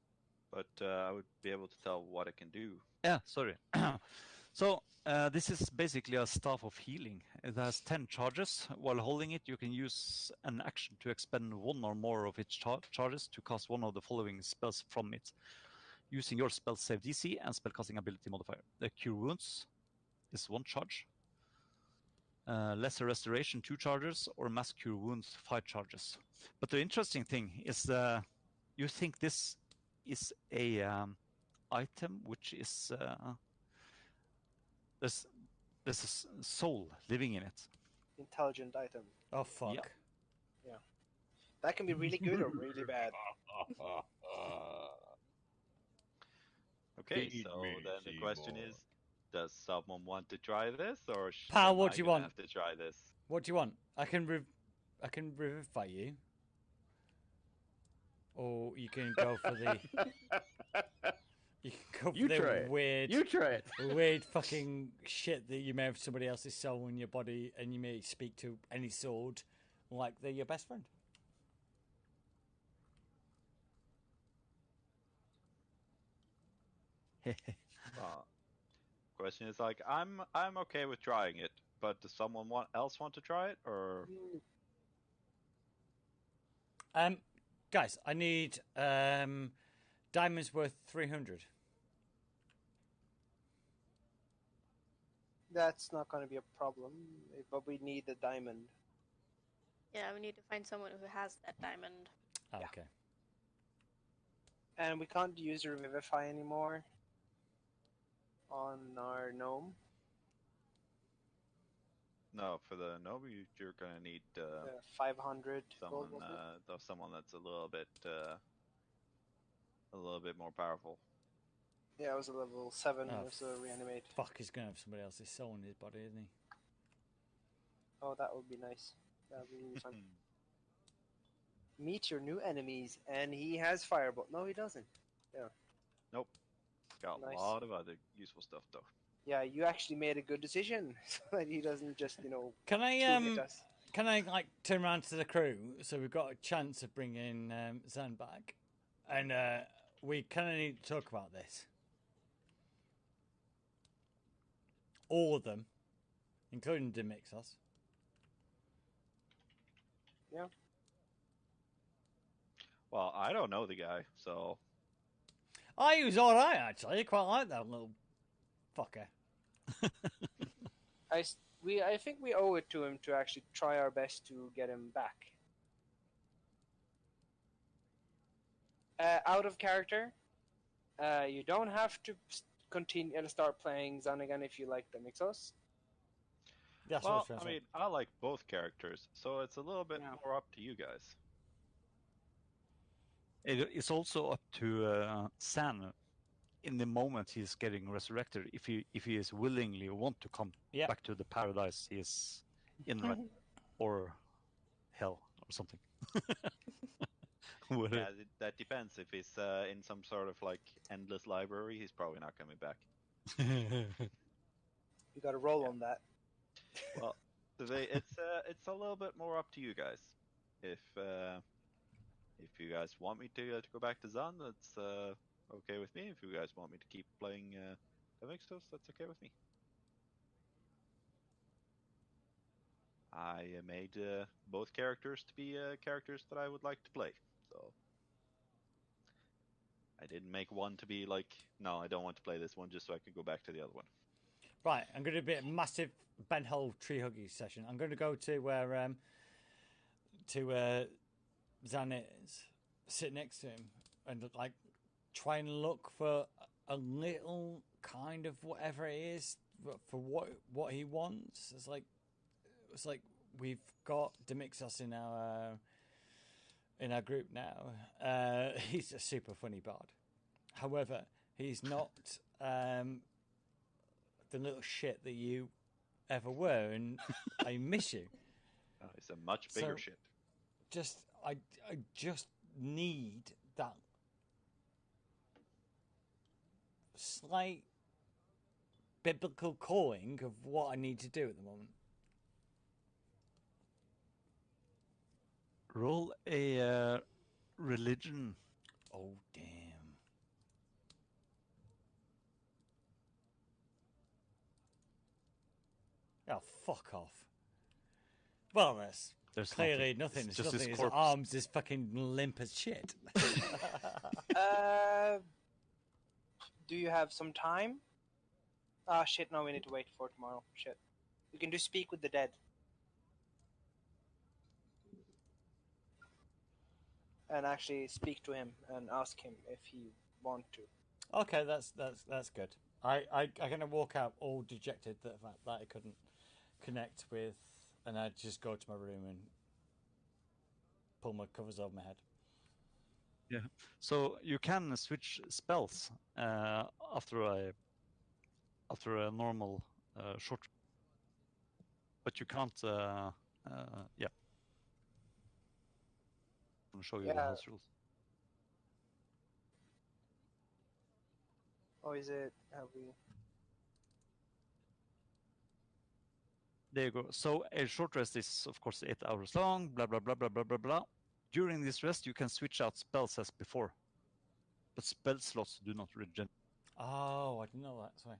S6: But I would be able to tell what it can do.
S3: Yeah, sorry. So this is basically a Staff of Healing. It has 10 charges. While holding it, you can use an action to expend one or more of its charges to cast one of the following spells from it, using your spell save DC and spellcasting ability modifier. The Cure Wounds is 1 charge. Lesser Restoration 2 charges, or Mass Cure Wounds 5 charges. But the interesting thing is you think this is a item which is there's a soul living in it.
S5: Intelligent item.
S1: Oh, fuck.
S5: Yeah. That can be really good or really bad.
S6: Okay, so then the question is, does someone want to try this, or
S1: Pal, what do you want?
S6: Have to try this?
S1: What do you want? I can revivify you, or you can go for the. You can go for the weird.
S8: You try it.
S1: Weird fucking shit that you may have somebody else's soul in your body, and you may speak to any sword like they're your best friend.
S6: Question is like, I'm okay with trying it, but does someone else want to try it, or?
S1: Guys, I need diamonds worth 300.
S5: That's not going to be a problem, but we need the diamond.
S2: Yeah, we need to find someone who has that diamond.
S1: Oh, okay.
S5: And we can't use Revivify anymore on our gnome.
S6: No, for the Nobu, you're gonna need
S5: 500 gold.
S6: someone that's a little bit more powerful.
S5: Yeah, it was a level 7.
S1: Oh,
S5: It was a reanimate.
S1: Fuck, he's gonna have somebody else's soul in his body, isn't he?
S5: Oh, that would be nice. That would be really fun. Meet your new enemies, and he has firebolt. No, he doesn't. Yeah.
S6: Nope. Got
S5: Nice.
S6: a lot of other useful stuff though.
S5: Yeah, you actually made a good decision, so that he doesn't just,
S1: Can I
S5: shoot at us.
S1: Can I like turn around to the crew so we've got a chance of bringing Zan back, and we kind of need to talk about this. All of them, including Demixos.
S5: Yeah.
S6: Well, I don't know the guy, so.
S1: He was all right actually. I quite like that little fucker.
S5: I think we owe it to him to actually try our best to get him back. Out of character, you don't have to continue and start playing Zan again if you like the Mixos.
S1: That's
S6: well, I mean, I like both characters, so it's a little bit more up to you guys.
S3: It's also up to San in the moment he's getting resurrected, if he is willingly want to come back to the paradise he is in, right? Or hell or something.
S6: Yeah, that depends. If he's in some sort of like endless library, he's probably not coming back.
S5: You got to roll on that.
S6: Well, it's a little bit more up to you guys. If you guys want me to go back to Zan, that's okay with me. If you guys want me to keep playing Demixos, that's okay with me. I made both characters to be characters that I would like to play. So I didn't make one to be like, no, I don't want to play this one just so I can go back to the other one.
S1: Right, I'm going to be a massive Ben Hole tree huggy session. I'm going to go to where Zan is, sit next to him, and like try and look for a little kind of whatever it is for what he wants. It's like we've got Demixos in our group now. He's a super funny bard. However, he's not the little shit that you ever were, and I miss you.
S6: It's a much bigger shit.
S1: I just need that slight biblical calling of what I need to do at the moment.
S3: Roll a religion.
S1: Oh, damn. Oh, fuck off. Well, there's clearly nothing. It's
S3: just
S1: nothing.
S3: his
S1: His
S3: corpse.
S1: arms is fucking limp as shit.
S5: Do you have some time? Shit, no, we need to wait for tomorrow. Shit. We can do Speak with the Dead. And actually speak to him and ask him if he want to.
S1: Okay, that's good. I kind of walk out all dejected that the fact that I couldn't connect with, and I just go to my room and pull my covers over my head.
S3: Yeah. So you can switch spells after a normal short, but you can't. Yeah. I'm gonna show you the house rules.
S5: Oh, is it? Have we?
S3: There you go. So a short rest is, of course, 8 hours long. Blah blah blah blah blah blah blah. During this rest, you can switch out spells as before, but spell slots do not regenerate.
S1: Oh, I didn't know that. Sorry.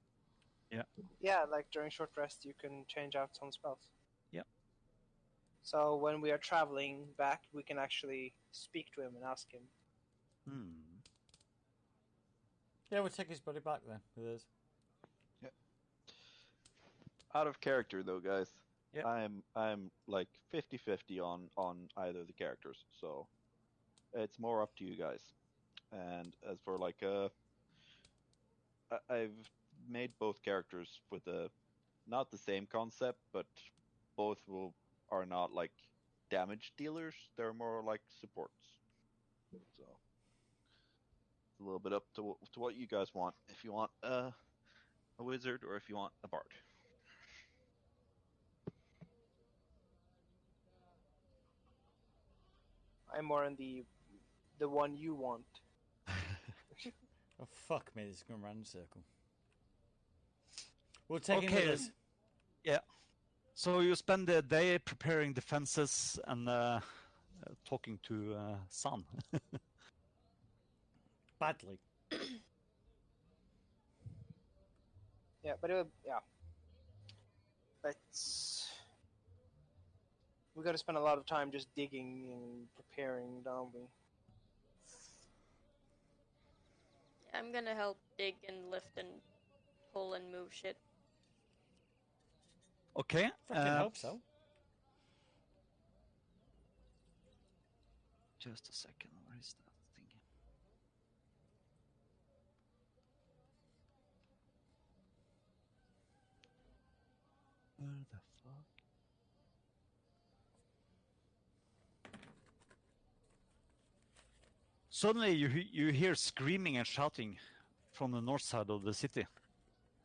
S3: Yeah.
S5: Yeah, like during short rest, you can change out some spells.
S3: Yeah.
S5: So when we are traveling back, we can actually speak to him and ask him.
S1: Yeah, we'll take his body back then with us.
S6: Yeah. Out of character though, guys.
S3: Yeah.
S6: I'm like 50-50 on either of the characters, so it's more up to you guys. And as for like I've made both characters with not the same concept, but both are not like damage dealers. They're more like supports. So it's a little bit up to what you guys want. If you want a wizard or if you want a bard.
S5: I'm more in the one you want.
S1: Oh, fuck me, this is going round in a circle. We'll take him with us.
S3: Yeah. So you spend the day preparing defenses and talking to San.
S1: Badly.
S5: Yeah, but we got to spend a lot of time just digging and preparing, don't we?
S2: I'm gonna help dig and lift and pull and move shit.
S3: Okay.
S1: Fucking hope so.
S3: Just a second. Where is that thing? Where the fuck? Suddenly you hear screaming and shouting from the north side of the city,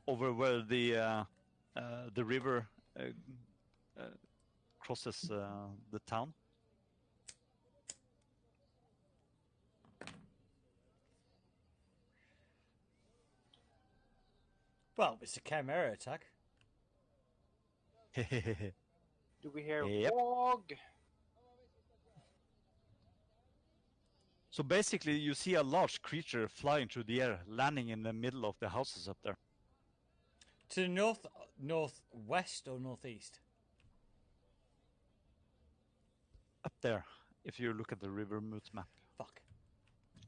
S3: over where the river crosses the town.
S1: Well, it's a chimera attack.
S5: Do we hear
S3: Yep.
S5: fog?
S3: So basically, you see a large creature flying through the air, landing in the middle of the houses up there.
S1: To the northwest or northeast?
S3: Up there, if you look at the Rivermoot map.
S1: Fuck.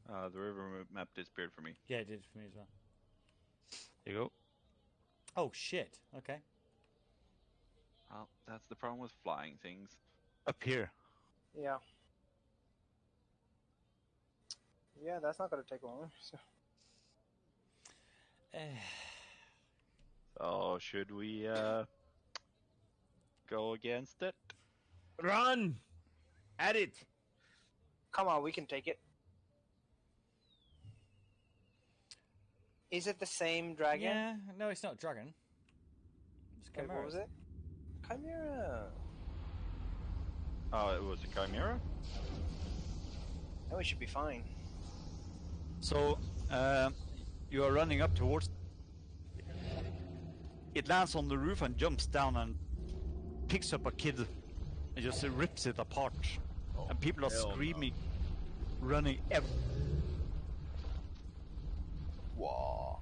S6: The river map disappeared for me.
S1: Yeah, it did for me as well.
S3: There you go.
S1: Oh, shit. Okay.
S6: Well, that's the problem with flying things.
S3: Up here.
S5: Yeah. Yeah, that's not going to take long. So.
S6: So should we go against it?
S8: Run! At it!
S5: Come on, we can take it. Is it the same dragon?
S1: Yeah, no, it's not dragon. It's
S5: Wait,
S1: chimera.
S5: what was it? Chimera.
S6: Oh, it was a chimera?
S5: Then we should be fine.
S3: So you are running up towards. It lands on the roof and jumps down and picks up a kid and just rips it apart. And people are screaming, running
S4: Wow.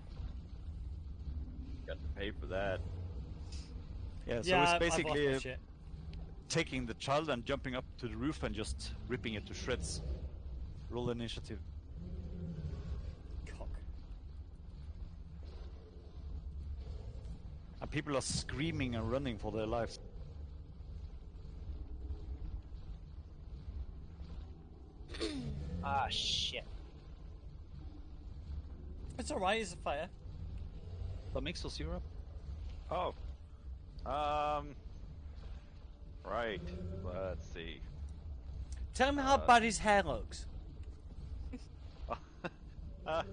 S4: Got to pay for that.
S3: Yeah, so
S1: Yeah,
S3: it's
S1: I've lost
S3: basically
S1: my shit.
S3: taking the child and jumping up to the roof and just ripping it to shreds. Roll initiative.
S1: Cock.
S3: And people are screaming and running for their lives.
S5: Ah, shit.
S1: It's alright, it's a fire.
S3: That makes us Europe.
S6: Oh. Right. Let's see.
S1: Tell me how bad his hair looks.
S6: I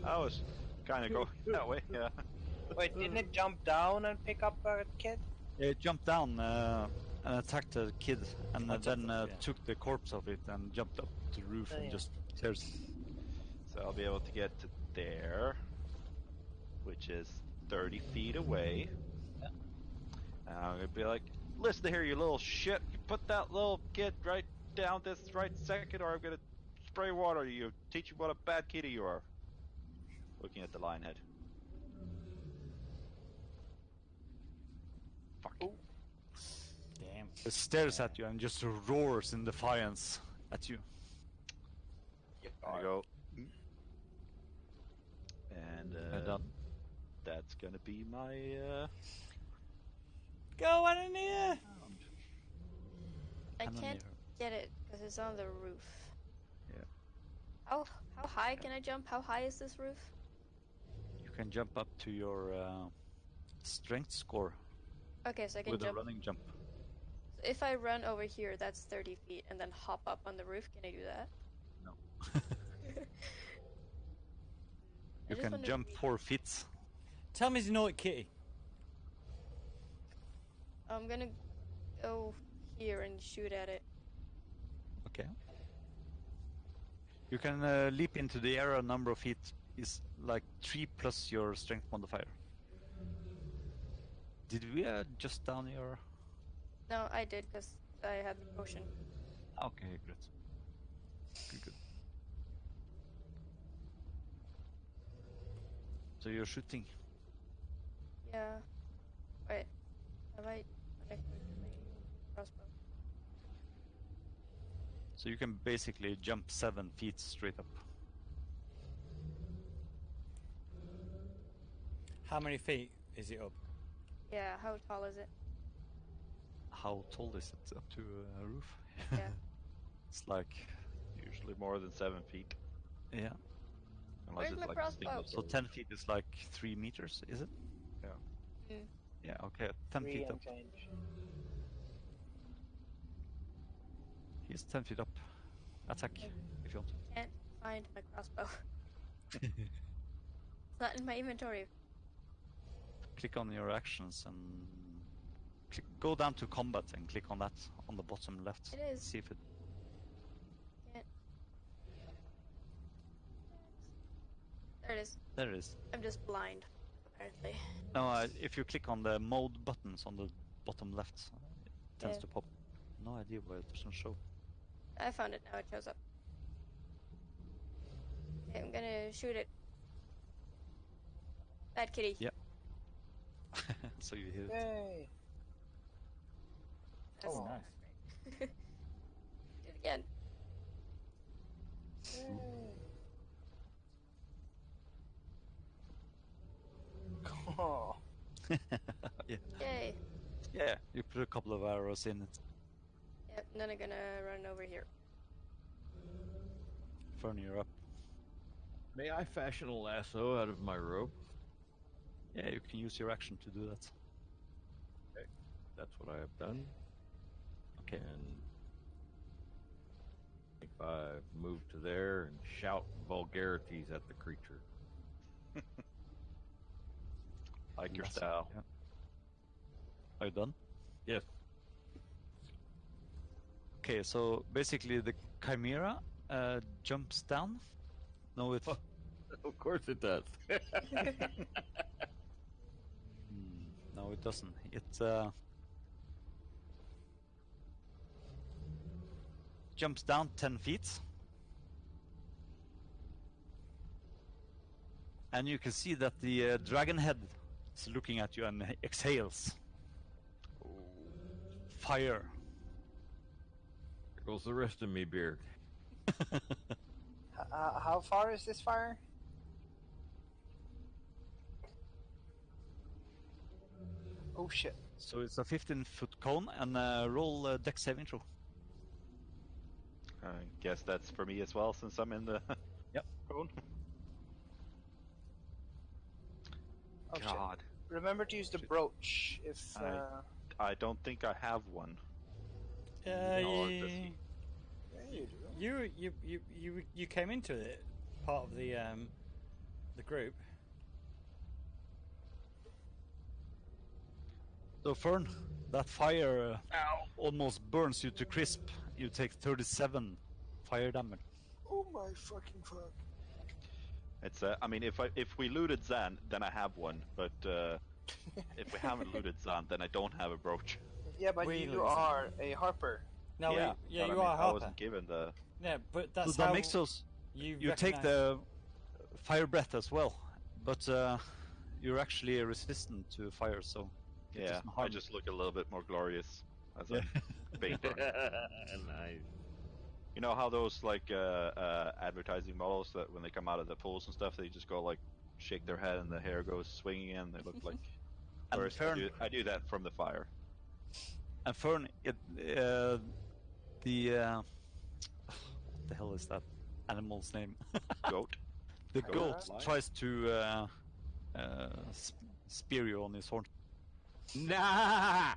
S6: was kind of going that way, yeah.
S5: Wait, didn't it jump down and pick up a kid?
S3: It jumped down and attacked the kid, and then
S1: yeah.
S3: took the corpse of it and jumped up to the roof and
S5: yeah.
S3: just tears.
S6: So I'll be able to get to there, which is 30 feet away.
S3: Yeah.
S6: And I'm going to be like, listen here, you little shit. You put that little kid right down this right second, or I'm going to spray water on you. Teach you what a bad kitty you are. Looking at the lion head. Fuck.
S5: Ooh.
S1: Damn.
S3: It stares at you and just roars in defiance at you.
S6: There you go. And
S3: done.
S6: that's going to be my...
S1: Go on in here!
S2: I
S3: And then
S2: can't
S3: you-
S2: get it because it's on the roof.
S6: Yeah.
S2: How high can I jump? How high is this roof?
S3: You can jump up to your strength score
S2: Okay, so I can
S3: with a
S2: jump.
S3: running jump.
S2: If I run over here, that's 30 feet, and then hop up on the roof, can I do that?
S3: No.
S2: I
S3: You
S2: just
S3: can
S2: wanted to
S3: jump
S2: be-
S3: 4 feet.
S1: Tell me, Naughty Kitty.
S2: I'm gonna go here and shoot at it.
S3: Okay. You can leap into the air. A number of feet is like 3 plus your strength modifier. Did we adjust down your?
S2: No, I did because I had the potion.
S3: Okay, great. Good. So you're shooting.
S2: Yeah. Wait. Have I connected my crossbow?
S3: So you can basically jump 7 feet straight up.
S1: How many feet is it up?
S2: Yeah. How tall is it?
S3: How tall is it up to a roof?
S2: Yeah.
S3: It's like,
S6: Usually more than 7 feet.
S3: yeah.
S6: Unless
S2: Where's
S6: it's
S2: my
S6: like
S2: crossbow?
S6: single
S3: So
S6: sword.
S3: 10 feet is like 3 meters, is it?
S2: Mm.
S3: Yeah, okay, 10
S5: 3
S3: feet
S5: and
S3: up.
S5: change.
S3: He's 10 feet up. Attack, if you want.
S2: Can't find my crossbow. It's not in my inventory.
S3: Click on your actions and go down to combat and click on that on the bottom left.
S2: It is.
S3: See if it.
S2: Can't. There it is.
S3: There it is.
S2: I'm just blind, apparently.
S3: No, if you click on the mode buttons on the bottom left, it tends
S2: Yeah.
S3: to pop. No idea why it doesn't show.
S2: I found it now. It shows up. Okay, I'm gonna shoot it. Bad kitty.
S3: Yeah. So you hit it.
S5: Yay!
S2: That's
S5: Oh.
S2: not great. Do it again.
S5: Yay! Oh.
S3: Yeah.
S2: Yay.
S3: Yeah, you put a couple of arrows in it.
S2: Yep, and then I'm gonna run over here.
S3: Fern, you're up.
S4: May I fashion a lasso out of my rope?
S3: Yeah, you can use your action to do that.
S4: That's what I have done.
S3: Okay.
S4: And if I move to there and shout vulgarities at the creature.
S6: Like your
S3: Lasso,
S6: style.
S3: yeah. Are you done?
S4: Yes.
S3: Okay, so basically the Chimera jumps down. No, it.
S4: Of course it does.
S3: No, it doesn't. It jumps down 10 feet. And you can see that the dragon head is looking at you and exhales fire.
S4: There goes the rest of me beard.
S5: How far is this fire? Oh shit.
S3: So it's a 15-foot cone and roll dex saving throw.
S6: I guess that's for me as well, since I'm in the
S3: Yep.
S6: cone.
S5: Oh, shit.
S6: God,
S5: Remember to use the brooch if.
S6: I don't think I have one.
S1: Uh,
S6: No,
S1: you,
S5: Yeah, you do.
S1: you came into it part of the group.
S3: So Fern, that fire almost burns you to crisp. You take 37 fire damage.
S5: Oh my fucking fuck.
S6: It's I mean, if we looted Zan, then I have one. But if we haven't looted Zan, then I don't have a brooch.
S5: Yeah, but
S1: We
S5: you
S1: lose.
S5: are a harper.
S1: No,
S6: yeah,
S1: yeah,
S6: but
S1: you
S6: I mean,
S1: are a
S6: I
S1: harper.
S6: wasn't given the.
S1: Yeah, but that's
S3: So that
S1: how
S3: makes us.
S1: you
S3: You take
S1: recognise-
S3: the fire breath as well, but you're actually resistant to fire, so it
S6: Yeah,
S3: doesn't harm
S6: I just look a little bit more glorious as
S3: Yeah.
S6: a paint on.
S4: Nice.
S6: You know how those like advertising models that when they come out of the pools and stuff, they just go like shake their head and the hair goes swinging and they look like.
S3: And
S6: Whereas
S3: Fern,
S6: I do that from the fire.
S3: and Fern, what the hell is that animal's name?
S6: Goat.
S3: The
S6: Goat.
S3: goat tries to spear you on his horn.
S8: Nah!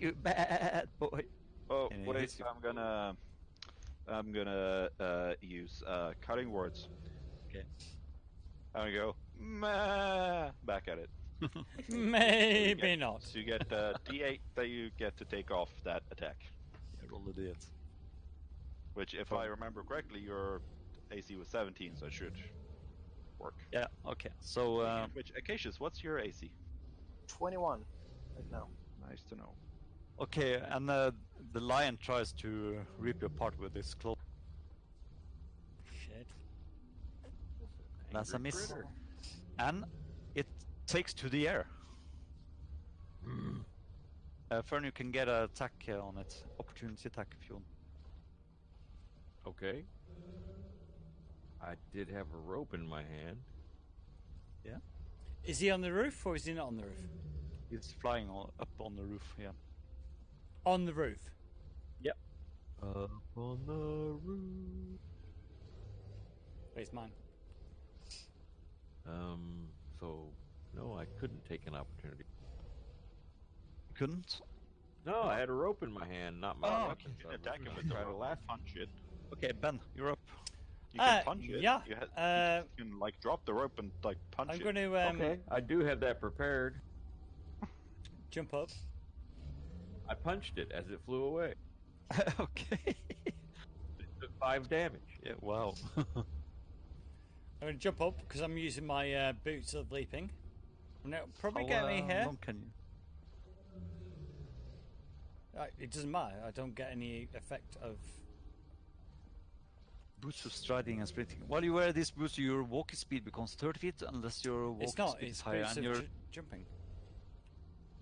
S3: You bad boy.
S6: Oh
S3: And he
S6: wait,
S3: hits you.
S6: I'm gonna use cutting words.
S3: Okay.
S6: I'm gonna go meh, back at it.
S1: Maybe not.
S6: So you get D8 that you get to take off that attack.
S3: Yeah, roll the d8.
S6: Which, if I remember correctly, your AC was 17, so it should work.
S3: Yeah. Okay. So
S6: Which, Acacius, what's your AC?
S5: 21 right now.
S6: Nice to know.
S3: okay, and the lion tries to rip you apart with his claw.
S1: Shit.
S3: That's a
S4: Angry
S3: miss.
S4: critter.
S3: And it takes to the air. Fern, you can get an attack on it. Opportunity attack if you want.
S4: Okay. I did have a rope in my hand.
S3: Yeah.
S1: Is he on the roof or is he not on the roof?
S3: It's flying up on the roof, yeah.
S1: On the roof.
S3: Yep.
S4: Up on the roof.
S1: It's mine.
S4: So no, I couldn't take an opportunity.
S3: Couldn't?
S4: No, I had a rope in my hand, not my
S3: Oh,
S4: weapon.
S6: You
S4: so
S6: can
S4: I
S6: attack
S4: was
S6: him
S4: gonna
S6: with the
S4: try to
S6: rope
S4: laugh.
S6: and punch it.
S3: Okay, Ben, you're up.
S6: You can punch it.
S1: Yeah.
S6: You can like drop the rope and like punch
S1: I'm
S6: it.
S1: going to
S4: Okay, I do have that prepared.
S1: jump up.
S4: I punched it as it flew away.
S3: Okay.
S4: It took 5 damage.
S3: Yeah, wow.
S1: I'm going to jump up because I'm using my boots of leaping. And it'll probably get me here.
S3: How long can you?
S1: It doesn't matter. I don't get any effect of.
S3: Boots of striding and sprinting. While you wear these boots, your walking speed becomes 30 feet unless your walking
S1: It's not.
S3: speed
S1: It's
S3: is higher.
S1: boots
S3: And
S1: of
S3: your
S1: jumping.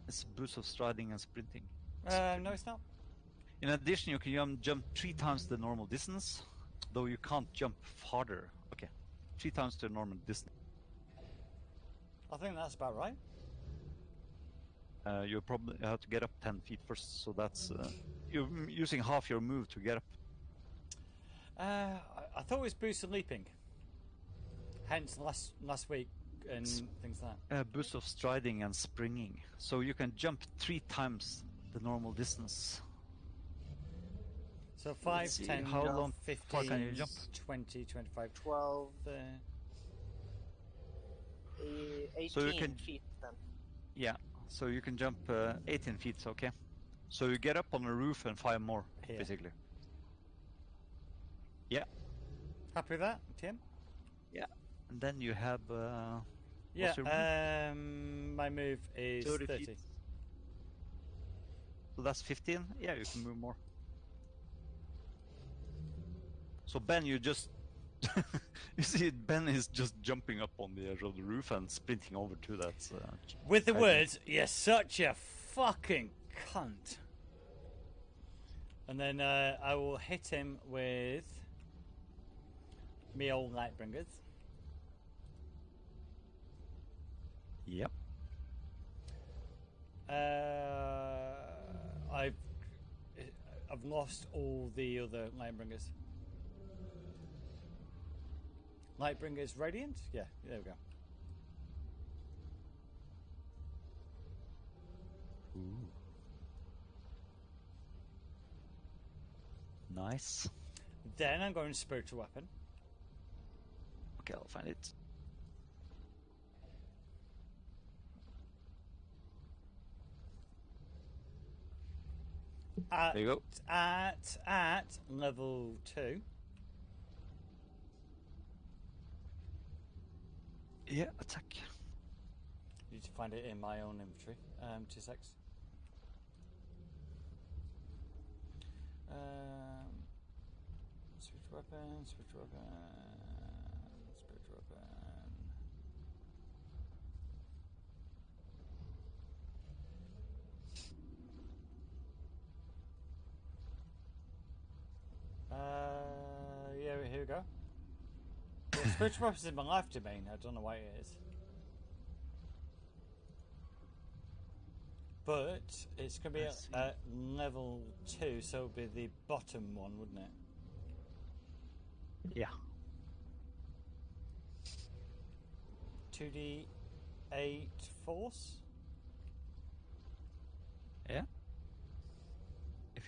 S3: it's boots of striding and sprinting.
S1: No, it's not.
S3: In addition, you can jump 3 times the normal distance, though you can't jump farther. Okay, 3 times the normal distance.
S1: I think that's about right.
S3: You probably have to get up 10 feet first, so that's you're using half your move to get up.
S1: I thought it was boots of leaping. Hence last week and things like that.
S3: Boost of striding and springing, so you can jump 3 times the normal distance.
S1: So 5,
S3: see,
S1: 10,
S3: how long
S1: 15,
S3: far can you jump?
S1: 20, 25,
S5: 12, 18
S3: So you can-
S5: feet then.
S3: Yeah, so you can jump 18 feet, okay? So you get up on the roof and 5 more,
S1: Here.
S3: basically. Yeah,
S1: Happy with that, Tim?
S3: and then you have
S1: Yeah.
S3: what's your move?
S1: My move is
S3: 30
S1: 30.
S3: feet. So that's 15. Yeah, you can move more. So Ben, you just you see Ben is just jumping up on the edge of the roof and sprinting over to that.
S1: With the
S3: I
S1: words, "You're such a fucking cunt," and then I will hit him with me old Lightbringers.
S3: Yep.
S1: I've lost all the other Lightbringers. Lightbringers Radiant? Yeah, there we go.
S3: Ooh. Nice.
S1: Then I'm going Spiritual Weapon.
S3: Okay, I'll find it.
S1: At,
S3: There you go.
S1: At level 2.
S3: Yeah, attack.
S1: Need to find it in my own inventory. 2 secs. Spiritual weapon, spiritual weapon, spiritual weapon. Yeah, here we go. Yeah, spiritual weapons is my life domain. I don't know why it is. But it's going to be at level 2, so it'll be the bottom one, wouldn't it?
S3: Yeah.
S1: 2d8 force?
S3: Yeah.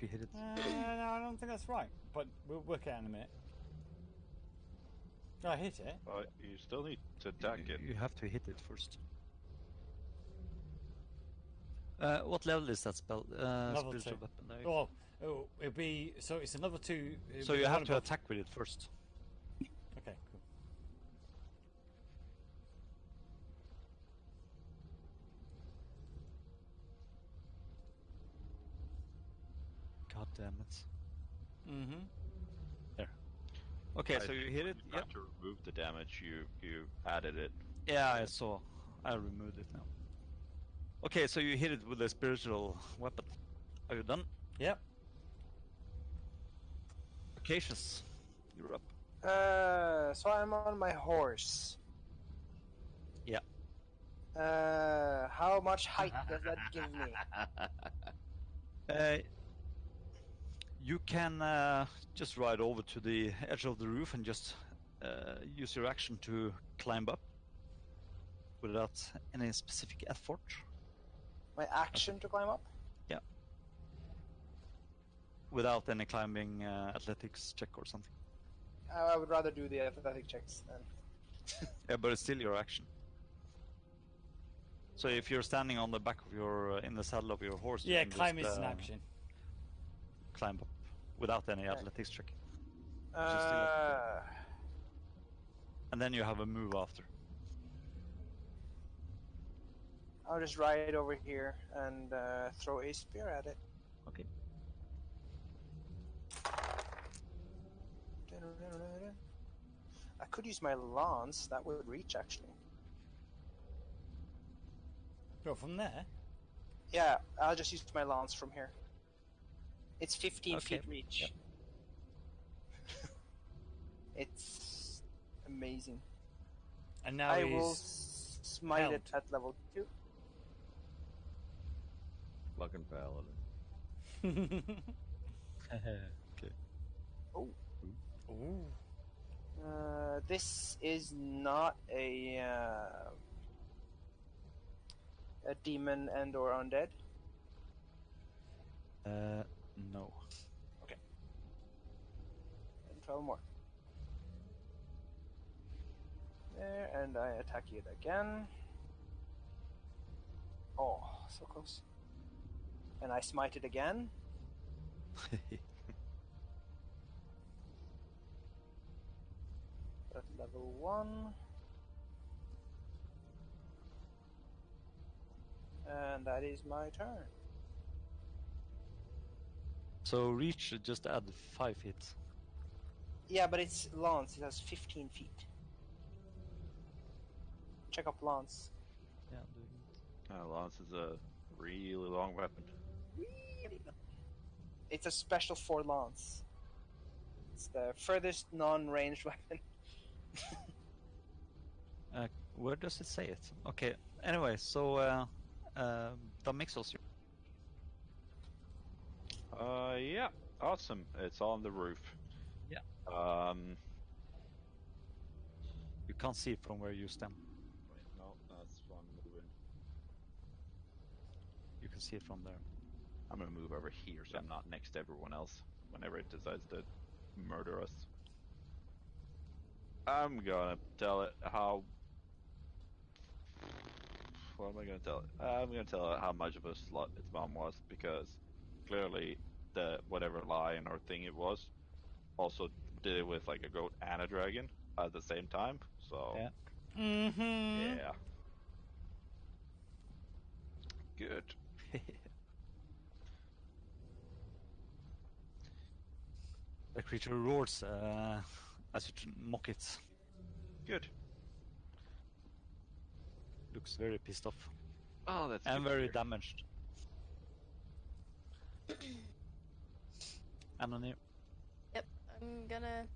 S3: if you hit it.
S1: No, I don't think that's right. But we'll work it out in a minute. I hit it.
S6: You still need to attack it.
S3: You have to hit it first. What level is that spell?
S1: Level
S3: Spiritual
S1: 2.
S3: weapon.
S1: Oh, it'll be so. It's another 2.
S3: So you have to attack with it first.
S1: Okay, cool.
S3: God damn it.
S1: Mm-hmm.
S3: There. Okay, so you hit it.
S6: You have to remove the damage. You added it.
S3: Yeah, I saw. I removed it now. Okay, so you hit it with a spiritual weapon. Are you done?
S1: Yep.
S3: Acacius, you're up.
S5: So I'm on my horse.
S3: Yeah.
S5: How much height does that give me?
S3: You can just ride over to the edge of the roof and just use your action to climb up without any specific effort.
S5: My action to climb up?
S3: Yeah. Without any climbing athletics check or something.
S5: I would rather do the athletic checks then.
S3: Yeah, but it's still your action. So if you're standing on the back of your, in the saddle of your horse,
S1: Yeah,
S3: you can
S1: climb
S3: just,
S1: is an action.
S3: Climb up without any athletics check. And then you have a move after.
S5: I'll just ride over here and throw a spear at it.
S3: Okay.
S5: I could use my lance. That would reach, actually.
S1: Go from there?
S5: Yeah, I'll just use my lance from here. It's 15 feet reach.
S3: Yep.
S5: It's amazing.
S1: And now
S5: I
S1: he's
S5: will smite
S1: held.
S5: it at level 2.
S4: Fucking paladin.
S3: Okay.
S5: Oh.
S1: Ooh.
S5: This is not a demon and or undead.
S3: No.
S5: Okay. And 12 more. There, and I attack it again. Oh, so close. And I smite it again. At level 1. And that is my turn.
S3: So reach just add 5 hits.
S5: Yeah, but it's lance. It has 15 feet. Check up lance.
S3: Yeah, I'm doing it.
S6: Lance is a really long weapon.
S5: It's a special for lance. It's the furthest non-ranged weapon.
S3: Where does it say it? Okay. Anyway, so Damixos.
S6: Yeah, awesome. It's on the roof.
S3: Yeah. You can't see it from where you stand.
S6: Wait, no, that's one moving.
S3: You can see it from there.
S6: I'm gonna move over here so I'm not next to everyone else whenever it decides to murder us. I'm gonna tell it how. What am I gonna tell it? I'm gonna tell it how much of a slut its mom was, because clearly the whatever lion or thing it was also did it with like a goat and a dragon at the same time. So
S3: yeah.
S1: Mm-hmm.
S6: Yeah. Good.
S3: The creature roars as you mock it.
S6: Good.
S3: Looks very pissed off.
S6: Oh, that's
S3: and
S6: good to
S3: very
S6: hear.
S3: damaged. Anonir.
S2: Yep, I'm gonna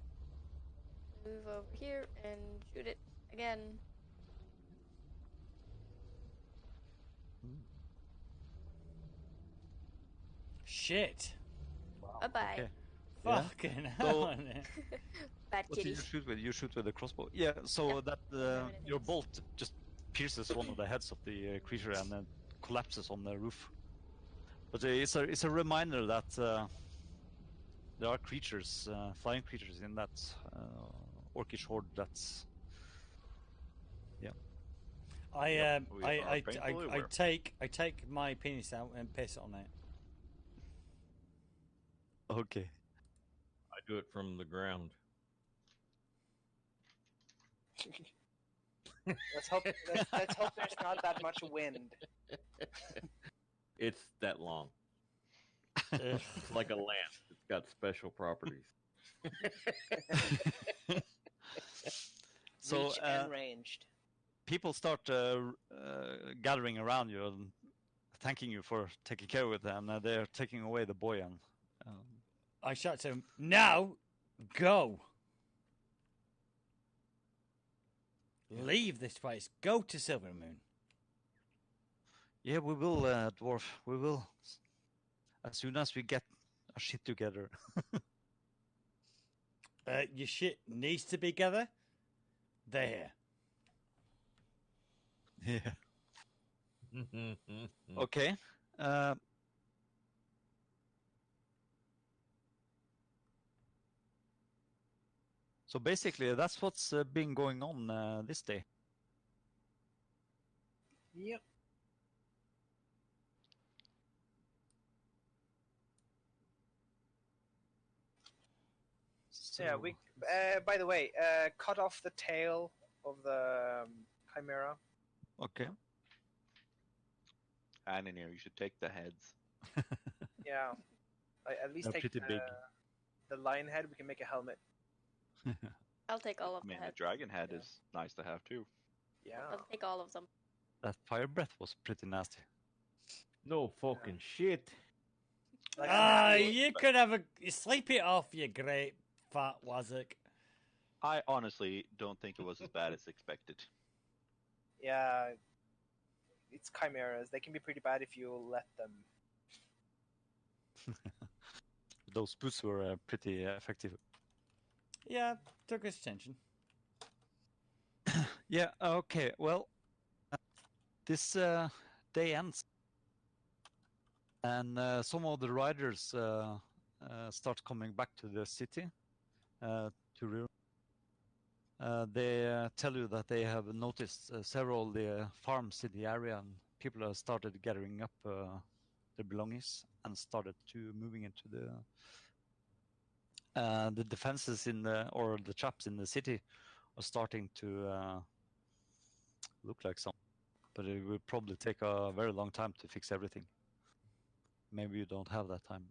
S2: move over here and shoot it again.
S1: Shit.
S2: Bye bye.
S3: Okay.
S1: Fucking hell.
S2: Bad
S3: What do you
S2: kitty.
S3: shoot with? You shoot with a crossbow. Yeah, so
S2: Yeah.
S3: that your bolt just pierces one of the heads of the creature and then collapses on the roof. But it's a reminder that there are creatures, flying creatures in that Orcish Horde. That's
S1: I
S6: painfully aware.
S1: take my penis out and piss on it.
S3: okay.
S4: I do it from the ground.
S5: Let's hope there's not that much wind.
S4: It's that long. It's like a lance. It's got special properties.
S3: So
S5: Reach and ranged.
S3: people start gathering around you and thanking you for taking care of them. They're taking away the boy and.
S1: I shout to him, "Now, go! Leave this place. Go to Silvermoon."
S3: Yeah, we will, dwarf. We will, as soon as we get our shit together.
S1: Your shit needs to be together. There.
S3: Yeah. Okay. So basically, that's what's been going on this day.
S5: Yep.
S3: So,
S5: Yeah, we. By the way, cut off the tail of the chimera.
S3: Okay.
S6: And in here, you should take the heads.
S5: Yeah, at least
S3: They're
S5: take
S3: pretty big.
S5: the lion head. We can make a helmet.
S2: I'll take all of
S6: I mean,
S2: the
S6: the
S2: heads.
S6: dragon head is nice to have too.
S5: Yeah.
S2: I'll take all of them.
S3: That fire breath was pretty nasty.
S8: No fucking shit.
S5: Like
S1: You could have sleep it off, you great fat wazzock.
S6: I honestly don't think it was as bad as expected.
S5: Yeah, it's chimeras. They can be pretty bad if you let them.
S3: Those boots were pretty effective.
S1: Yeah, took his attention.
S3: Yeah, okay. Well, this day ends. And some of the riders start coming back to the city, to River. They tell you that they have noticed several of the farms in the area, and people have started gathering up their belongings and started to moving into the defenses or the traps in the city are starting to look like some, but it will probably take a very long time to fix everything. Maybe you don't have that time.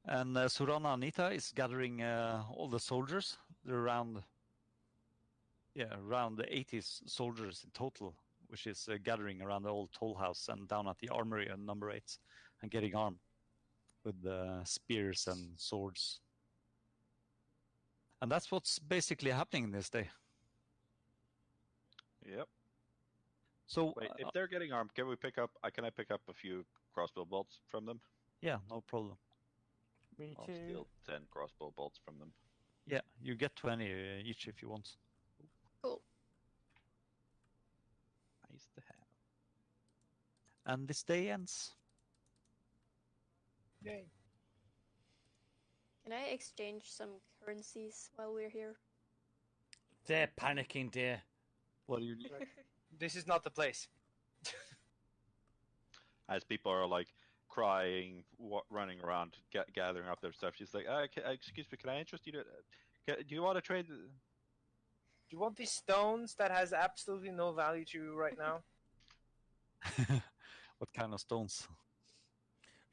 S3: And Surana Anita is gathering all the soldiers. There are around 80 soldiers in total, which is gathering around the old toll house and down at the armory on number 8 and getting armed with spears and swords. And that's what's basically happening this day.
S6: Yep.
S3: So
S6: Wait, if they're getting armed, can I pick up a few crossbow bolts from them?
S3: yeah, no problem.
S1: Me
S6: I'll
S1: too.
S6: steal 10 crossbow bolts from them.
S3: Yeah, you get 20 each if you want.
S2: Cool.
S6: Nice to have.
S3: And this day ends.
S5: Yay.
S2: Can I exchange some currencies while we're here?
S1: They're panicking, dear.
S3: What do you need?
S5: This is not the place.
S6: As people are like crying, running around, gathering up their stuff, she's like, "Excuse me, can I interest you to? Do you want to trade?"
S5: Do you want these stones that has absolutely no value to you right now?
S3: What kind of stones?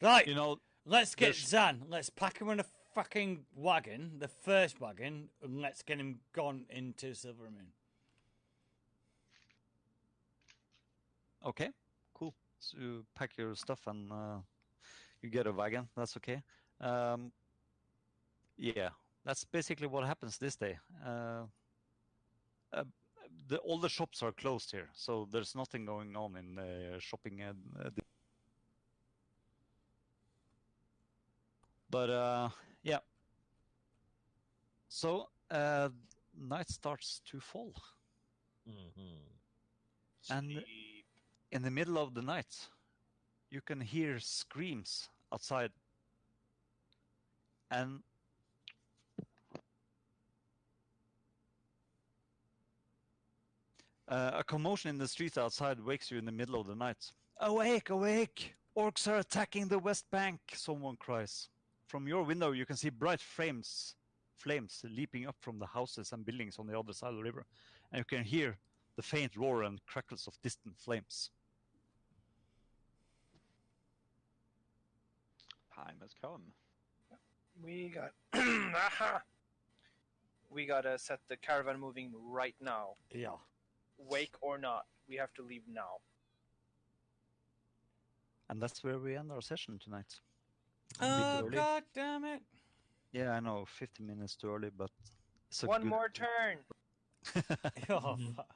S1: Right,
S3: You know,
S1: let's get
S3: there's-
S1: Zan. Let's pack him in a fucking wagon, the first wagon, and let's get him gone into Silvermoon.
S3: okay, cool. So you pack your stuff and you get a wagon. That's okay. Yeah, that's basically what happens this day. All the shops are closed here, so there's nothing going on in shopping. But yeah. So night starts to fall,
S4: Mm-hmm.
S3: and in the middle of the night, you can hear screams outside. And a commotion in the streets outside wakes you in the middle of the night. Awake, awake! Orcs are attacking the west bank, someone cries. From your window you can see bright flames leaping up from the houses and buildings on the other side of the river. And you can hear the faint roar and crackles of distant flames.
S6: Time has come.
S5: We got... Aha! We gotta set the caravan moving right now.
S1: Yeah.
S5: Wake or not, we have to leave now.
S3: And that's where we end our session tonight.
S1: Oh, God damn it.
S3: Yeah, I know, 15 minutes too early, but...
S5: One more turn!
S1: Oh, fuck.